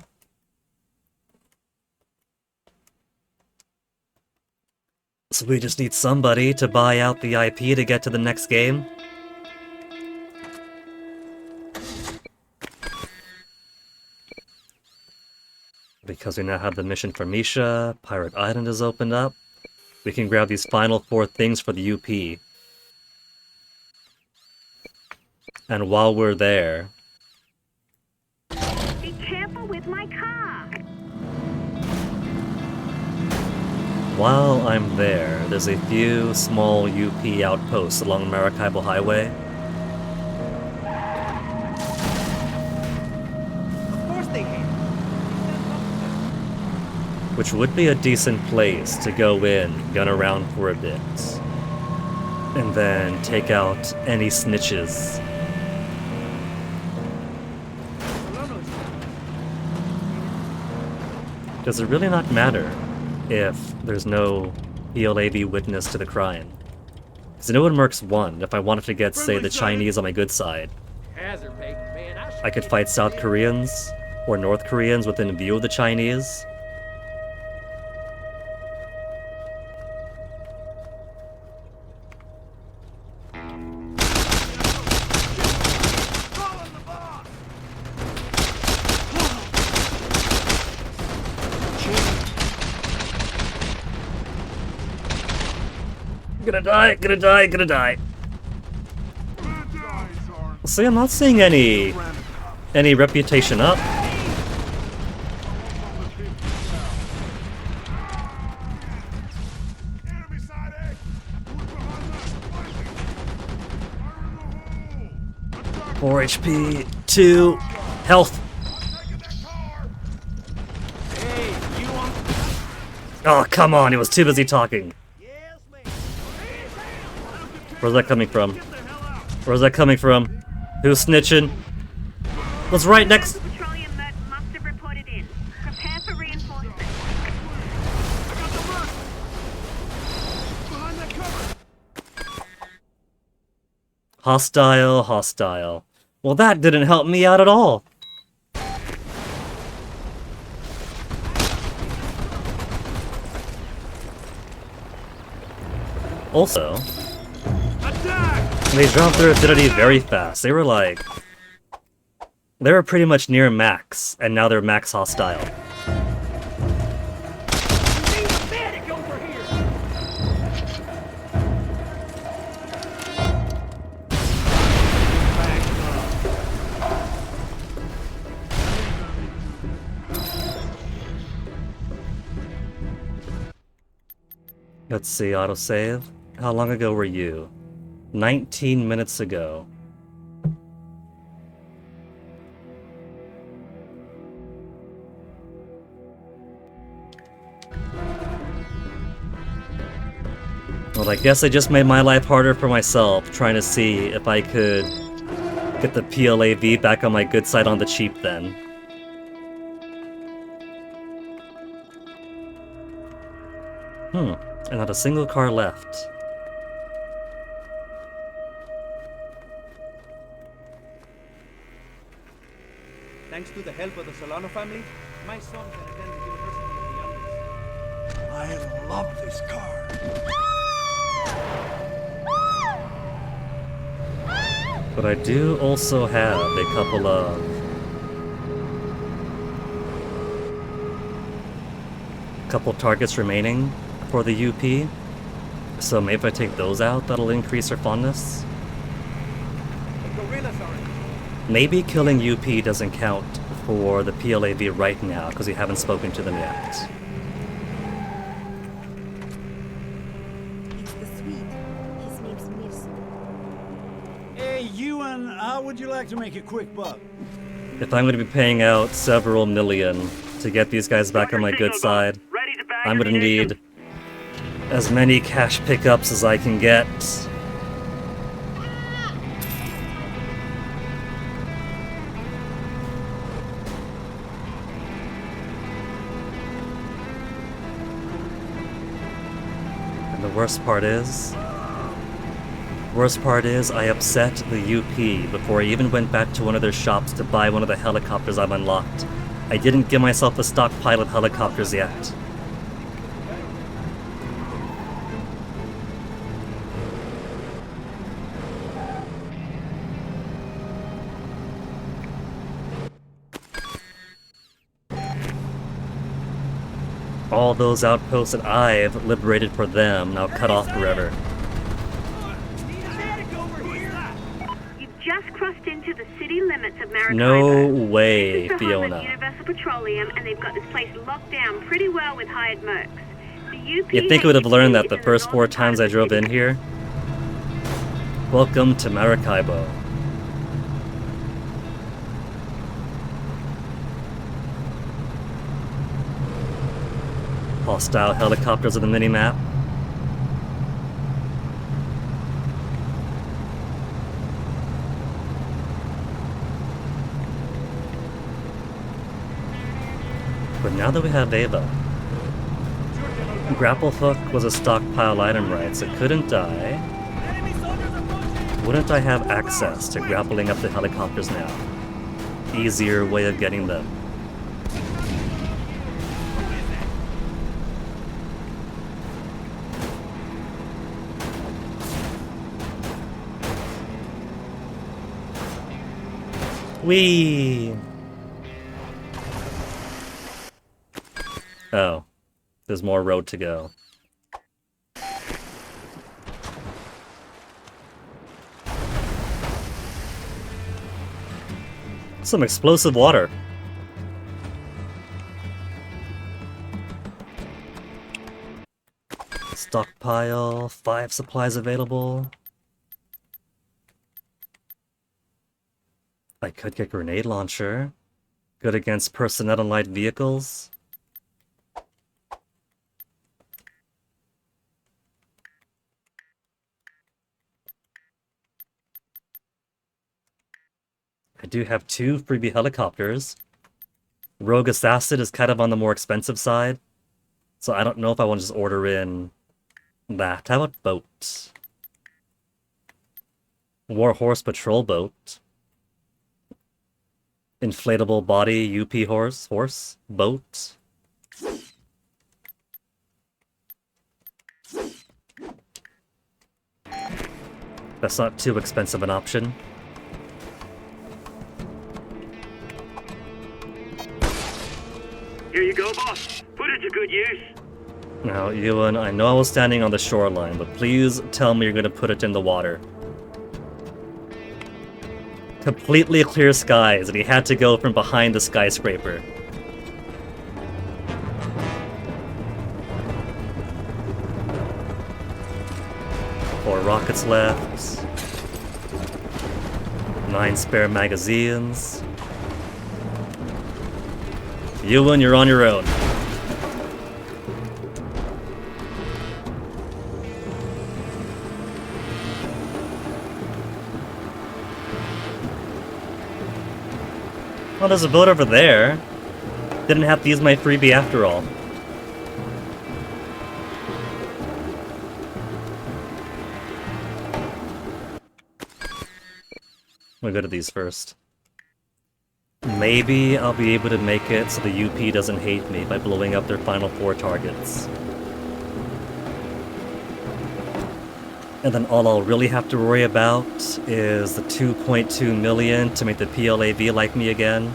So we just need somebody to buy out the IP to get to the next game? Because we now have the mission for Misha, Pirate Island is opened up. We can grab these final 4 things for the UP. And while we're there... Be careful with my car! While I'm there, there's a few small UP outposts along Maracaibo Highway. Of course they hate. Which would be a decent place to go in, gun around for a bit. And then take out any snitches. Does it really not matter if there's no PLAV witness to the crime? Because I know in Mercs 1, if I wanted to get, say, the Chinese on my good side, I could fight South Koreans or North Koreans within view of the Chinese. Gonna die. See, I'm not seeing any reputation up. Four HP, 2 health. Oh, come on, he was too busy talking. Where's that coming from? Where's that coming from? Who's snitching? What's right next? Petroleum Merc must have reported in. Prepare for reinforcements. Hostile. Well, that didn't help me out at all. Also, they dropped their affinity very fast. They were pretty much near max, and now they're max hostile. Let's see, autosave. How long ago were you? 19 minutes ago. Well, I guess I just made my life harder for myself, trying to see if I could get the PLAV back on my good side on the cheap then. And not a single car left. Thanks to the help of the Solano family, my son can attend the University of the Andes. I love this car. But I do also have a couple targets remaining for the UP. So maybe if I take those out, that'll increase her fondness. The gorillas are in. Maybe killing UP doesn't count for the PLAV right now, because we haven't spoken to them yet. It's the Swede. His name's Mirson. Hey, Ewan, how would you like to make a quick buck? If I'm going to be paying out several million to get these guys back on my good side, I'm going to need as many cash pickups as I can get. And the worst part is I upset the UP before I even went back to one of their shops to buy one of the helicopters I've unlocked. I didn't give myself a stockpile of helicopters yet. All those outposts that I've liberated for them now cut off forever. You've just crossed into the city limits of Maracaibo. No way, This is the home of Fiona. Universal Petroleum, and they've got this place locked down pretty well with hired mercs. The UP You'd think I would have learned that the is in first 4 northern times part I of the drove city. in here. Welcome to Maracaibo. Hostile helicopters on the minimap. But now that we have Ava, grapple hook was a stockpile item, right? So couldn't I? Wouldn't I have access to grappling up the helicopters now? Easier way of getting them. Whee! Oh, there's more road to go. Some explosive water. Stockpile, 5 supplies available. I could get grenade launcher. Good against personnel and light vehicles. I do have 2 freebie helicopters. Rogue Assassin is kind of on the more expensive side, so I don't know if I want to just order in that. How about boat? Warhorse patrol boat. Inflatable body UP horse boat. That's not too expensive an option. Here you go, boss. Put it to good use. Now, Ewan, I know I was standing on the shoreline, but please tell me you're going to put it in the water. Completely clear skies, and he had to go from behind the skyscraper. Four rockets left. 9 spare magazines. Ewan, you're on your own. Oh, there's a boat over there. Didn't have to use my freebie after all. We'll go to these first. Maybe I'll be able to make it so the UP doesn't hate me by blowing up their final 4 targets. And then all I'll really have to worry about is the 2.2 million to make the PLAV like me again.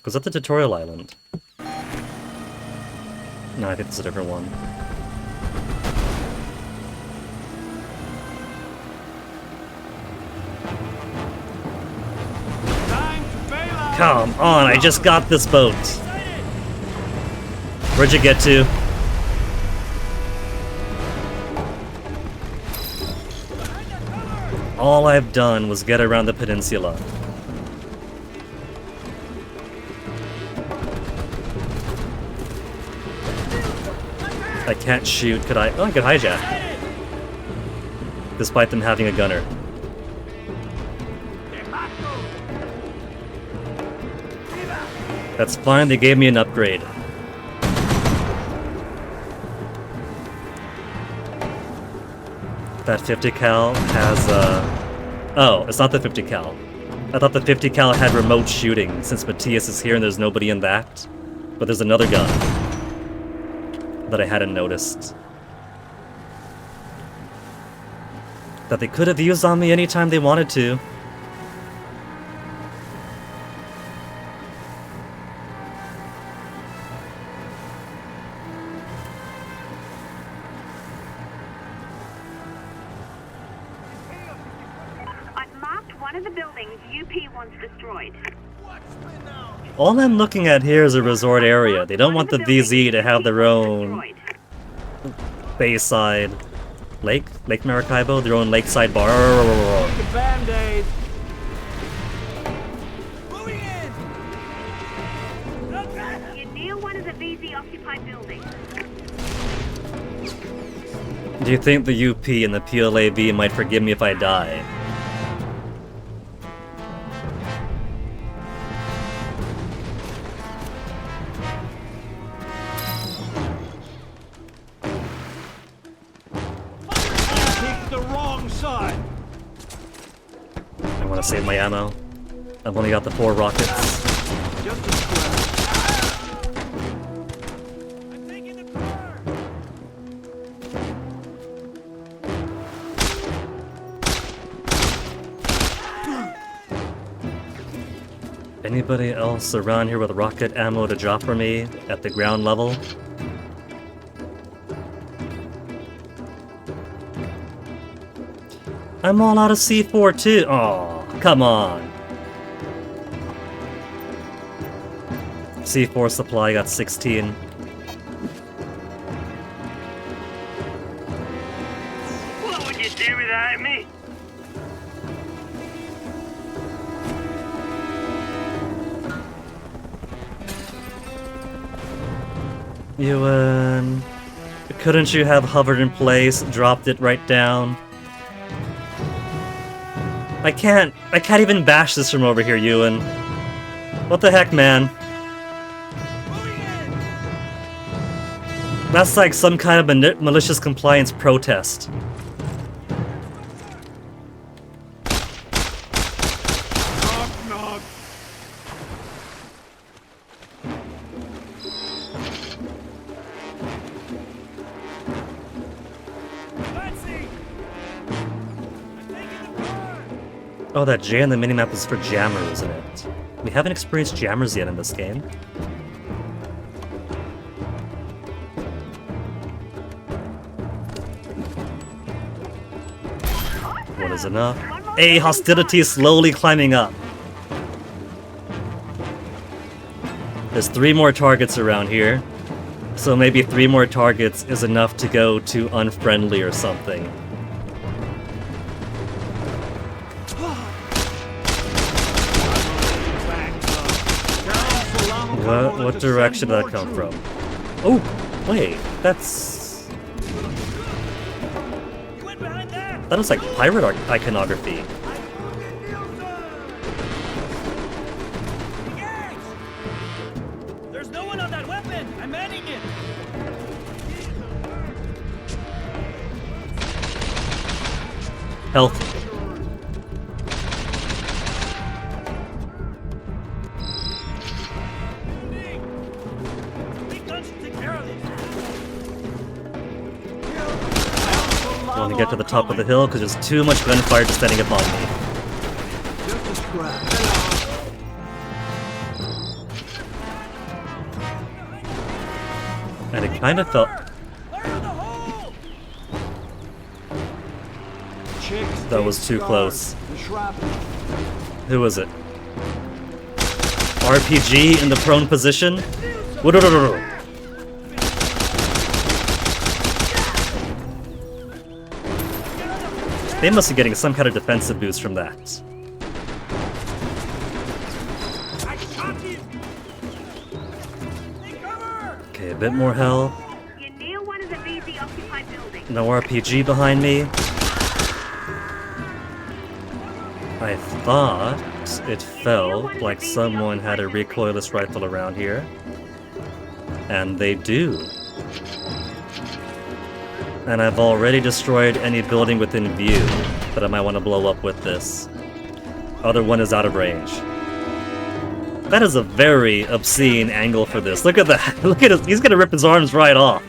Was that the tutorial island? No, I think it's a different one. Come on, I just got this boat. Where'd you get to? All I've done was get around the peninsula. I can't shoot, could I? Oh, I could hijack. Despite them having a gunner. That's fine, they gave me an upgrade. That 50 cal has oh, it's not the 50 cal. I thought the 50 cal had remote shooting, since Matthias is here and there's nobody in that. But there's another gun that I hadn't noticed. That they could have used on me anytime they wanted to. All I'm looking at here is a resort area. They don't want the VZ to have their own bayside lake Maracaibo, their own lakeside bar. Band-Aid. You're near one of the VZ-occupied buildings. Do you think the UP and the PLAV might forgive me if I die? Save my ammo. I've only got the 4 rockets. Anybody else around here with rocket ammo to drop for me at the ground level? I'm all out of C4 too. Aww. Come on. C4 supply got 16. What would you do without me? Ewan, couldn't you have hovered in place, dropped it right down? I can't even bash this from over here, Ewan. What the heck, man? That's like some kind of malicious compliance protest. Oh, that J on the minimap is for jammers, isn't it? We haven't experienced jammers yet in this game. What is enough? A hostility is slowly climbing up. There's 3 more targets around here. So maybe 3 more targets is enough to go to unfriendly or something. What direction did that come from? Oh, wait, that's... That looks like pirate iconography. There's no one on that weapon! I'm manning it! Health. I want to get to the top of the hill because there's too much gunfire descending upon me. Just a scrap. And it kind of felt... That was too close. Who was it? RPG in the prone position? They must be getting some kind of defensive boost from that. Okay, a bit more health. You're near one of the VZ occupied buildings. No RPG behind me. I thought it felt like someone had a recoilless rifle around here. And they do. And I've already destroyed any building within view that I might want to blow up with this. Other one is out of range. That is a very obscene angle for this. Look at that. Look at it. He's gonna rip his arms right off.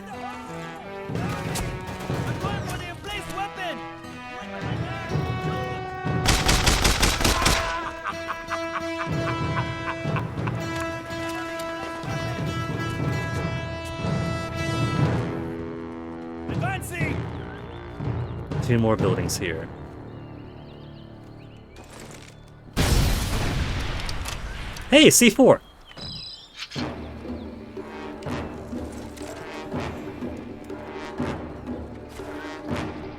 Two more buildings here. Hey, C4!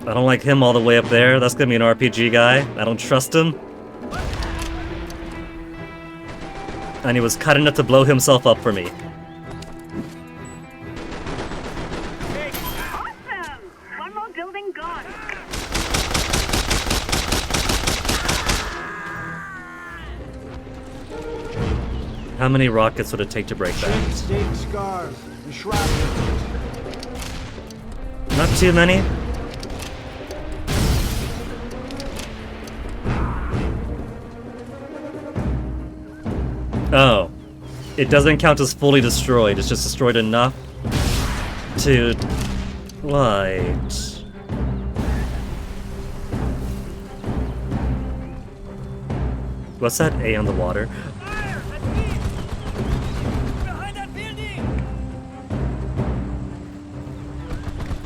I don't like him all the way up there. That's gonna be an RPG guy. I don't trust him. And he was cut enough to blow himself up for me. Awesome! One more building gone. How many rockets would it take to break that? Stake scars. The shrapnel. Not too many. Oh. It doesn't count as fully destroyed, it's just destroyed enough to... Right. What's that A on the water?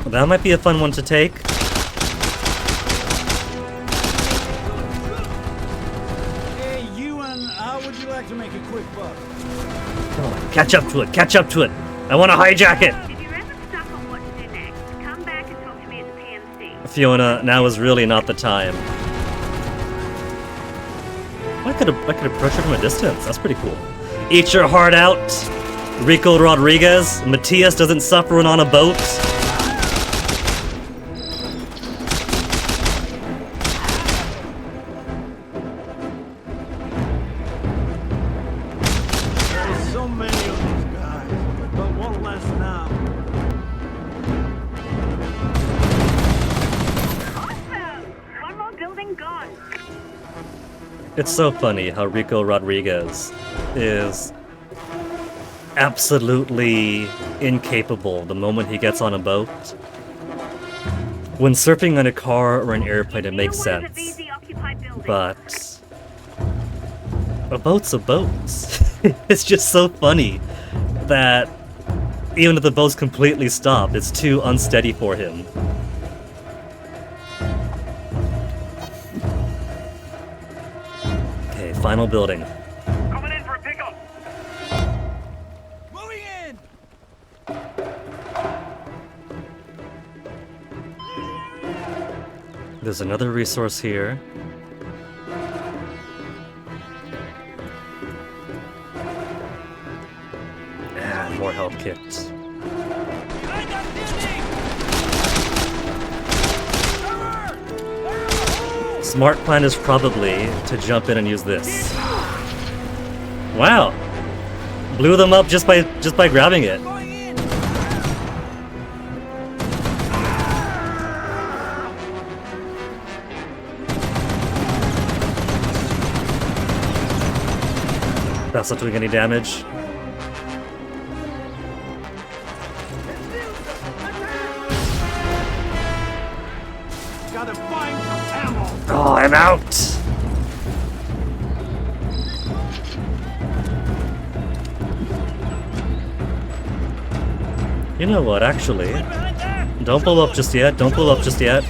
That might be a fun one to take. Hey, Ewan, how would you like to make a quick buck? Come on, catch up to it, catch up to it! I want to hijack it! If you're ever stuck on what to do next, come back and talk to me at the PMC. Fiona, now is really not the time. I could approach her from a distance. That's pretty cool. Eat your heart out, Rico Rodriguez. Matthias doesn't suffer when on a boat. There's so many of these guys, but one less now. Awesome! One more building gone. It's so funny how Rico Rodriguez is absolutely incapable the moment he gets on a boat. When surfing on a car or an airplane, it makes sense. But a boat's a boat. It's just so funny that even if the boat's completely stopped, it's too unsteady for him. Okay, final building. Coming in for a pickup. Moving in! There's another resource here. Ah, more health kits. Behind that building! Smart plan is probably to jump in and use this. Wow! Blew them up just by grabbing it. That's not doing any damage. Gotta find some ammo. Oh, I'm out! You know what, actually? Don't pull up just yet, don't pull up just yet.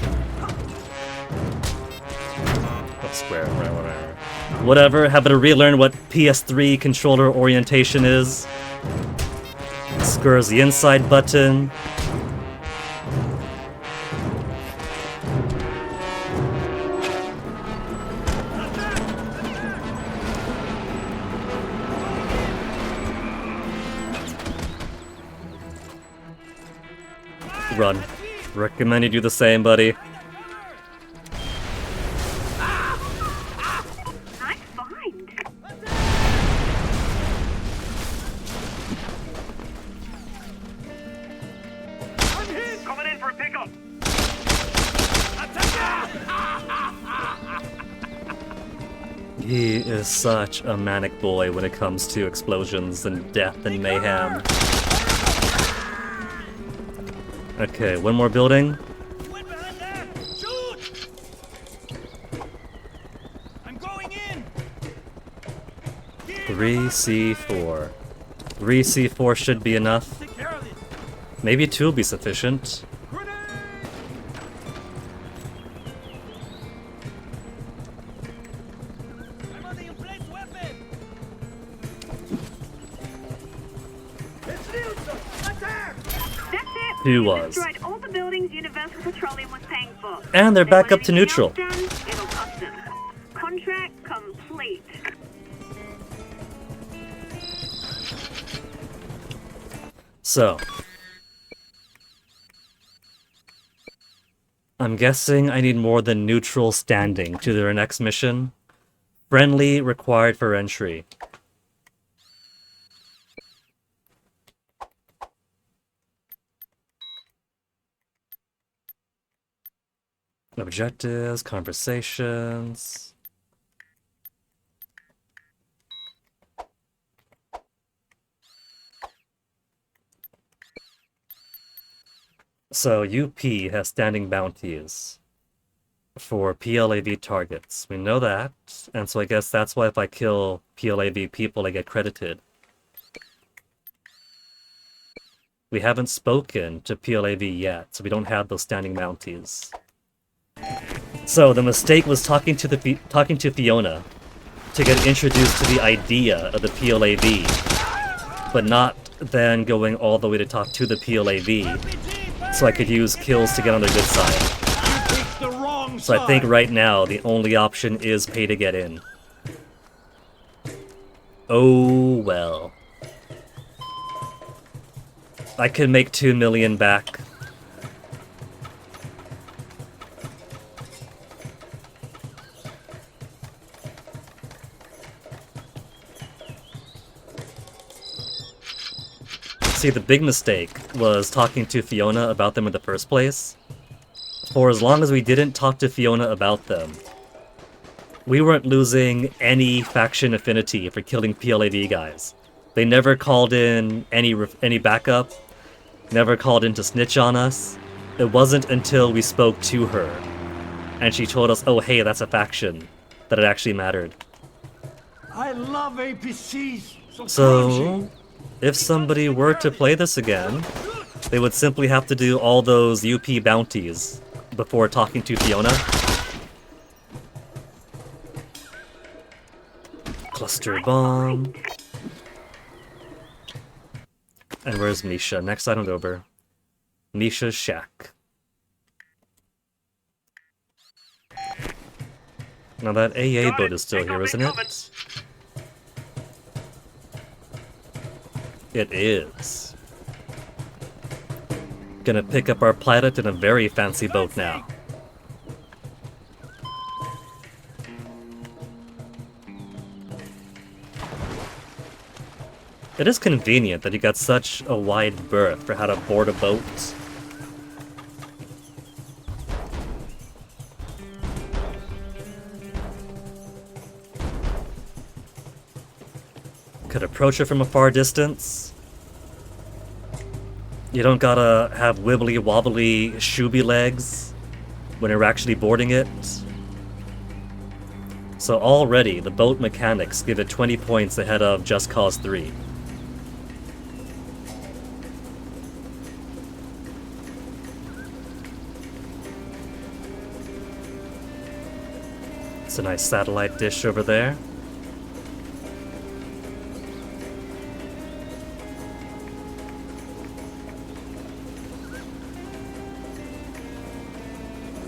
Oh, square, right, whatever. Whatever, how about to relearn what PS3 controller orientation is? Square is the inside button. Run. Recommend you do the same, buddy. Nice find. Coming in for a pickup. He is such a manic boy when it comes to explosions and death and mayhem. Okay, one more building. Shoot! I'm going in. 3C4. 3C4 should be enough. Take care of this. Maybe 2 will be sufficient. I'm on the emplaced weapon. That's it. Who You was? destroyed all the buildings Universal Petroleum was paying for. And they're They back want up to anything neutral. else done, it'll cost them. Contract complete. So. I'm guessing I need more than neutral standing to their next mission. Friendly required for entry. Objectives, conversations. So UP has standing bounties for PLAV targets. We know that, and so I guess that's why if I kill PLAV people, I get credited. We haven't spoken to PLAV yet, so we don't have those standing bounties. So the mistake was talking to Fiona to get introduced to the idea of the PLAV, but not then going all the way to talk to the PLAV, so I could use kills to get on their good side. So I think right now the only option is pay to get in. Oh well. I can make 2 million back. See, the big mistake was talking to Fiona about them in the first place. For as long as we didn't talk to Fiona about them, we weren't losing any faction affinity for killing PLAV guys. They never called in any backup, never called in to snitch on us. It wasn't until we spoke to her, and she told us, oh hey, that's a faction, that it actually mattered. I love APCs. So, if somebody were to play this again, they would simply have to do all those UP bounties before talking to Fiona. Cluster bomb. And where's Misha? Next island over. Misha's shack. Now that AA boat is still here, isn't it? It is. Gonna pick up our planet in a very fancy boat now. It is convenient that you got such a wide berth for how to board a boat. Could approach it from a far distance. You don't gotta have wibbly wobbly shooby legs when you're actually boarding it. So already, the boat mechanics give it 20 points ahead of Just Cause 3. It's a nice satellite dish over there.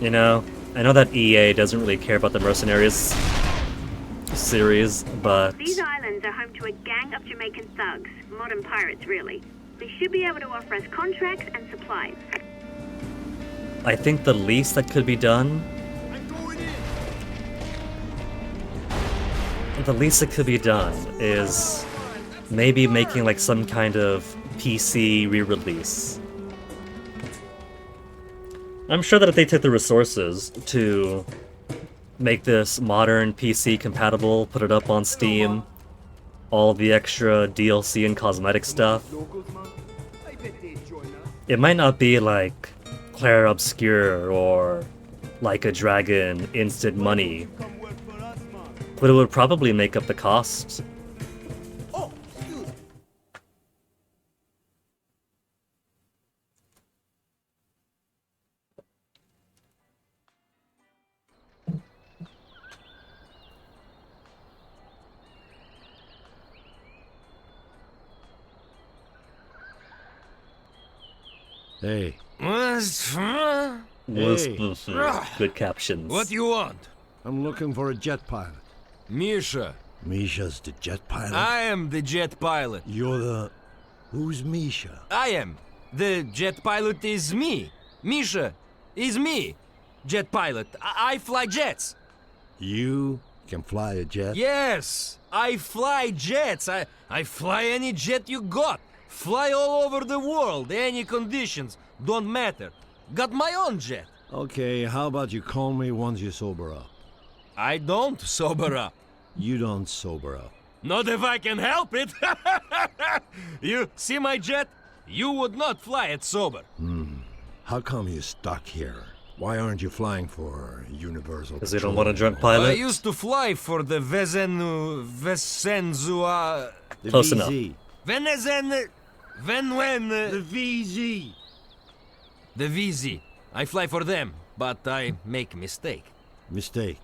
You know, I know that EA doesn't really care about the Mercenaries series, but These islands are home to a gang of Jamaican thugs, modern pirates really. They should be able to offer us contracts and supplies. I think the least that could be done... The least that could be done is maybe making like some kind of PC re-release. I'm sure that if they took the resources to make this modern PC compatible, put it up on Steam, all the extra DLC and cosmetic stuff, it might not be like Claire Obscure or Like a Dragon Instant Money, but it would probably make up the cost. Hey. Hey. Good captions. What you want? I'm looking for a jet pilot. Misha. Misha's the jet pilot? I am the jet pilot. You're the... Who's Misha? I am. The jet pilot is me. Misha is me. Jet pilot. I fly jets. You can fly a jet? Yes. I fly jets. I fly any jet you got. Fly all over the world. Any conditions. Don't matter. Got my own jet. Okay, how about you call me once you sober up? I don't sober up. You don't sober up. Not if I can help it. You see my jet? You would not fly it sober. How come you're stuck here? Why aren't you flying for Universal? Because they don't want a drunk pilot? I used to fly for the Vesenzua... Close enough. The VZ. The VZ. I fly for them, but I make mistake. Mistake?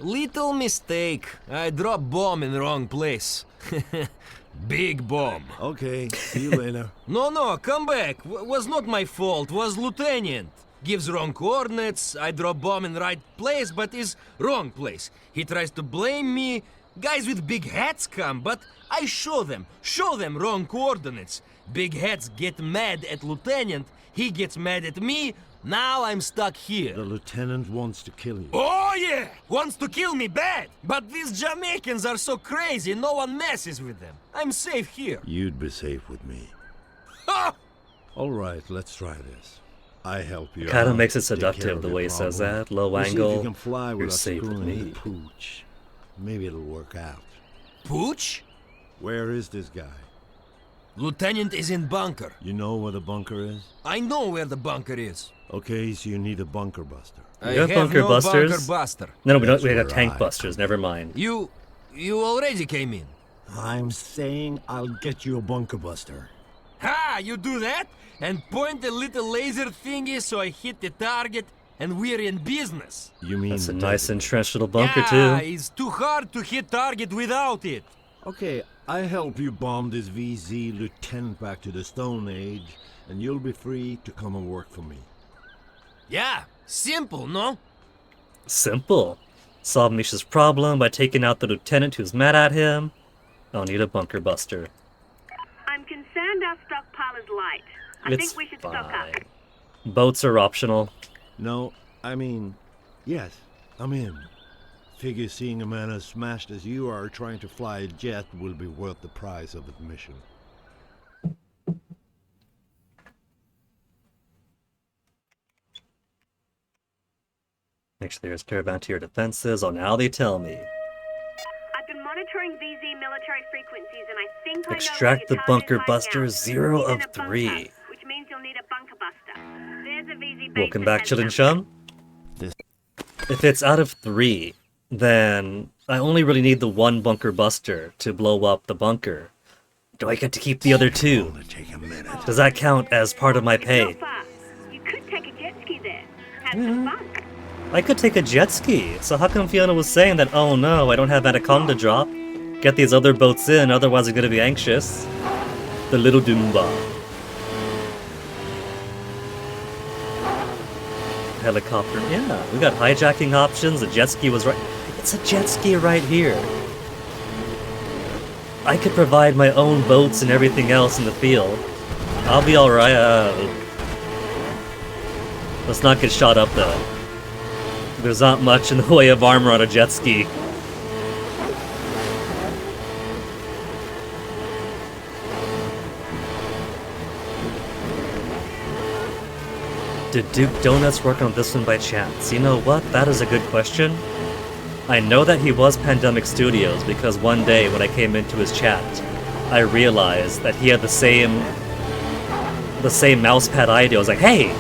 Little mistake. I drop bomb in wrong place. Big bomb. Okay, see you later. No, come back. Was not my fault. Was lieutenant. Gives wrong coordinates. I drop bomb in right place, but is wrong place. He tries to blame me. Guys with big hats come, but I show them wrong coordinates. Big hats get mad at lieutenant. He gets mad at me. Now I'm stuck here. The lieutenant wants to kill you. Oh yeah! Wants to kill me bad! But these Jamaicans are so crazy, no one messes with them. I'm safe here. You'd be safe with me. Ha! All right, let's try this. I help you. Kind of out, makes it take care seductive of the your way he says problem. that. Low We'll see if angle. you can fly You're without safe with screwing me. the pooch. Maybe it'll work out. Pooch? Where is this guy? Lieutenant is in bunker. You know where the bunker is? I know where the bunker is. Okay, so you need a bunker buster. I You have have bunker no busters? bunker buster. No, we don't. That's We got where tank I busters. Never mind. You already came in. I'm saying I'll get you a bunker buster. Ha! You do that? And point a little laser thingy so I hit the target and we're in business. You mean That's a the nice desert? entrenched little bunker Yeah, too. it's too hard to hit target without it. Okay, I help you bomb this VZ lieutenant back to the Stone Age, and you'll be free to come and work for me. Yeah, simple, no? Simple. Solve Misha's problem by taking out the lieutenant who's mad at him. I'll need a bunker buster. I'm concerned our stockpile is light. I It's think we should stock up. fine. Boats are optional. No, I mean, yes, I'm in. Figure seeing a man as smashed as you are trying to fly a jet will be worth the price of admission. Make sure there's caravan to your defenses. Oh, now they tell me. I've been monitoring monitoring VZ military frequencies, and I think I know Extract where the your bunker target is buster, hiding out. 0 He's in of a bunker, 3. which means you'll need a bunker buster. There's a VZ base Welcome that back, has Chillin' some. Chum. If it's out of 3, then I only really need the 1 bunker buster to blow up the bunker. Do I get to keep the other 2? Does that count as part of my pay? You could take a jet ski there. Have some fun. I could take a jet ski, so how come Fiona was saying that, oh no, I don't have Anaconda drop? Get these other boats in, otherwise I'm gonna be anxious. The little Doomba. Helicopter, yeah, we got hijacking options, the jet ski was right. It's a jet ski right here. I could provide my own boats and everything else in the field. I'll be alright, let's not get shot up though. There's not much in the way of armor on a jet ski. Did Duke Donuts work on this one by chance? You know what? That is a good question. I know that he was Pandemic Studios because one day when I came into his chat, I realized that he had the same mousepad I do. I was like, hey,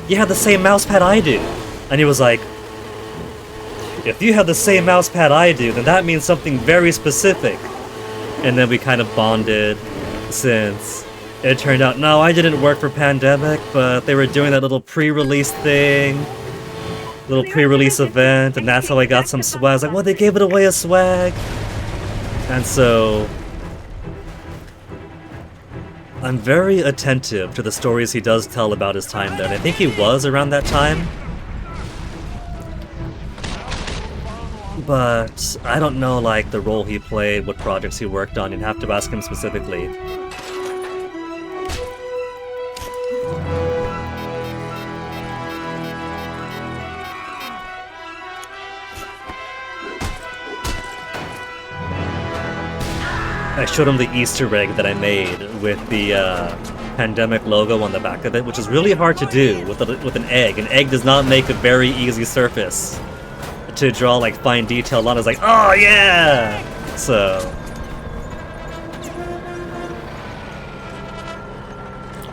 you have the same mousepad I do. And he was like, if you have the same mousepad I do, then that means something very specific. And then we kind of bonded since it turned out, no, I didn't work for Pandemic, but they were doing that little pre-release thing, little pre-release event, and that's how I got some swag. I was like, well, they gave it away as swag. And so I'm very attentive to the stories he does tell about his time there, and I think he was around that time. But I don't know, like, the role he played, what projects he worked on. You'd have to ask him specifically. I showed him the Easter egg that I made with the Pandemic logo on the back of it, which is really hard to do with an egg. An egg does not make a very easy surface to draw like fine detail on. I was like, oh yeah! So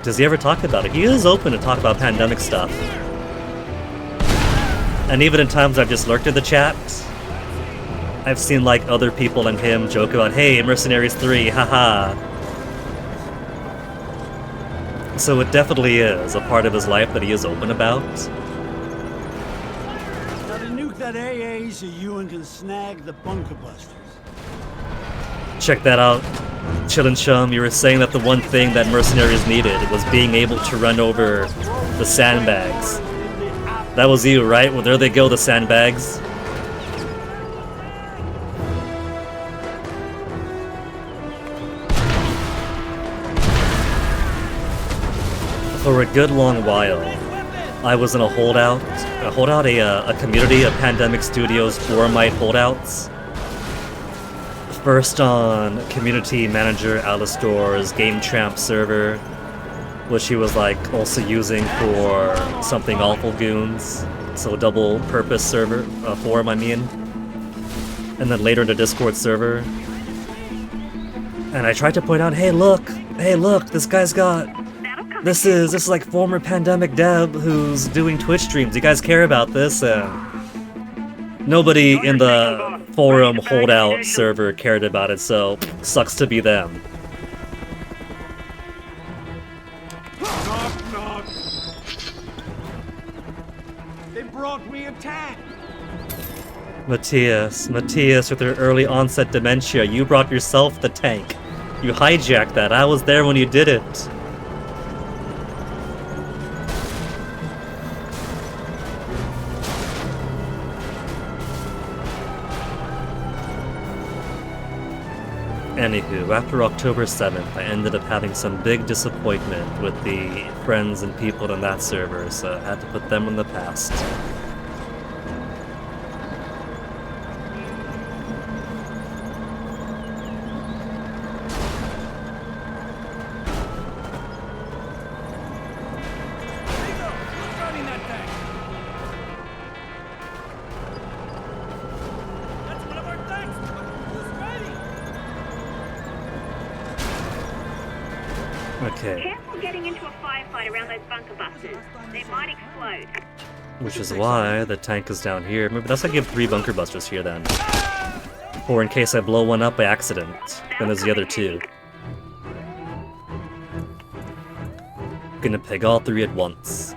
does he ever talk about it? He is open to talk about Pandemic stuff. And even in times I've just lurked in the chat, I've seen like other people and him joke about, hey, Mercenaries 3, haha. So it definitely is a part of his life that he is open about. That AA so Ewan can snag the bunker busters. Check that out, Chillin' Chum. You were saying that the one thing that Mercenaries needed was being able to run over the sandbags. That was you, right? Well, there they go, the sandbags. For a good long while, I was in a holdout, a community of Pandemic Studios Formite holdouts. First on community manager Alistor's Game Tramp server, which he was like also using for something awful goons, so double purpose server, forum I mean. And then later in the Discord server. And I tried to point out, hey look, this guy's got... This is like former Pandemic Deb who's doing Twitch streams. You guys care about this? Nobody in the forum holdout server cared about it, so sucks to be them. Knock, knock. They brought me a tank. Matthias with your early onset dementia, you brought yourself the tank. You hijacked that. I was there when you did it. Anywho, after October 7th, I ended up having some big disappointment with the friends and people on that server, so I had to put them in the past. Okay. Careful getting into a firefight around those bunker busters. They might explode. Which is why the tank is down here. Maybe that's like you have 3 bunker busters here then. Or in case I blow one up by accident. Then there's the other 2. Gonna peg all 3 at once.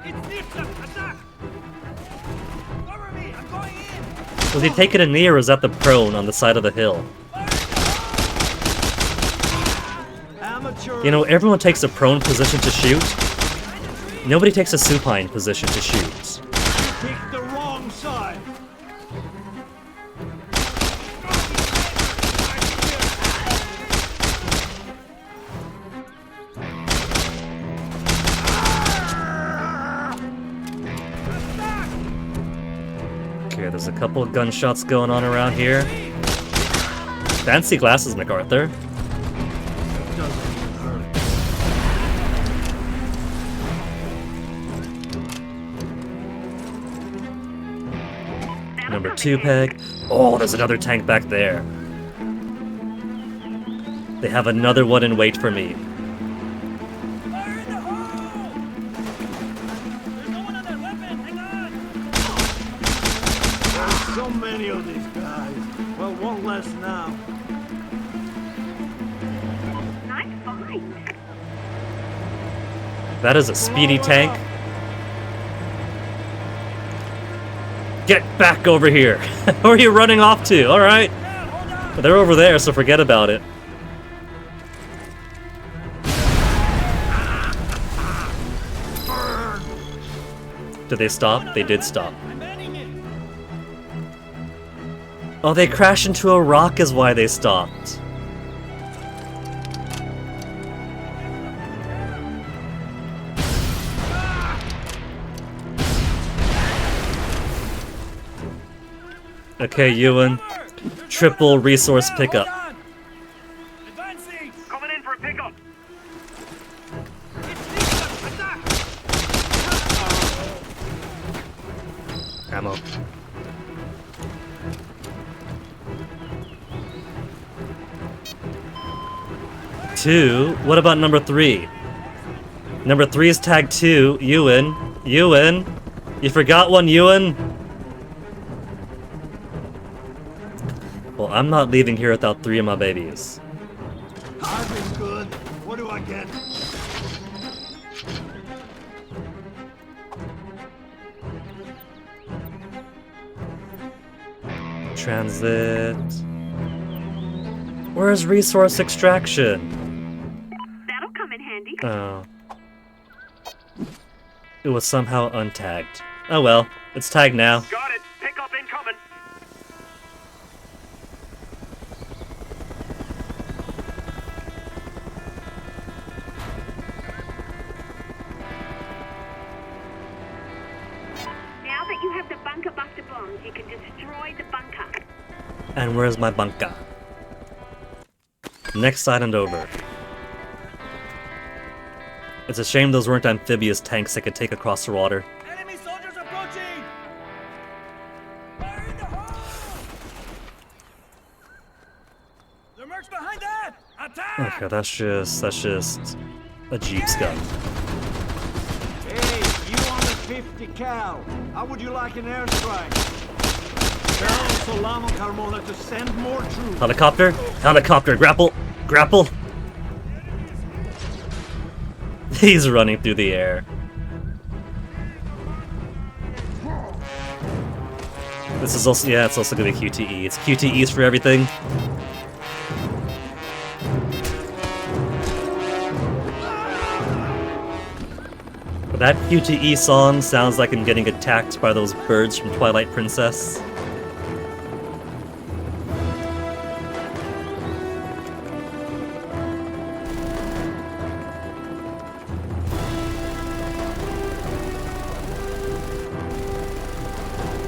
Was he taking a knee or was that the prone on the side of the hill? You know, everyone takes a prone position to shoot. Nobody takes a supine position to shoot. Picked the wrong side. Okay, there's a couple of gunshots going on around here. Fancy glasses, MacArthur. Number 2 peg. Oh, there's another tank back there. They have another one in wait for me. There's so many of these guys. Well, one less now. Nice find. That is a speedy tank. Get back over here! Where are you running off to? Alright. They're over there, so forget about it. Did they stop? They did stop. Oh, they crashed into a rock is why they stopped. Okay, Ewan. Triple resource pickup. Coming in for a pickup. Ammo. Two? What about number 3? Number 3 is tag 2. Ewan. Ewan. You forgot one, Ewan? Well, I'm not leaving here without 3 of my babies. I've been good. What do I get? Transit. Where's resource extraction? That'll come in handy. Oh. It was somehow untagged. Oh well, it's tagged now. Got it. Pickup incoming. Now that you have the bunker buster bombs, you can destroy the bunker. And where's my bunker? Next island over. It's a shame those weren't amphibious tanks I could take across the water. Enemy soldiers approaching! Fire in the hole! The mercs behind that! Attack! Okay, that's just a Jeep's gun. Hey, you on the 50 cal. How would you like an airstrike? Tell Solano Carmona to send more troops. Helicopter? Helicopter, grapple! Grapple! He's running through the air. This is also, yeah, it's also gonna be QTE. It's QTEs for everything. But that QTE song sounds like I'm getting attacked by those birds from Twilight Princess.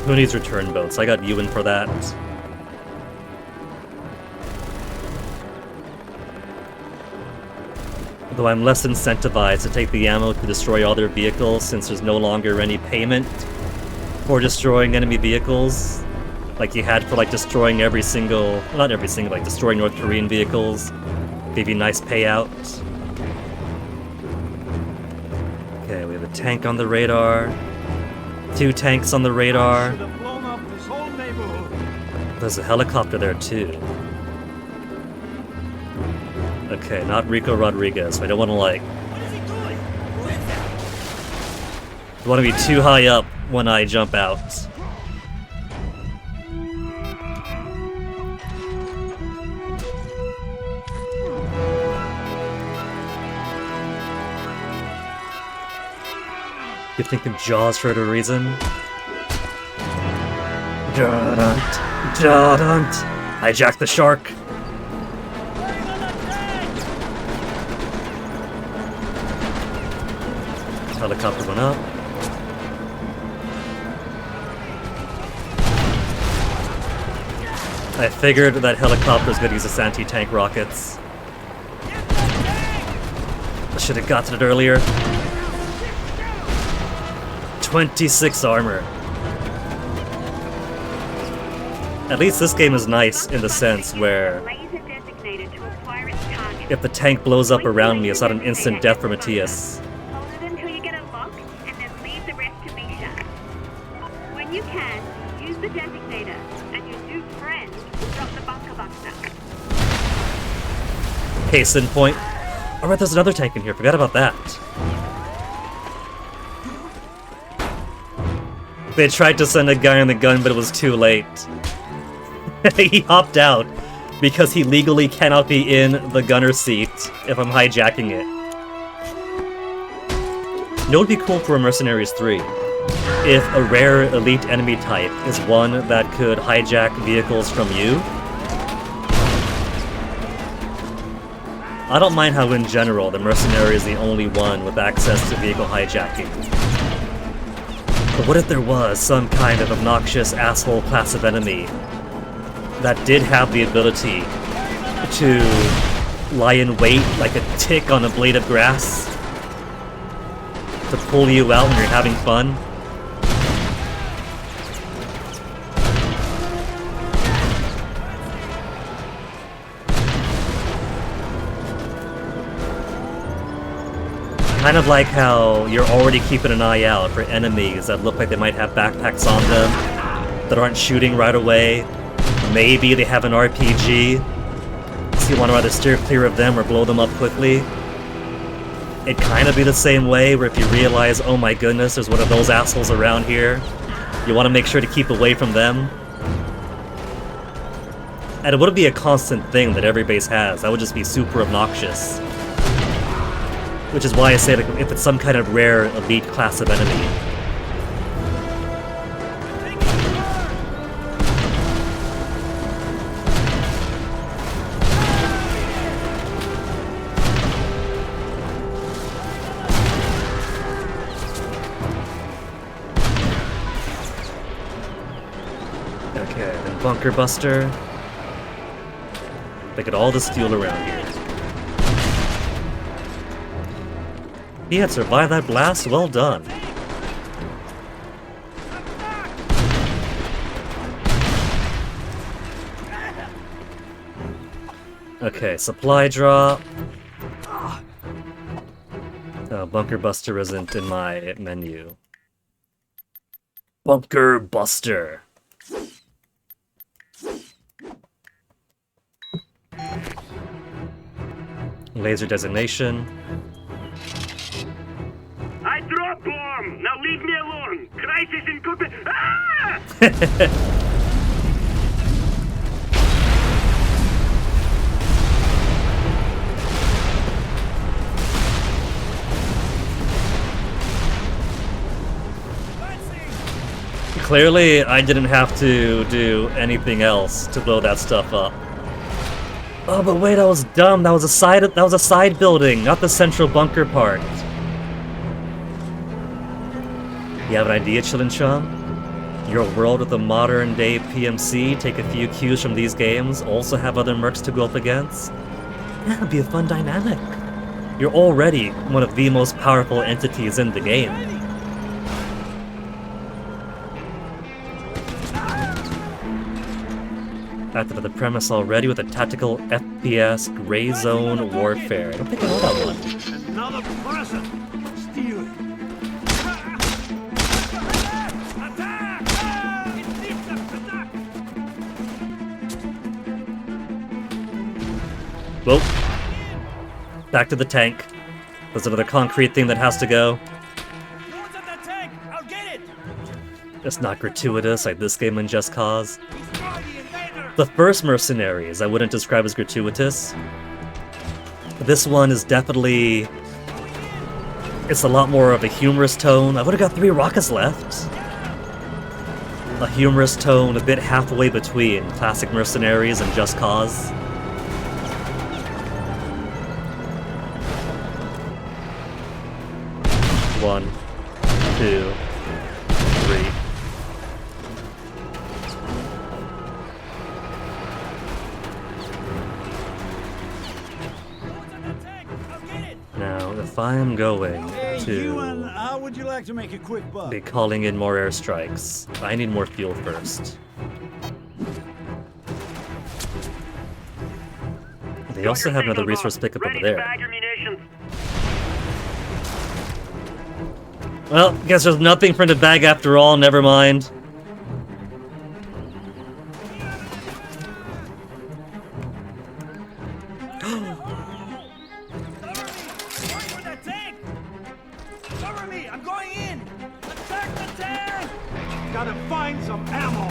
Who needs return boats? I got Ewan for that. Though I'm less incentivized to take the ammo to destroy all their vehicles since there's no longer any payment for destroying enemy vehicles. Like you had for like destroying every single, well, not every single, like destroying North Korean vehicles. Gave you nice payout. Okay, we have a tank on the radar. 2 tanks on the radar. Should have blown up this whole neighborhood. There's a helicopter there too. Okay, not Rico Rodriguez. I don't want to like... I want to be too high up when I jump out. You think of Jaws for a reason? Da-dunt, da-dunt. Hijack the shark. Helicopter went up. I figured that helicopter's gonna use its anti-tank rockets. I should have gotten it earlier. 26 armor. At least this game is nice in the sense where if the tank blows up around me, it's not an instant death for Matthias. Hold it until you get a lock, and then leave the rest to Misha. When you can, use the designator, and your new friend will drop the bunker buster. Case in point. Alright, there's another tank in here. Forgot about that. They tried to send a guy on the gun, but it was too late. He hopped out because he legally cannot be in the gunner seat if I'm hijacking it. You know what would be cool for a Mercenaries 3? If a rare elite enemy type is one that could hijack vehicles from you. I don't mind how in general the Mercenary is the only one with access to vehicle hijacking. But what if there was some kind of obnoxious asshole class of enemy that did have the ability to lie in wait like a tick on a blade of grass to pull you out when you're having fun? Kind of like how you're already keeping an eye out for enemies that look like they might have backpacks on them, that aren't shooting right away. Maybe they have an RPG, so you want to either steer clear of them or blow them up quickly. It'd kind of be the same way where if you realize, oh my goodness, there's one of those assholes around here, you want to make sure to keep away from them. And it wouldn't be a constant thing that every base has, that would just be super obnoxious. Which is why I say, like, if it's some kind of rare elite class of enemy. Okay, then Bunker Buster. Look at all this fuel around here. He had survived that blast, well done. Okay, supply drop. Bunker Buster isn't in my menu. Bunker Buster. Laser designation. I drop bomb! Now leave me alone! Crisis in Copenhagen! Ah! Clearly, I didn't have to do anything else to blow that stuff up. Oh, but wait, I was dumb. That was a side building, not the central bunker part. You have an idea, Chillin' Chum? Your world with a modern-day PMC, take a few cues from these games, also have other mercs to go up against? Yeah, it'd be a fun dynamic. You're already one of the most powerful entities in the game. After the premise already with a tactical FPS gray zone warfare. I don't think I know that one. Another present! Steal it! Whoa. Back to the tank. There's another concrete thing that has to go. It's not gratuitous like this game in Just Cause. The first Mercenaries I wouldn't describe as gratuitous. This one is definitely... It's a lot more of a humorous tone. I would've got 3 rockets left. A humorous tone, a bit halfway between classic Mercenaries and Just Cause. One, 2, 3. Now, if I am going to how would you like to make a quick buck? be calling in more airstrikes, I need more fuel first. They also have another resource pickup over there. Well, guess there's nothing for him to bag after all, never mind. Gotta find some ammo.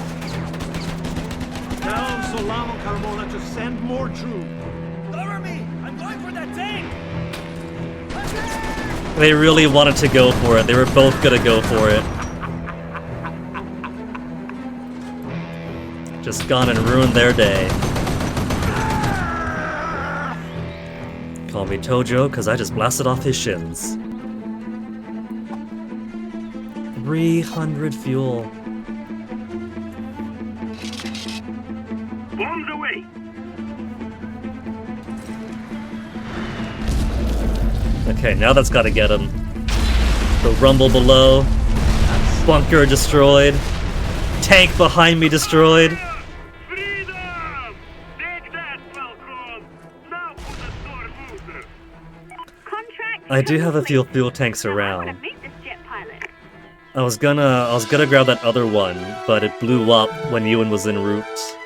Tell Solano Carmona to send more troops. Cover me! I'm going for that tank! They really wanted to go for it. They were both gonna go for it. Just gone and ruined their day. Call me Tojo, because I just blasted off his shins. 300 fuel. Bombs away! Okay, now that's gotta get him. The rumble below. Bunker destroyed. Tank behind me destroyed. Freedom! Take that, Falcon! Now for the store booster! Contract. I do have a few fuel tanks I around. want to meet this jet pilot. I was gonna grab that other one, but it blew up when Ewan was en route.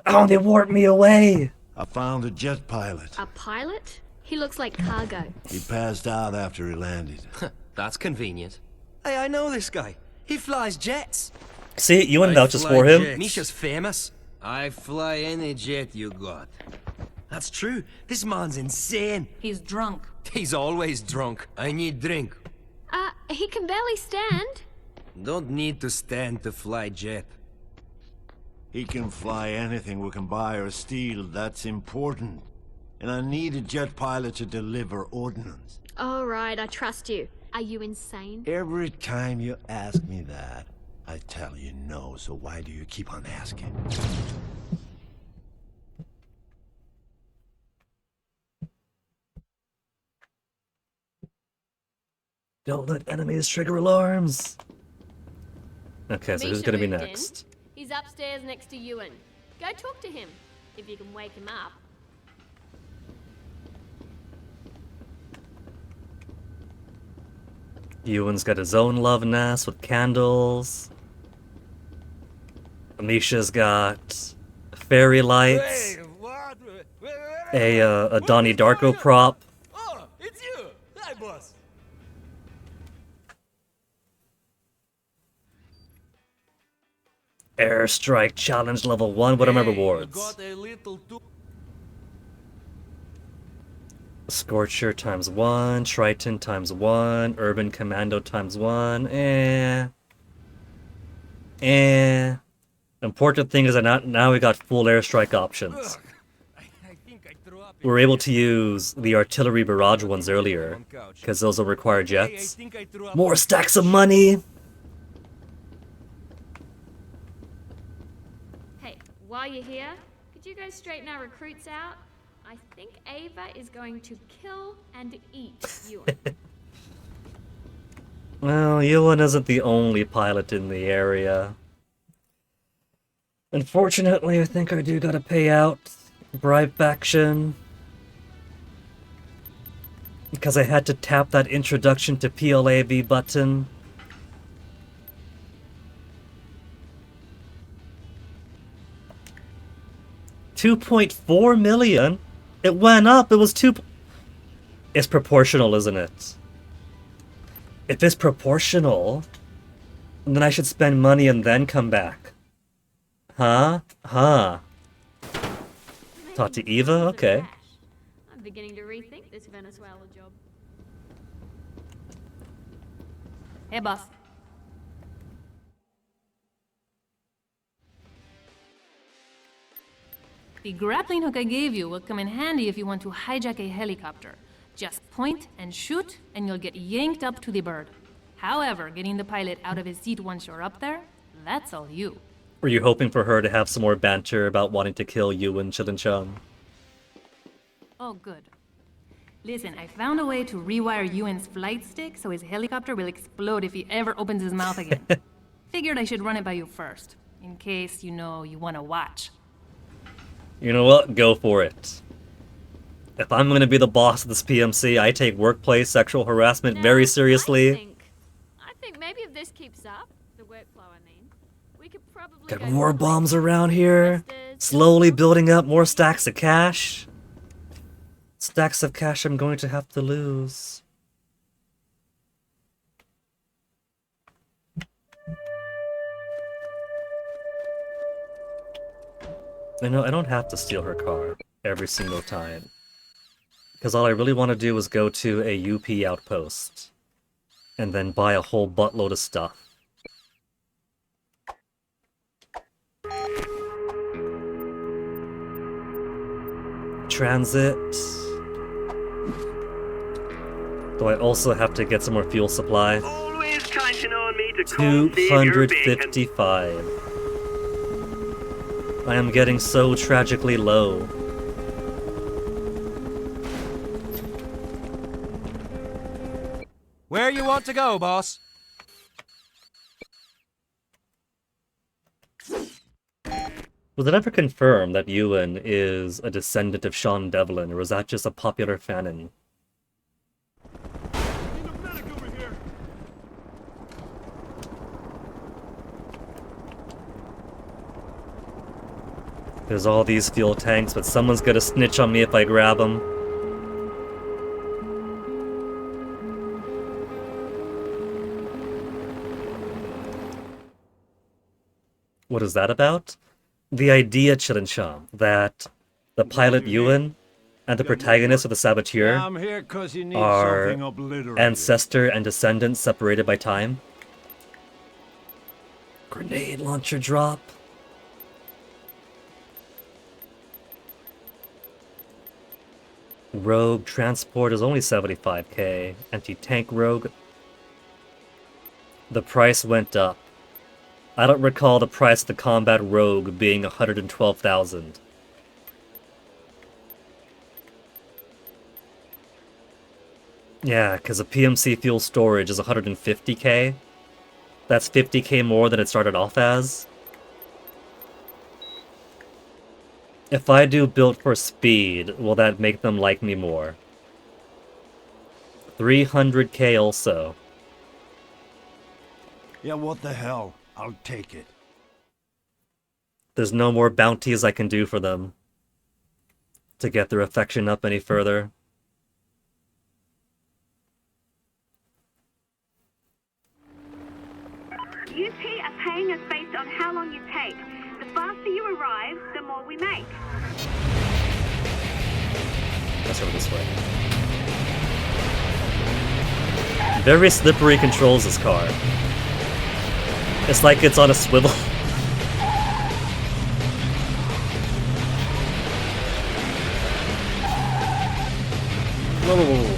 Oh, they warped me away! I found a jet pilot. A pilot? He looks like cargo. He passed out after he landed. That's convenient. Hey, I know this guy. He flies jets. See, Ewan I vouches fly for him. jets. Misha's famous. I fly any jet you got. That's true. This man's insane. He's drunk. He's always drunk. I need drink. He can barely stand. Don't need to stand to fly jet. He can fly anything we can buy or steal, that's important. And I need a jet pilot to deliver ordnance. All right, I trust you. Are you insane? Every time you ask me that, I tell you no, so why do you keep on asking? Don't let enemies trigger alarms! Okay, so who's Misha gonna be moved in. next? He's upstairs next to Ewan. Go talk to him, if you can wake him up. Ewan's got his own love nest with candles. Amisha's got fairy lights. A Donnie Darko prop. Oh, it's you! Hi, boss. Airstrike challenge level 1. What are my rewards? Scorcher times 1, Triton times 1, Urban Commando times 1. Important thing is that now we got full airstrike options. We were able to use the artillery barrage ones earlier, because those will require jets. More stacks of money! Hey, while you're here, could you go straighten our recruits out? I think Ava is going to kill and eat Ewan. Well, Ewan isn't the only pilot in the area. Unfortunately, I think I do gotta pay out bribe faction. Because I had to tap that introduction to PLAV button. 2.4 million? It went up, it was 2... It's proportional, isn't it? If it's proportional, then I should spend money and then come back. Huh? Huh. Talk to Eva? Okay. I'm beginning to rethink this Venezuela job. Hey, boss. The grappling hook I gave you will come in handy if you want to hijack a helicopter. Just point and shoot, and you'll get yanked up to the bird. However, getting the pilot out of his seat once you're up there, that's all you. Were you hoping for her to have some more banter about wanting to kill you and Chilin-Chong? Oh, good. Listen, I found a way to rewire Ewan's flight stick so his helicopter will explode if he ever opens his mouth again. Figured I should run it by you first, in case, you want to watch. You know what? Go for it. If I'm going to be the boss of this PMC, I take workplace sexual harassment very seriously. I think maybe if this keeps up, the workflow I mean, we could probably Got more bombs around here. Slowly building up more stacks of cash. Stacks of cash I'm going to have to lose. I know I don't have to steal her car every single time. Because all I really want to do is go to a UP outpost. And then buy a whole buttload of stuff. Transit. Do I also have to get some more fuel supply? Always counting on me to come save your bacon. 255. I am getting so tragically low. Where you want to go, boss? Was it ever confirmed that Ewan is a descendant of Sean Devlin, or was that just a popular fanon? There's all these fuel tanks, but someone's gonna snitch on me if I grab them. What is that about? The idea, Chilin-Chong, that the pilot Ewan and the protagonist of the Saboteur are ancestor and descendant separated by time. Grenade launcher drop. Rogue transport is only 75k. Anti-tank rogue. The price went up. I don't recall the price of the combat rogue being 112,000. Yeah, because the PMC fuel storage is 150k. That's 50k more than it started off as. If I do build for speed, will that make them like me more? 300k also. Yeah, what the hell? I'll take it. There's no more bounties I can do for them to get their affection up any further. UP are paying us based on how long you take. The faster you arrive, the more we make. Let's go this way. Very slippery controls, this car. It's like it's on a swivel. Whoa, whoa, whoa, whoa.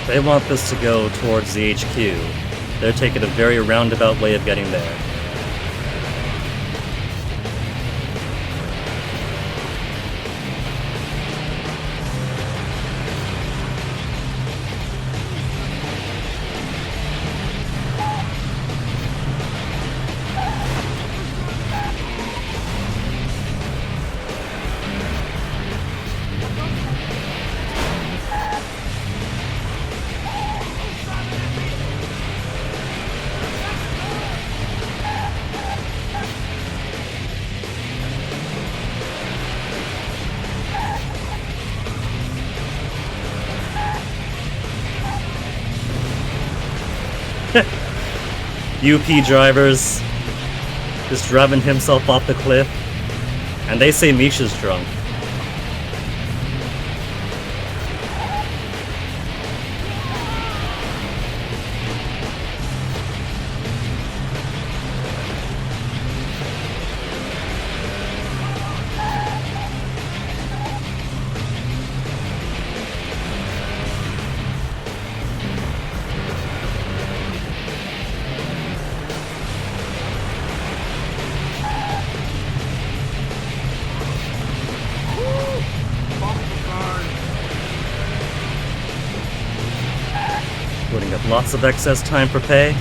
They want this to go towards the HQ. They're taking a very roundabout way of getting there. UP drivers just driving himself off the cliff. And they say Misha's drunk. Putting up lots of excess time for pay.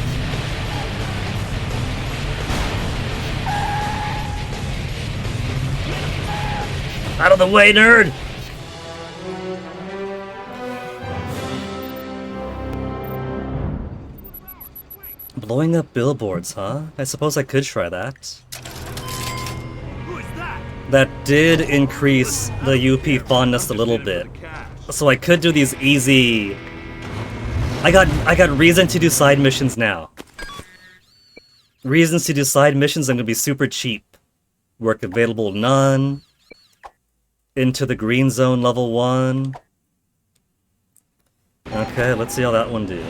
Out of the way, nerd! Blowing up billboards, huh? I suppose I could try that. That did increase the UP fondness a little bit. So I could do these easy... I got reason to do side missions now. Reasons to do side missions, I'm gonna be super cheap. Work available none. Into the green zone level 1. Okay, let's see how that one do.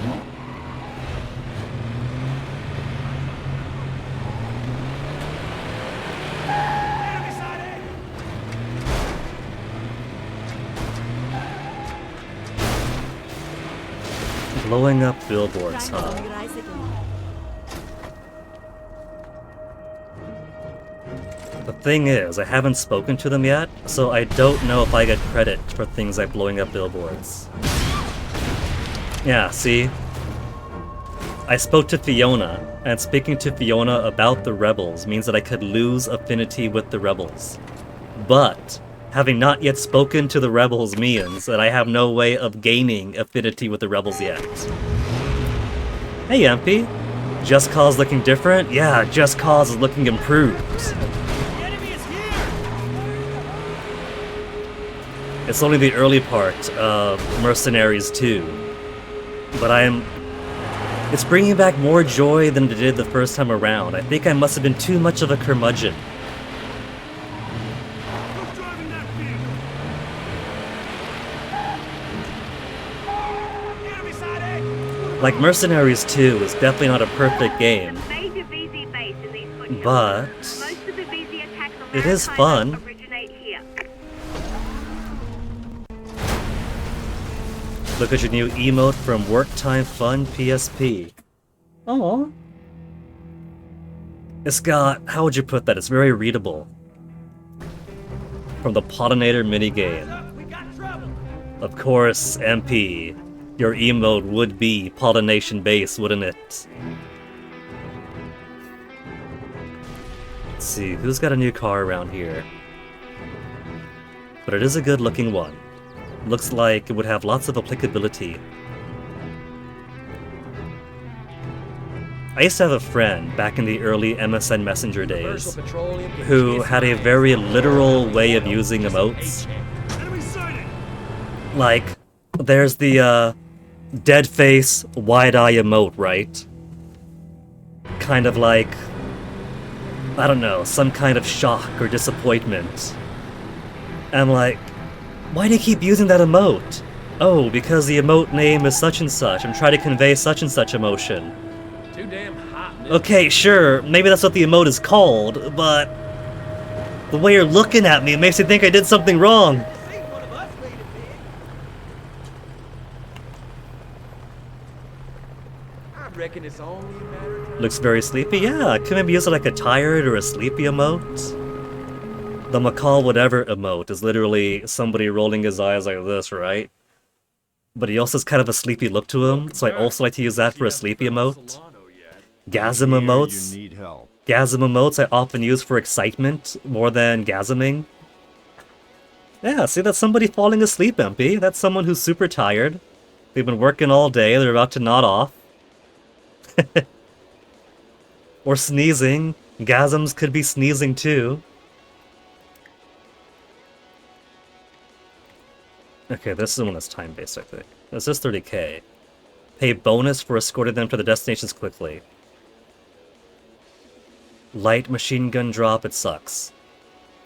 Blowing up billboards, huh? The thing is, I haven't spoken to them yet, so I don't know if I get credit for things like blowing up billboards. Yeah, see? I spoke to Fiona, and speaking to Fiona about the rebels means that I could lose affinity with the rebels. But having not yet spoken to the rebels means that I have no way of gaining affinity with the rebels yet. Hey, MP. Just Cause looking different? Yeah, Just Cause is looking improved. It's only the early part of Mercenaries 2. But it's bringing back more joy than it did the first time around. I think I must have been too much of a curmudgeon. Like, Mercenaries 2 is definitely not a perfect game. But it is fun. Look at your new emote from Work Time Fun PSP. Aww. It's got, how would you put that? It's very readable. From the Pollinator minigame. Of course, MP. Your emote would be pollination based, wouldn't it? Let's see, who's got a new car around here? But it is a good looking one. Looks like it would have lots of applicability. I used to have a friend back in the early MSN Messenger days who had a very literal way of using emotes. Like, there's the dead face, wide eye emote, right? Kind of like, I don't know, some kind of shock or disappointment. And I'm like, why do you keep using that emote? Oh, because the emote name is such and such. I'm trying to convey such and such emotion. Too damn hot. Okay, sure, maybe that's what the emote is called, but the way you're looking at me, it makes me think I did something wrong. I reckon it's only a matter of time. Looks very sleepy. Yeah, could maybe use it like a tired or a sleepy emote. The McCall whatever emote is literally somebody rolling his eyes like this, right? But he also has kind of a sleepy look to him, so I also like to use that for a sleepy emote. Gasm emotes. Gasm emotes I often use for excitement more than gasming. Yeah, see, that's somebody falling asleep, MP. That's someone who's super tired. They've been working all day, they're about to nod off. Or sneezing. Gasms could be sneezing too. Okay, this is the one that's time-based, I think. This is 30k. Pay bonus for escorting them to the destinations quickly. Light machine gun drop, it sucks.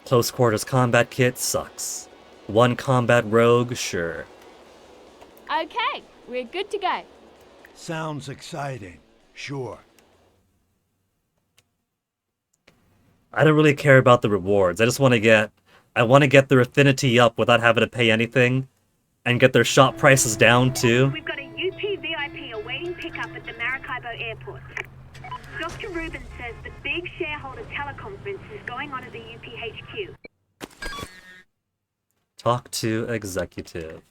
Close quarters combat kit, sucks. One combat rogue, sure. Okay, we're good to go. Sounds exciting. Sure. I don't really care about the rewards. I just want to get... I want to get their affinity up without having to pay anything. And get their shop prices down, too. We've got a UP VIP awaiting pickup at the Maracaibo Airport. Dr. Rubin says the big shareholder teleconference is going on at the UP HQ. Talk to executive.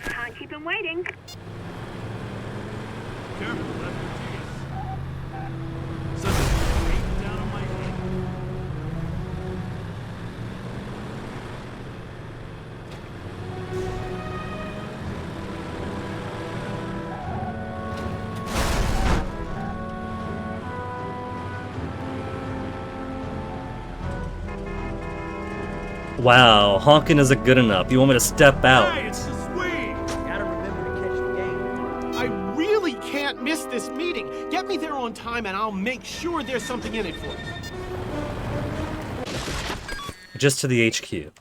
Can't keep him waiting. Careful, left your Something's raining down on my head. Wow, honking isn't good enough. You want me to step out? Hey, it's the swing! Gotta remember to catch the game. I really can't miss this meeting. Get me there on time and I'll make sure there's something in it for you. Just to the HQ.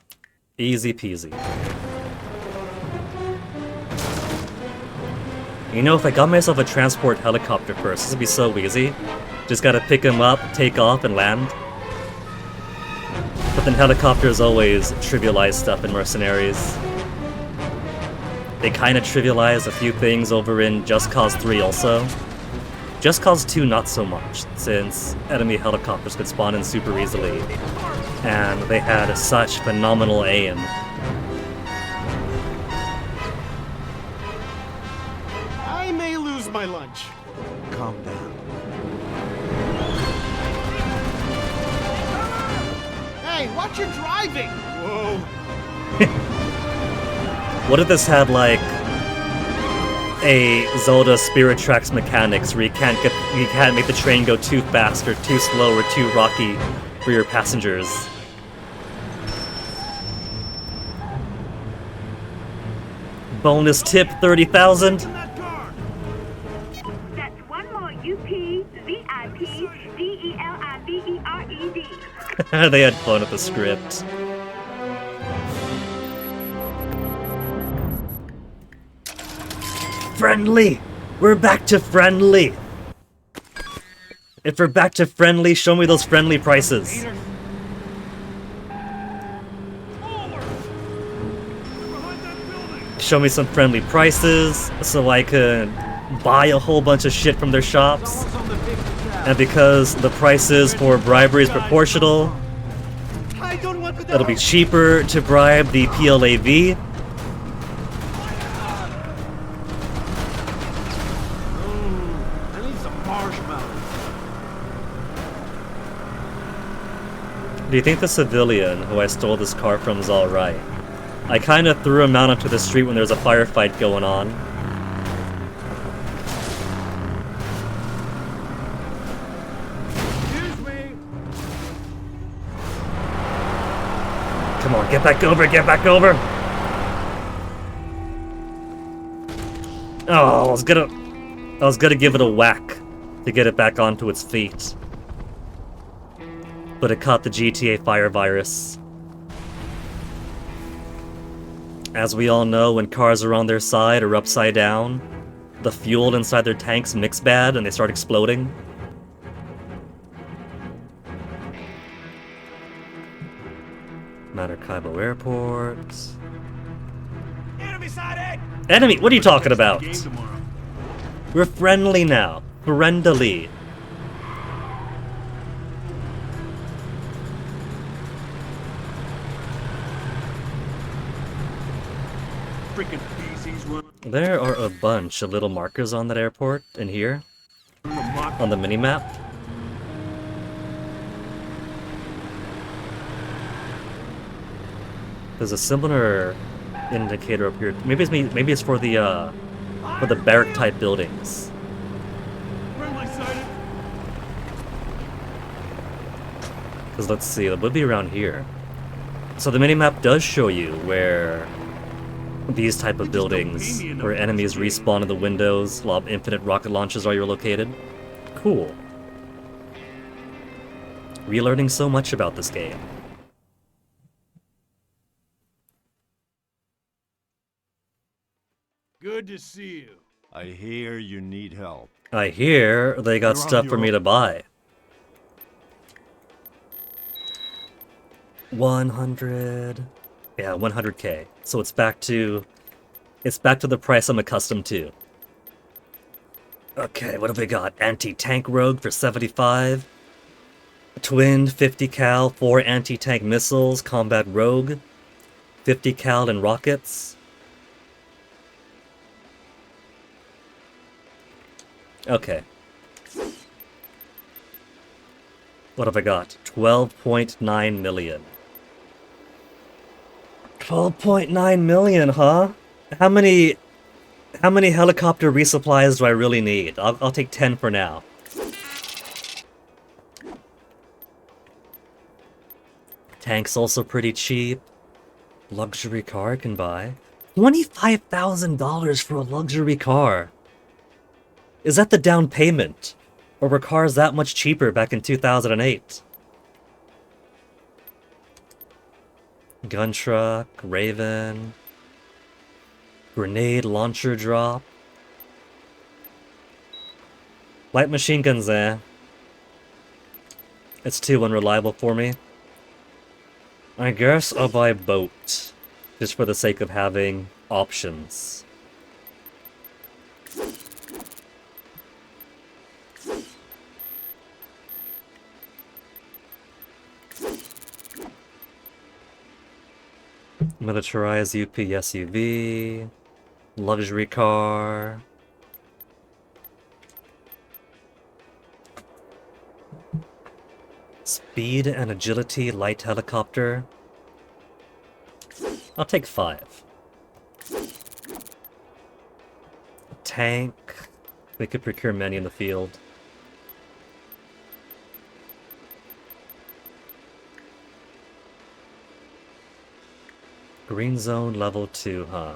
Easy peasy. You know, if I got myself a transport helicopter first, this would be so easy. Just gotta pick him up, take off, and land. But then helicopters always trivialize stuff in Mercenaries. They kinda trivialize a few things over in Just Cause 3 also. Just Cause 2 not so much, since enemy helicopters could spawn in super easily. And they had such phenomenal aim. I may lose my lunch. Calm down. Hey, watch your driving! Whoa. What if this had like a Zelda Spirit Tracks mechanics where you can't make the train go too fast or too slow or too rocky for your passengers? Bonus tip 30,000? That's one more UP VIP DELIVERED. They had fun with the script. Friendly! We're back to friendly! If we're back to friendly, show me those friendly prices. Show me some friendly prices so I can buy a whole bunch of shit from their shops. And because the prices for bribery is proportional, it'll be cheaper to bribe the PLAV. I need some marshmallows. Do you think the civilian who I stole this car from is alright? I kinda threw him out onto the street when there was a firefight going on. Come on, get back over, get back over! Oh, I was gonna give it a whack to get it back onto its feet. But it caught the GTA fire virus. As we all know, when cars are on their side or upside down, the fuel inside their tanks mix bad and they start exploding. Maracaibo Airport. Enemy sighted! Enemy? What are you talking about? We're friendly now. Friendly. Freaking PCs run. There are a bunch of little markers on that airport in here. On the minimap. There's a similar indicator up here. Maybe it's for the barrack type buildings. Because let's see, it would be around here. So the minimap does show you where these type of buildings, where enemies respawn in the windows, lob infinite rocket launches are located. Cool. Relearning so much about this game. Good to see you. I hear you need help. I hear they got You're on stuff for your me own. to buy. 100. Yeah, 100k. So it's back to the price I'm accustomed to. Okay, what have we got? Anti-tank rogue for 75. Twin 50 cal, 4 anti-tank missiles, combat rogue, 50 cal and rockets. Okay. What have I got? 12.9 million. 12.9 million, huh? How many helicopter resupplies do I really need? I'll take 10 for now. Tank's also pretty cheap. Luxury car I can buy. $25,000 for a luxury car. Is that the down payment? Or were cars that much cheaper back in 2008? Gun truck, Raven. Grenade launcher drop. Light machine guns there. It's too unreliable for me. I guess I'll buy boat. Just for the sake of having options. Militarized UP SUV. Luxury car. Speed and agility light helicopter. I'll take 5. Tank. We could procure many in the field. Green zone level 2, huh?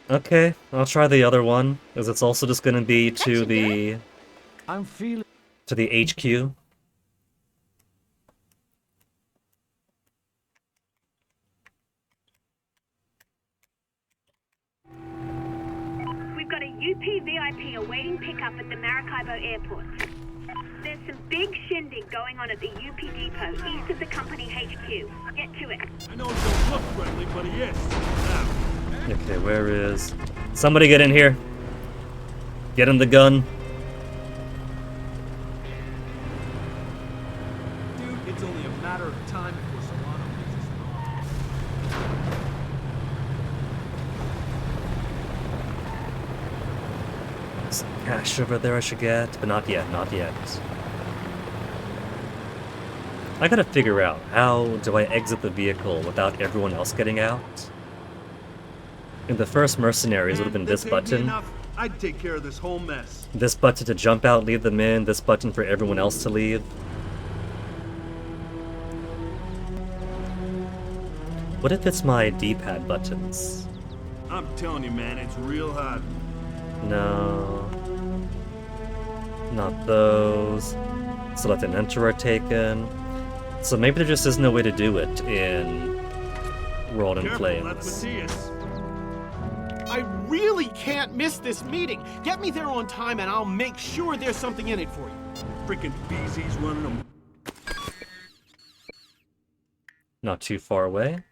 Okay, I'll try the other one, as it's also just gonna be to the... I'm feeling... to the HQ. We've got a UP VIP awaiting pickup at the Maracaibo Airport. There's some big shindig going on at the UP depot east of the company HQ. Get to it. I know it don't look friendly, but he is. Now. Okay, where is... Somebody get in here. Get in the gun. Dude, it's only a matter of time before Solano makes us known. Some cash over there I should get, but not yet, not yet. I gotta figure out, how do I exit the vehicle without everyone else getting out? In the first Mercenaries would have been this button. I'd take care of this whole mess. This button to jump out, leave them in, this button for everyone else to leave. What if it's my D-pad buttons? I'm telling you, man, it's real hot. No. Not those. Select and enter are taken. So maybe there just isn't a way to do it in World in Flames. I really can't miss this meeting. Get me there on time and I'll make sure there's something in it for you. Freaking BZ's running them. Not too far away.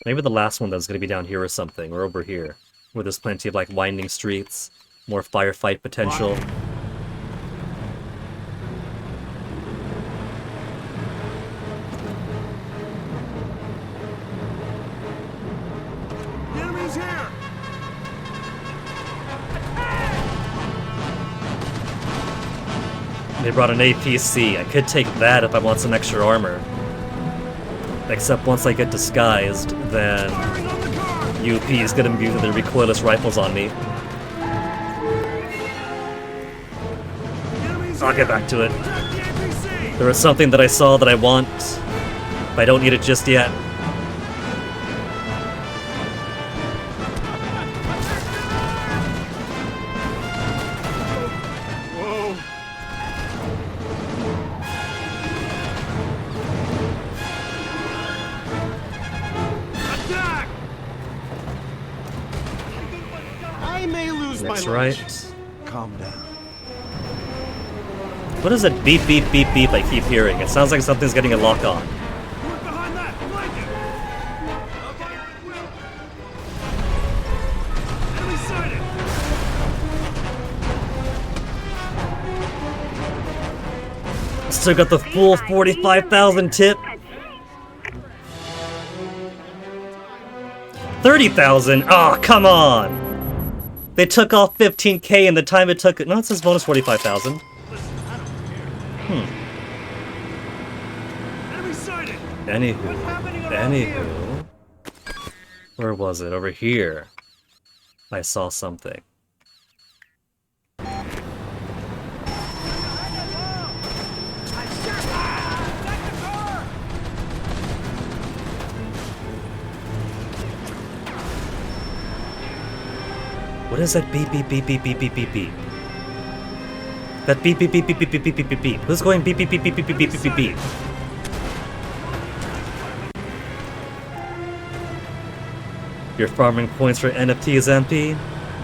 Maybe the last one that's going to be down here or something, or over here, where there's plenty of like winding streets, more firefight potential. The enemy's here! They brought an APC. I could take that if I want some extra armor. Except once I get disguised, then UP is going to be using their recoilless rifles on me. I'll get back to it. There is something that I saw that I want, but I don't need it just yet. I may lose my Next lunch. right. Calm down. What is that beep beep beep beep I keep hearing? It sounds like something's getting a lock on. Work behind that! Flank him! Okay, will. Enemy sighted! Still got the full 45,000 tip. 30,000? Oh, come on! They took off 15k in the time it took. No, it says bonus 45,000. Enemy sighted! Anywho. Where was it? Over here. I saw something. What is that beep beep beep beep beep beep beep beep? That beep beep beep beep beep beep beep beep beep beep. Who's going beep beep beep beep beep beep beep beep beep? Your farming points for NFT is empty?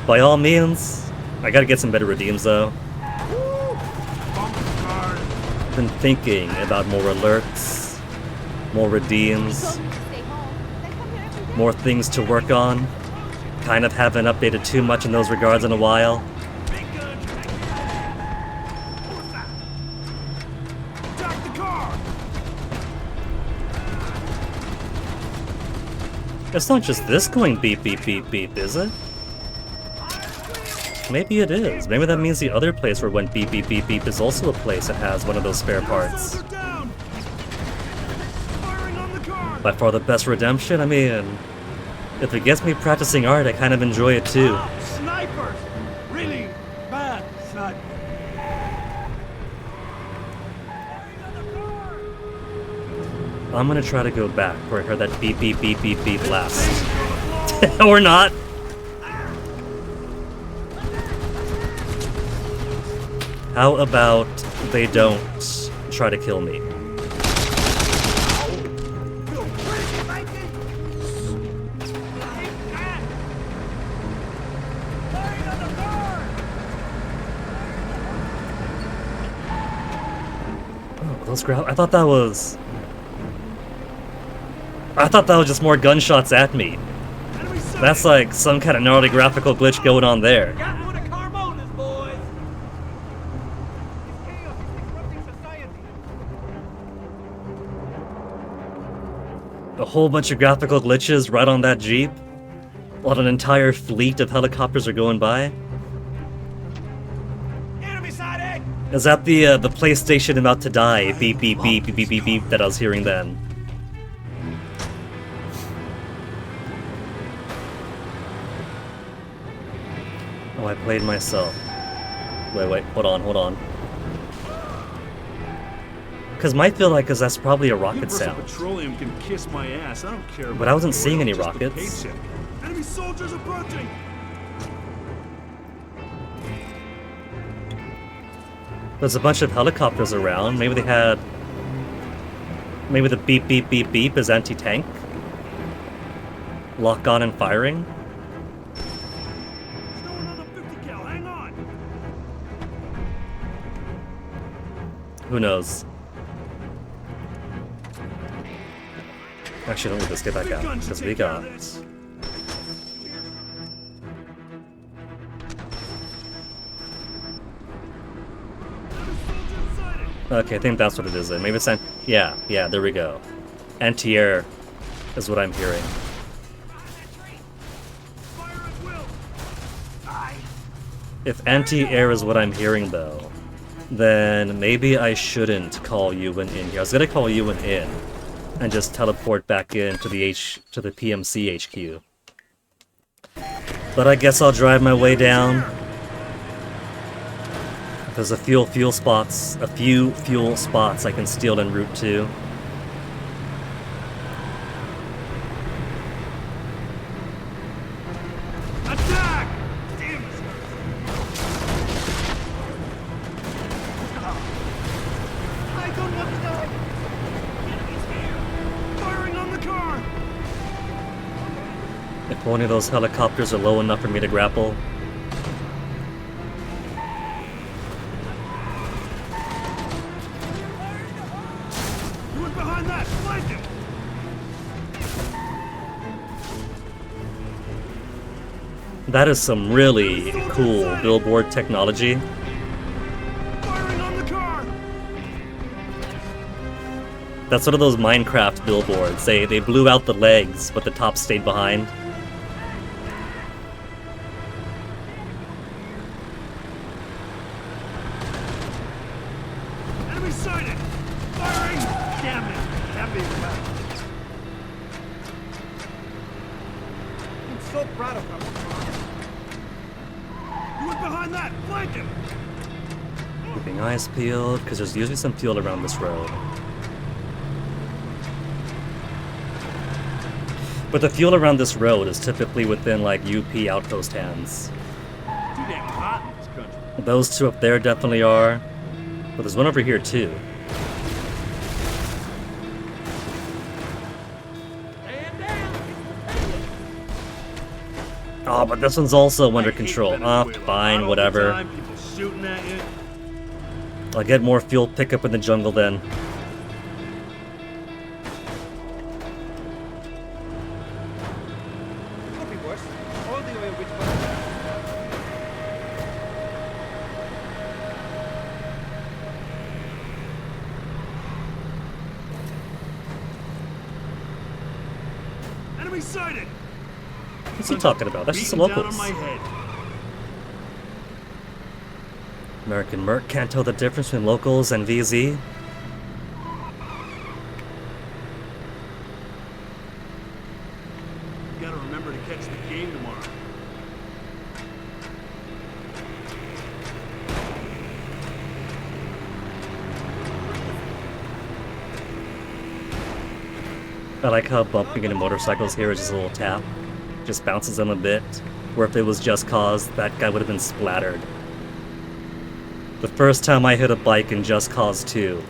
By all means. I gotta get some better redeems though. Been thinking about more alerts, more redeems, more things to work on. Kind of haven't updated too much in those regards in a while. It's not just this going beep beep beep beep, is it? Maybe it is. Maybe that means the other place where it went beep beep beep beep is also a place that has one of those spare parts. By far the best redemption? I mean, if it gets me practicing art, I kind of enjoy it too. Snipers! Really bad snipers. I'm gonna try to go back where I heard that beep beep beep beep beep last. Or not. How about they don't try to kill me? Oh, those I thought that was... I thought that was just more gunshots at me. That's like some kind of gnarly graphical glitch going on there. A whole bunch of graphical glitches right on that Jeep, while an entire fleet of helicopters are going by. Is that the PlayStation about to die beep beep beep beep beep beep beep that I was hearing then? Oh, I played myself. Wait, hold on. Because might feel like, that's probably a rocket sound. Petroleum can kiss my ass. I don't care. But I wasn't seeing any rockets. Enemy soldiers approaching. There's a bunch of helicopters around. Maybe they had... Maybe the beep beep beep beep is anti-tank? Lock on and firing? Who knows? Actually, don't let this get back out, because we got... Okay, I think that's what it is then. Maybe it's... Yeah, there we go. Anti-air is what I'm hearing. If anti-air is what I'm hearing, though, then maybe I shouldn't call Ewan in here. I was gonna call Ewan in and just teleport back into the PMC HQ. But I guess I'll drive my way down. There's a few fuel spots I can steal en route to. Attack! Damn it! I don't want to die. Enemies here. Firing on the car. If only those helicopters are low enough for me to grapple. That is some really cool billboard technology. Firing on the car! That's one of those Minecraft billboards. They blew out the legs, but the top stayed behind. Enemy sighted! Firing! Damn it! Heavy weapon. I'm so proud of him. You were behind that! Flank him! Keeping eyes peeled, because there's usually some fuel around this road. But the fuel around this road is typically within, like, UP outpost hands. Too damn hot in this country. Those two up there definitely are. But there's one over here, too. Oh, but this one's also under control. Fine, whatever. People shooting at you. I'll get more fuel pickup in the jungle then. Copy, boss. All the way which button? Enemy sighted! What's he talking about? That's just the Beating down locals. on my head. American Merc can't tell the difference between locals and VZ. Gotta remember to catch the game tomorrow. I like how bumping into motorcycles here is just a little tap. Just bounces them a bit. Where if it was just cause, that guy would have been splattered. The first time I hit a bike in Just Cause 2,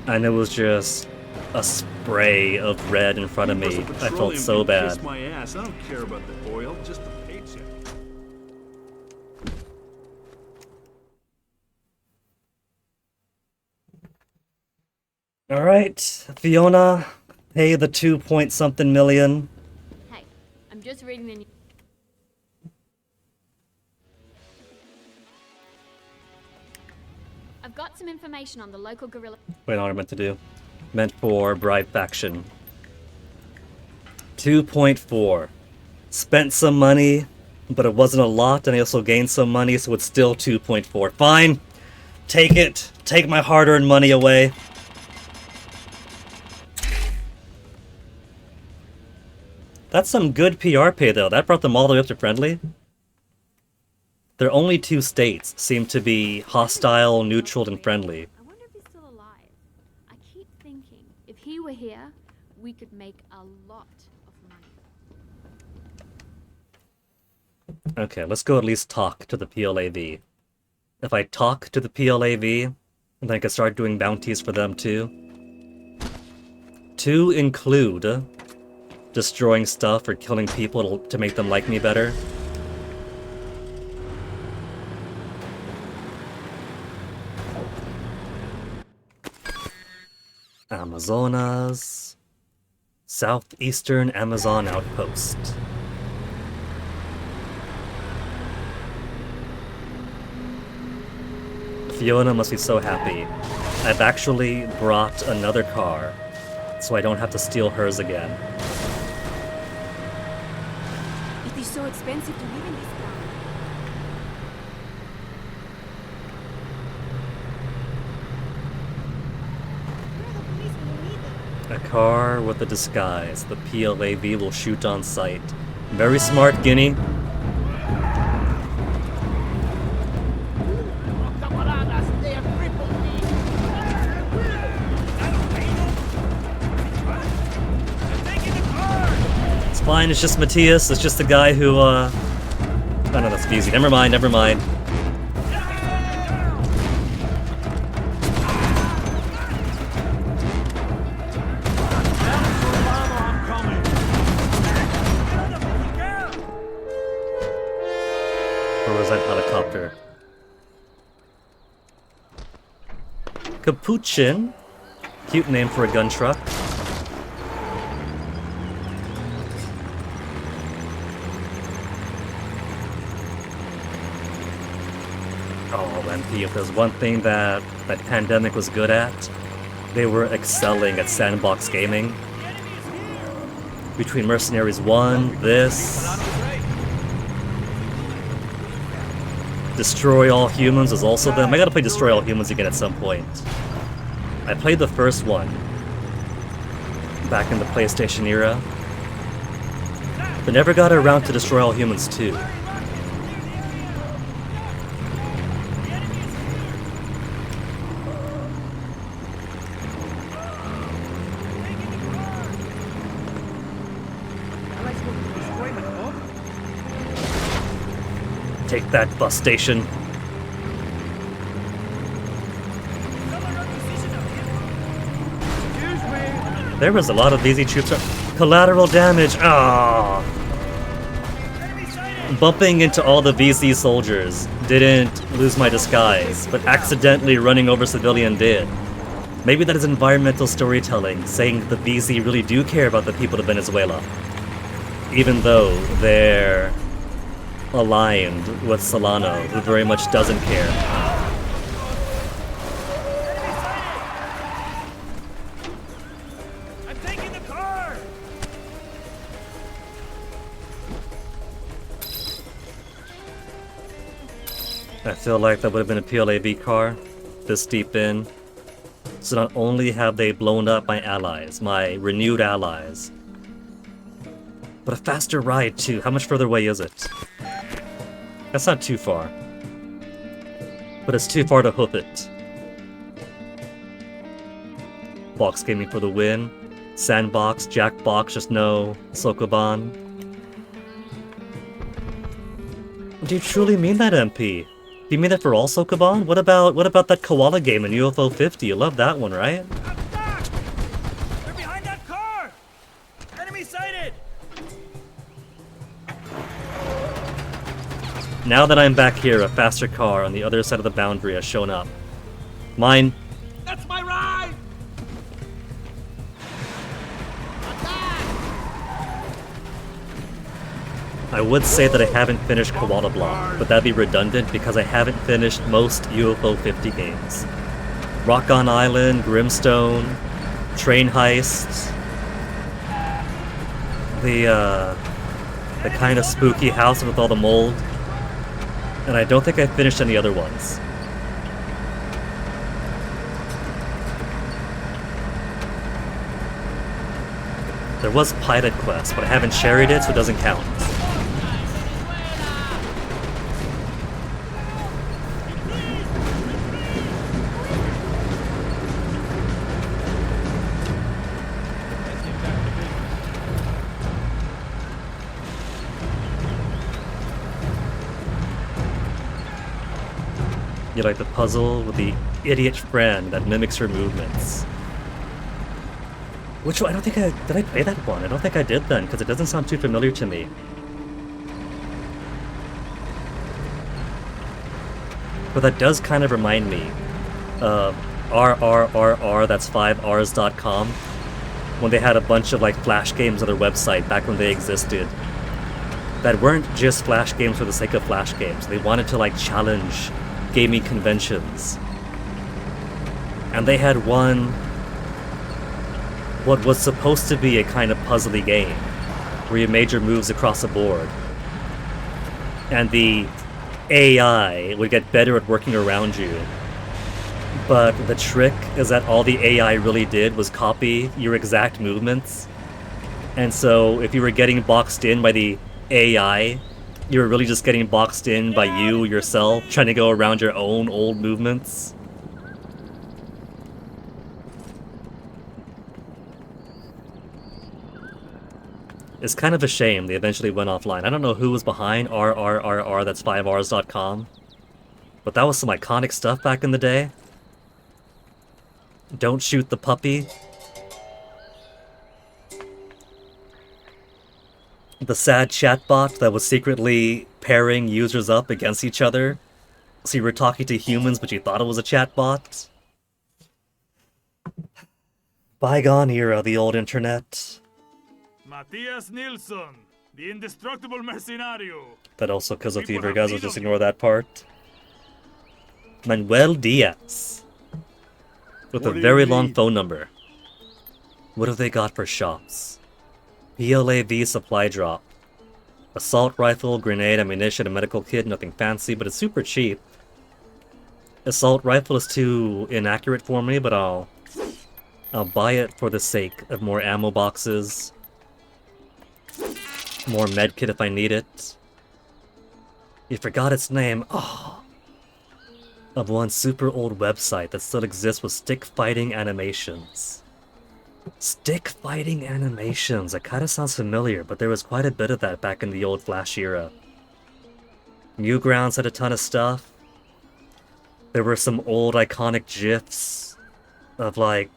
and it was just a spray of red in front of me. I felt so bad. Kiss my ass. I don't care about the oil, just the paycheck. Alright, Fiona, pay the 2-point-something million. Hey, I'm just reading the news. I've got some information on the local guerrilla. Wait, not what I meant to do. Meant for Bribe Faction. 2.4. Spent some money, but it wasn't a lot, and I also gained some money, so it's still 2.4. Fine! Take it! Take my hard-earned money away. That's some good PR pay, though. That brought them all the way up to friendly. Their only two states seem to be hostile, neutral, and friendly. I wonder if he's still alive. I keep thinking, if he were here, we could make a lot of money. Okay, let's go at least talk to the PLAV. If I talk to the PLAV, then I can start doing bounties for them too. To include destroying stuff or killing people to make them like me better. Amazonas. Southeastern Amazon Outpost. Fiona must be so happy. I've actually brought another car, so I don't have to steal hers again. It is so expensive to live in this town. A car with a disguise. The PLAV will shoot on sight. Very smart, Guinea. It's fine, it's just Matthias. It's just the guy who, Oh no, that's easy. Never mind, never mind. Or was that helicopter? Capuchin. Cute name for a gun truck. Oh, MP, if there's one thing that Pandemic was good at, they were excelling at sandbox gaming. Between Mercenaries 1, this... Destroy All Humans was also them. I gotta play Destroy All Humans again at some point. I played the first one back in the PlayStation era, but never got around to Destroy All Humans 2. Take that, bus station. There was a lot of VZ troops. Collateral damage. Ah. Bumping into all the VZ soldiers didn't lose my disguise, but accidentally running over civilian did. Maybe that is environmental storytelling, saying the VZ really do care about the people of Venezuela, even though they're aligned with Solano, who very much doesn't care. I'm taking the car! I feel like that would have been a PLAV car, this deep in. So not only have they blown up my allies, my renewed allies, but a faster ride too. How much further away is it? That's not too far. But it's too far to hoof it. Box gaming for the win. Sandbox, Jackbox, just no Sokoban. Do you truly mean that, MP? Do you mean that for all Sokoban? What about that koala game in UFO 50? You love that one, right? They're behind that car! Enemy sighted! Now that I'm back here, a faster car on the other side of the boundary has shown up. Mine. That's my ride! I would say that I haven't finished Koala Block, but that'd be redundant because I haven't finished most UFO 50 games. Rock on Island, Grimstone, Train Heist, the kind of spooky house with all the mold, and I don't think I finished any other ones. There was Pilot Quest, but I haven't sharried it, so it doesn't count. You like the puzzle with the idiot friend that mimics her movements. Which one? I don't think did I play that one? I don't think I did then, because it doesn't sound too familiar to me. But that does kind of remind me of RRRR, that's 5rs.com, when they had a bunch of like Flash games on their website back when they existed, that weren't just Flash games for the sake of Flash games. They wanted to like challenge gaming conventions. And they had one, what was supposed to be a kind of puzzly game, where you made your moves across the board. And the AI would get better at working around you. But the trick is that all the AI really did was copy your exact movements. And so if you were getting boxed in by the AI, you were really just getting boxed in by you yourself, trying to go around your own old movements. It's kind of a shame they eventually went offline. I don't know who was behind RRRR, that's 5rs.com. But that was some iconic stuff back in the day. Don't shoot the puppy. The sad chatbot that was secretly pairing users up against each other. So you were talking to humans, but you thought it was a chatbot. Bygone era, the old internet. Matthias Nilsson, the indestructible mercenario. That also kills a fever, guys. I'll just ignore that part. Manuel Diaz. With a What do very you long need? phone number. What have they got for shops? PLAV supply drop. Assault rifle, grenade, ammunition, a medical kit, nothing fancy, but it's super cheap. Assault rifle is too inaccurate for me, but I'll buy it for the sake of more ammo boxes. More medkit if I need it. You forgot its name. Oh. Of one super old website that still exists with stick fighting animations. Stick fighting animations. That kind of sounds familiar, but there was quite a bit of that back in the old Flash era. Newgrounds had a ton of stuff. There were some old iconic GIFs of like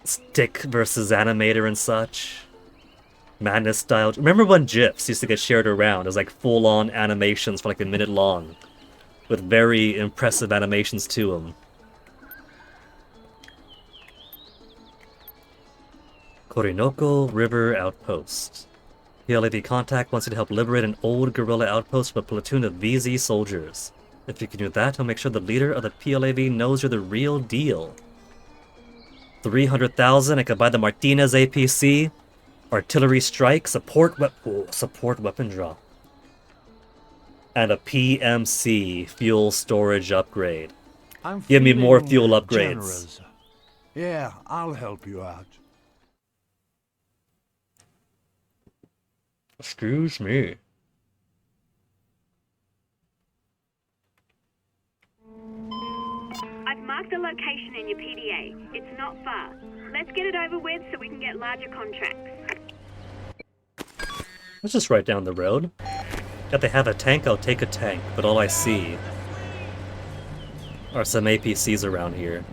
stick versus animator and such. Madness style. Remember when GIFs used to get shared around as like full-on animations for like a minute long, with very impressive animations to them. Korinoko River Outpost. PLAV contact wants you to help liberate an old guerrilla outpost from a platoon of VZ soldiers. If you can do that, he'll make sure the leader of the PLAV knows you're the real deal. 300,000, I could buy the Martinez APC. Artillery strike, support weapon drop. And a PMC, fuel storage upgrade. Give me more fuel upgrades. Generous. Yeah, I'll help you out. Excuse me. I've marked the location in your PDA. It's not far. Let's get it over with so we can get larger contracts. Let's just right down the road. If they have a tank, I'll take a tank, but all I see are some APCs around here.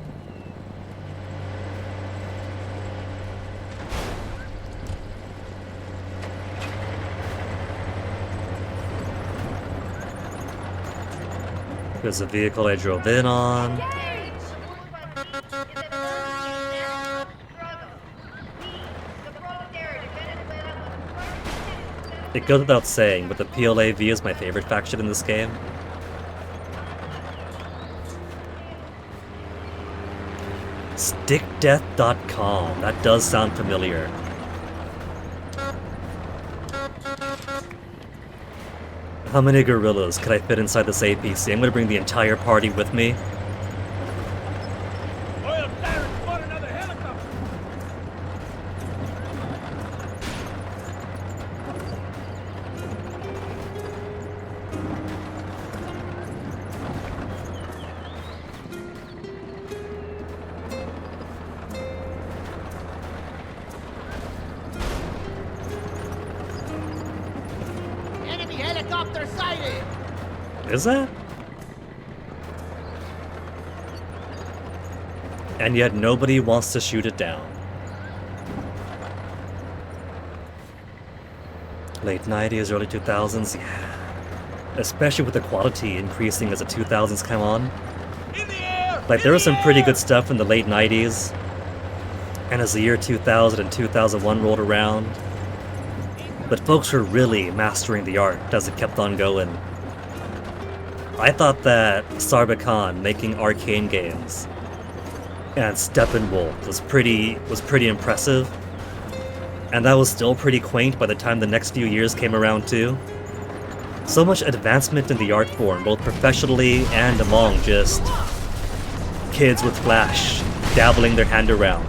There's a vehicle I drove in on. It goes without saying, but the PLAV is my favorite faction in this game. Stickdeath.com. That does sound familiar. How many gorillas could I fit inside this APC? I'm gonna bring the entire party with me. Enemy helicopter sighted! Is that? And yet nobody wants to shoot it down. Late 90s, early 2000s, yeah. Especially with the quality increasing as the 2000s come on. Like, there was some pretty good stuff in the late 90s. And as the year 2000 and 2001 rolled around, but folks were really mastering the art as it kept on going. I thought that Sarbachan making arcane games and Steppenwolf was pretty impressive, and that was still pretty quaint by the time the next few years came around too. So much advancement in the art form, both professionally and among just kids with Flash dabbling their hand around.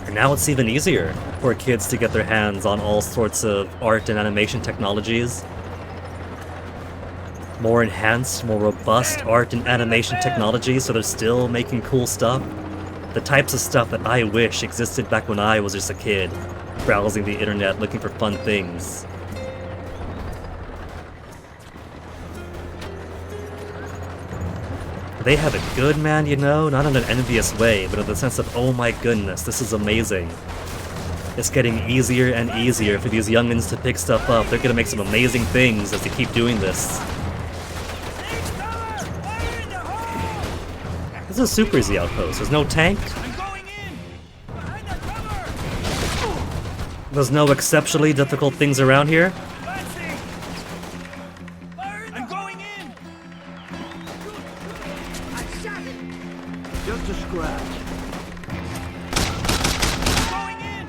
And now it's even easier for kids to get their hands on all sorts of art and animation technologies. More enhanced, more robust art and animation technology, so they're still making cool stuff. The types of stuff that I wish existed back when I was just a kid, browsing the internet looking for fun things. They have it good, man, you know? Not in an envious way, but in the sense of, oh my goodness, this is amazing. It's getting easier and easier for these youngins to pick stuff up. They're gonna make some amazing things as they keep doing this. This is a super easy outpost. There's no tank. There's no exceptionally difficult things around here. I'm going in! I shot it! Just a scratch. Going in!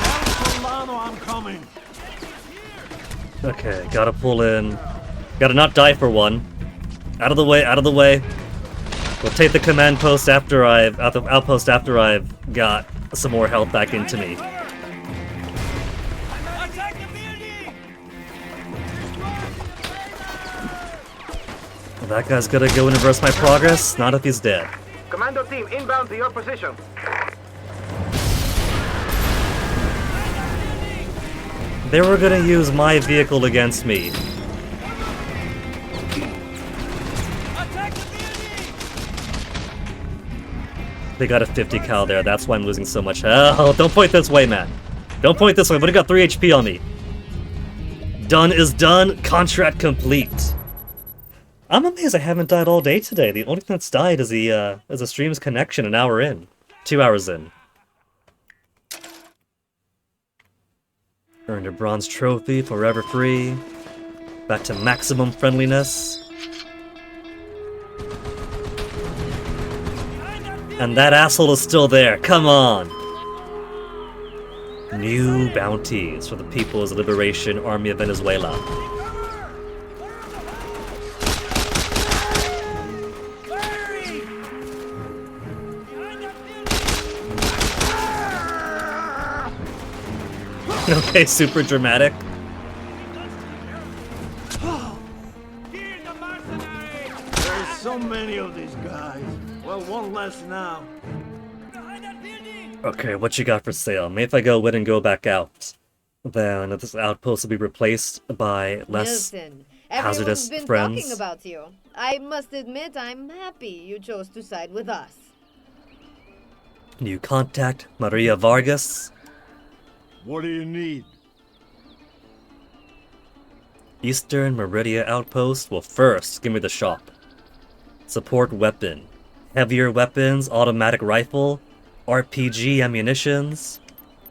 Tell Solano I'm coming. Okay, gotta pull in. Gotta not die for one. Out of the way, out of the way. We'll take the command post after outpost after I've got some more health back into me. That guy's gonna go and reverse my progress, not if he's dead. Commando team inbound to your position. They were gonna use my vehicle against me. They got a 50 cal there, that's why I'm losing so much. Oh, don't point this way, man. Don't point this way, but I got 3 HP on me. Done is done, contract complete. I'm amazed I haven't died all day today. The only thing that's died is the stream's connection an hour in. 2 hours in. Earned a bronze trophy, forever free. Back to maximum friendliness. And that asshole is still there, come on! New bounties for the People's Liberation Army of Venezuela. Okay, super dramatic. There's so many of these guys. Well, one less now. Okay, what you got for sale? Maybe if I go in and go back out, then this outpost will be replaced by less Milton, hazardous everyone's been friends. talking about you. I must admit, I'm happy you chose to side with us. New contact, Maria Vargas. What do you need? Eastern Meridia Outpost. Well, first, give me the shop. Support weapon. Heavier weapons, automatic rifle, RPG ammunitions,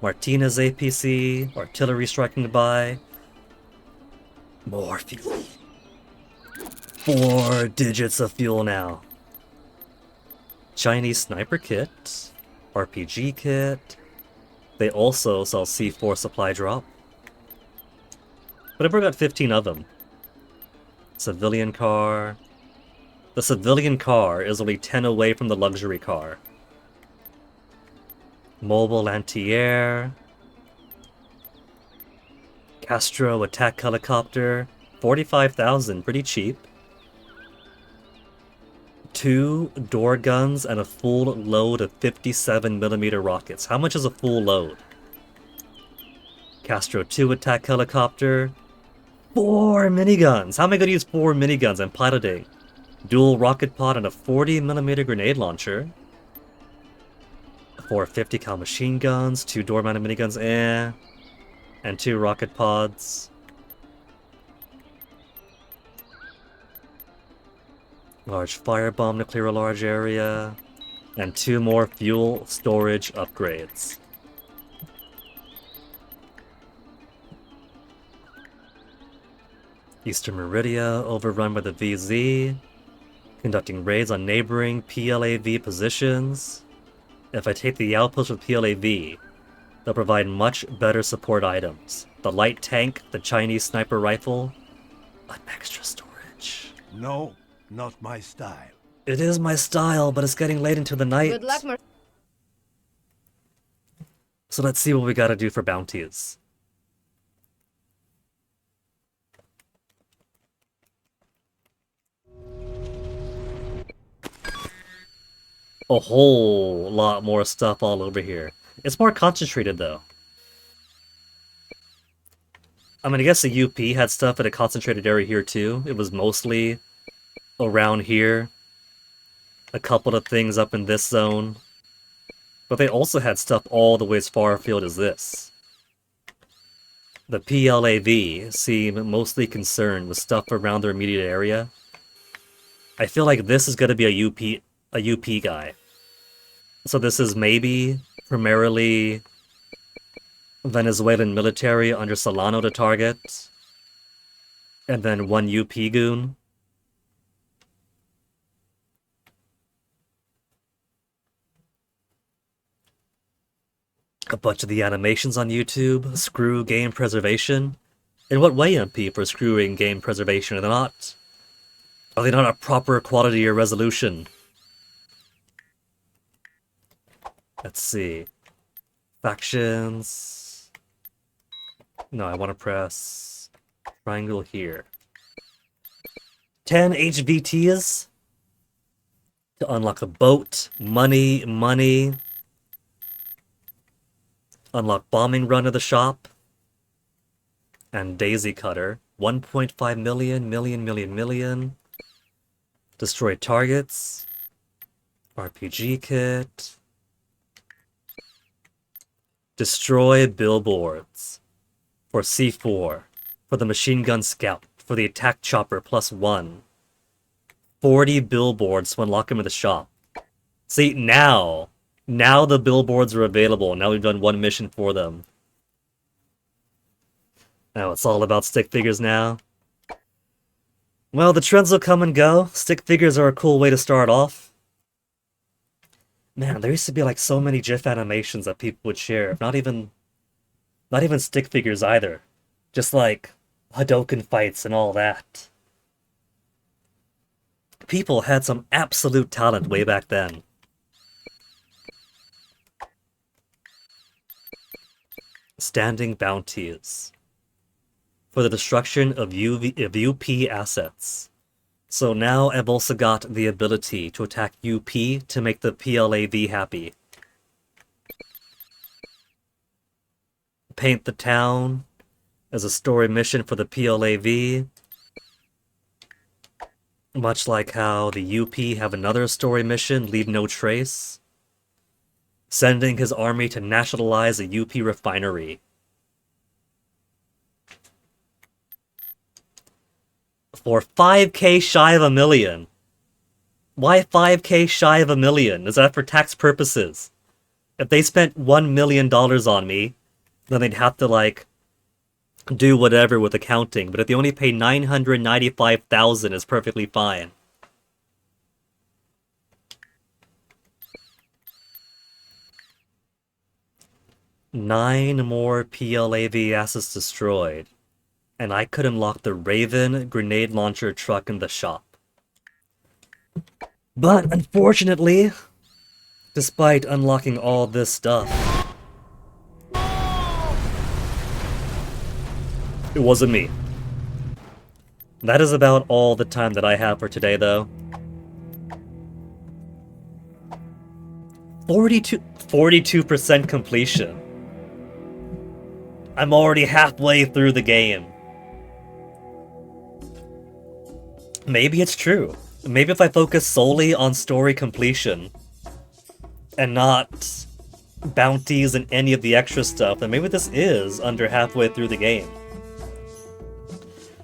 Martinez APC, artillery striking by. More fuel. 4 digits of fuel now. Chinese sniper kit, RPG kit. They also sell C4 supply drop. But I've got 15 of them. Civilian car. The civilian car is only 10 away from the luxury car. Mobile anti-air. Castro attack helicopter. 45,000, pretty cheap. 2 door guns and a full load of 57mm rockets. How much is a full load? Castro 2 attack helicopter. 4 miniguns! How am I going to use 4 miniguns? I'm piloting. Dual rocket pod and a 40mm grenade launcher. 4 50 cal machine guns, 2 door-mounted miniguns, and 2 rocket pods. Large firebomb to clear a large area. And 2 more fuel storage upgrades. Eastern Meridia overrun by the VZ. Conducting raids on neighboring PLAV positions. If I take the outpost with PLAV, they'll provide much better support items. The light tank, the Chinese sniper rifle, and extra storage. No, not my style. It is my style, but it's getting late into the night. Good luck, So let's see what we gotta do for bounties. A whole lot more stuff all over here. It's more concentrated though. I mean, I guess the UP had stuff in a concentrated area here too. It was mostly around here. A couple of things up in this zone. But they also had stuff all the way as far afield as this. The PLAV seem mostly concerned with stuff around their immediate area. I feel like this is going to be a UP guy. So this is maybe primarily Venezuelan military under Solano to target, and then one UP goon. A bunch of the animations on YouTube screw game preservation. In what way, MP, for screwing game preservation? Are they not a proper quality or resolution? Let's see. Factions. No, I want to press triangle here. 10 HVTs to unlock a boat. Money. Unlock bombing run of the shop. And Daisy Cutter. 1.5 million. Destroy targets. RPG kit. Destroy billboards. For C4. For the machine gun scout. For the attack chopper +1. 40 billboards to unlock them in the shop. See, now the billboards are available. Now we've done one mission for them. Now it's all about stick figures now. Well, the trends will come and go. Stick figures are a cool way to start off. Man, there used to be like so many GIF animations that people would share. Not even stick figures either. Just like Hadouken fights and all that. People had some absolute talent way back then. Standing bounties. For the destruction of UP assets. So now I've also got the ability to attack UP to make the PLAV happy. Paint the town as a story mission for the PLAV. Much like how the UP have another story mission, Leave No Trace. Sending his army to nationalize a UP refinery. For 5k shy of $1 million. Why 5k shy of $1 million? Is that for tax purposes? If they spent $1 million on me, then they'd have to, like, do whatever with accounting. But if they only pay $995,000, it's perfectly fine. Nine more PLAV assets destroyed. And I could unlock the Raven grenade launcher truck in the shop. But unfortunately, despite unlocking all this stuff, it wasn't me. That is about all the time that I have for today, though. 42% completion. I'm already halfway through the game. Maybe it's true. Maybe if I focus solely on story completion and not bounties and any of the extra stuff, then maybe this is under halfway through the game.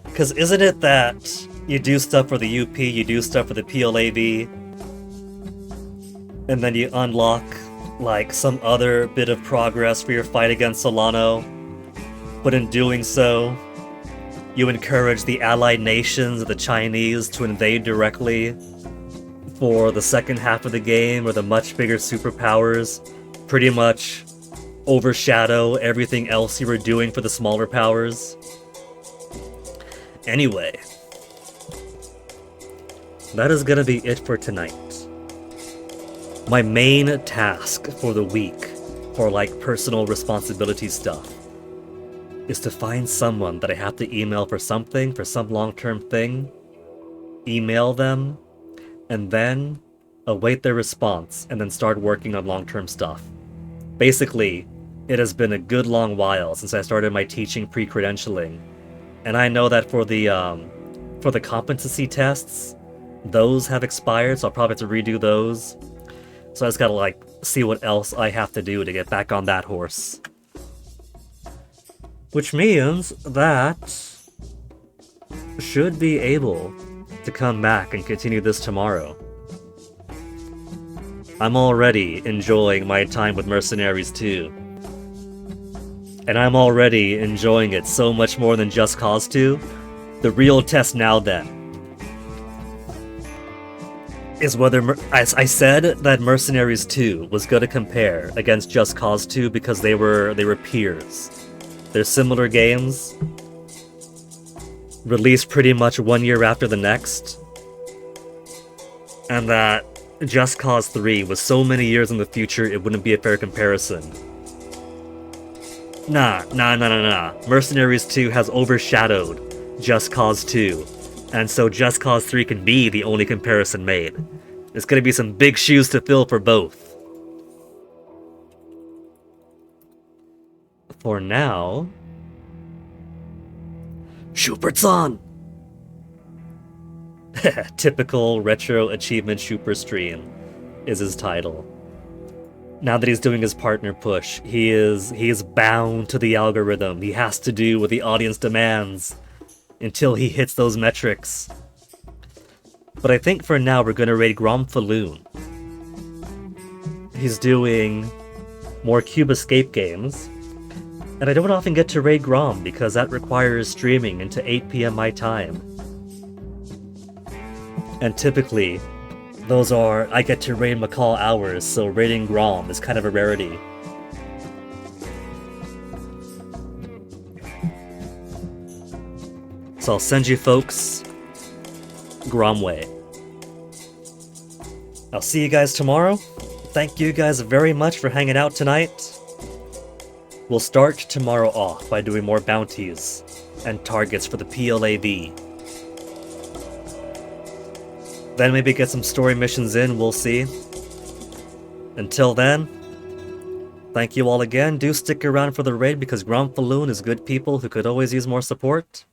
Because isn't it that you do stuff for the UP, you do stuff for the PLAV, and then you unlock, like, some other bit of progress for your fight against Solano, but in doing so, you encourage the allied nations of the Chinese to invade directly for the second half of the game, where the much bigger superpowers pretty much overshadow everything else you were doing for the smaller powers. Anyway, that is gonna be it for tonight. My main task for the week, for like personal responsibility stuff, is to find someone that I have to email for something, for some long-term thing, email them, and then await their response, and then start working on long-term stuff. Basically, it has been a good long while since I started my teaching pre-credentialing, and I know that for the competency tests, those have expired, so I'll probably have to redo those. So I just gotta, like, see what else I have to do to get back on that horse. Which means that should be able to come back and continue this tomorrow. I'm already enjoying my time with Mercenaries 2. And I'm already enjoying it so much more than Just Cause 2. The real test now then is whether I said that Mercenaries 2 was going to compare against Just Cause 2 because they were peers. They're similar games, released pretty much 1 year after the next, and that Just Cause 3 was so many years in the future it wouldn't be a fair comparison. Nah. Mercenaries 2 has overshadowed Just Cause 2, and so Just Cause 3 can be the only comparison made. There's gonna be some big shoes to fill for both. For now... Schubert's-on! Typical retro achievement Schuper stream is his title. Now that he's doing his partner push, he is bound to the algorithm. He has to do what the audience demands until he hits those metrics. But I think for now we're gonna raid Gromfaloon. He's doing more Cube Escape games, and I don't often get to raid Grom because that requires streaming into 8 PM my time. And typically, those are I get to raid McCall hours, so raiding Grom is kind of a rarity. So I'll send you folks Gromway. I'll see you guys tomorrow. Thank you guys very much for hanging out tonight. We'll start tomorrow off by doing more bounties and targets for the PLAV. Then maybe get some story missions in, we'll see. Until then, thank you all again. Do stick around for the raid because Gromfaloon is good people who could always use more support.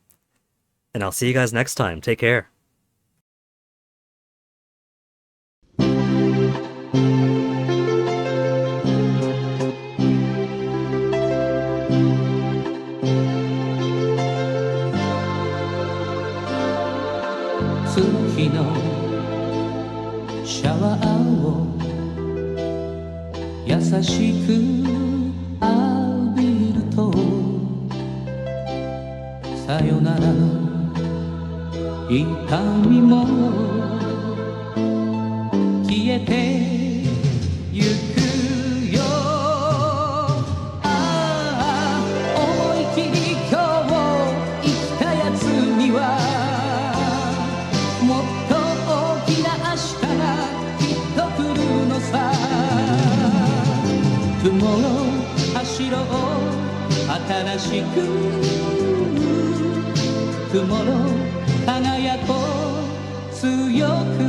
And I'll see you guys next time. Take care. Tomorrow 輝こう強く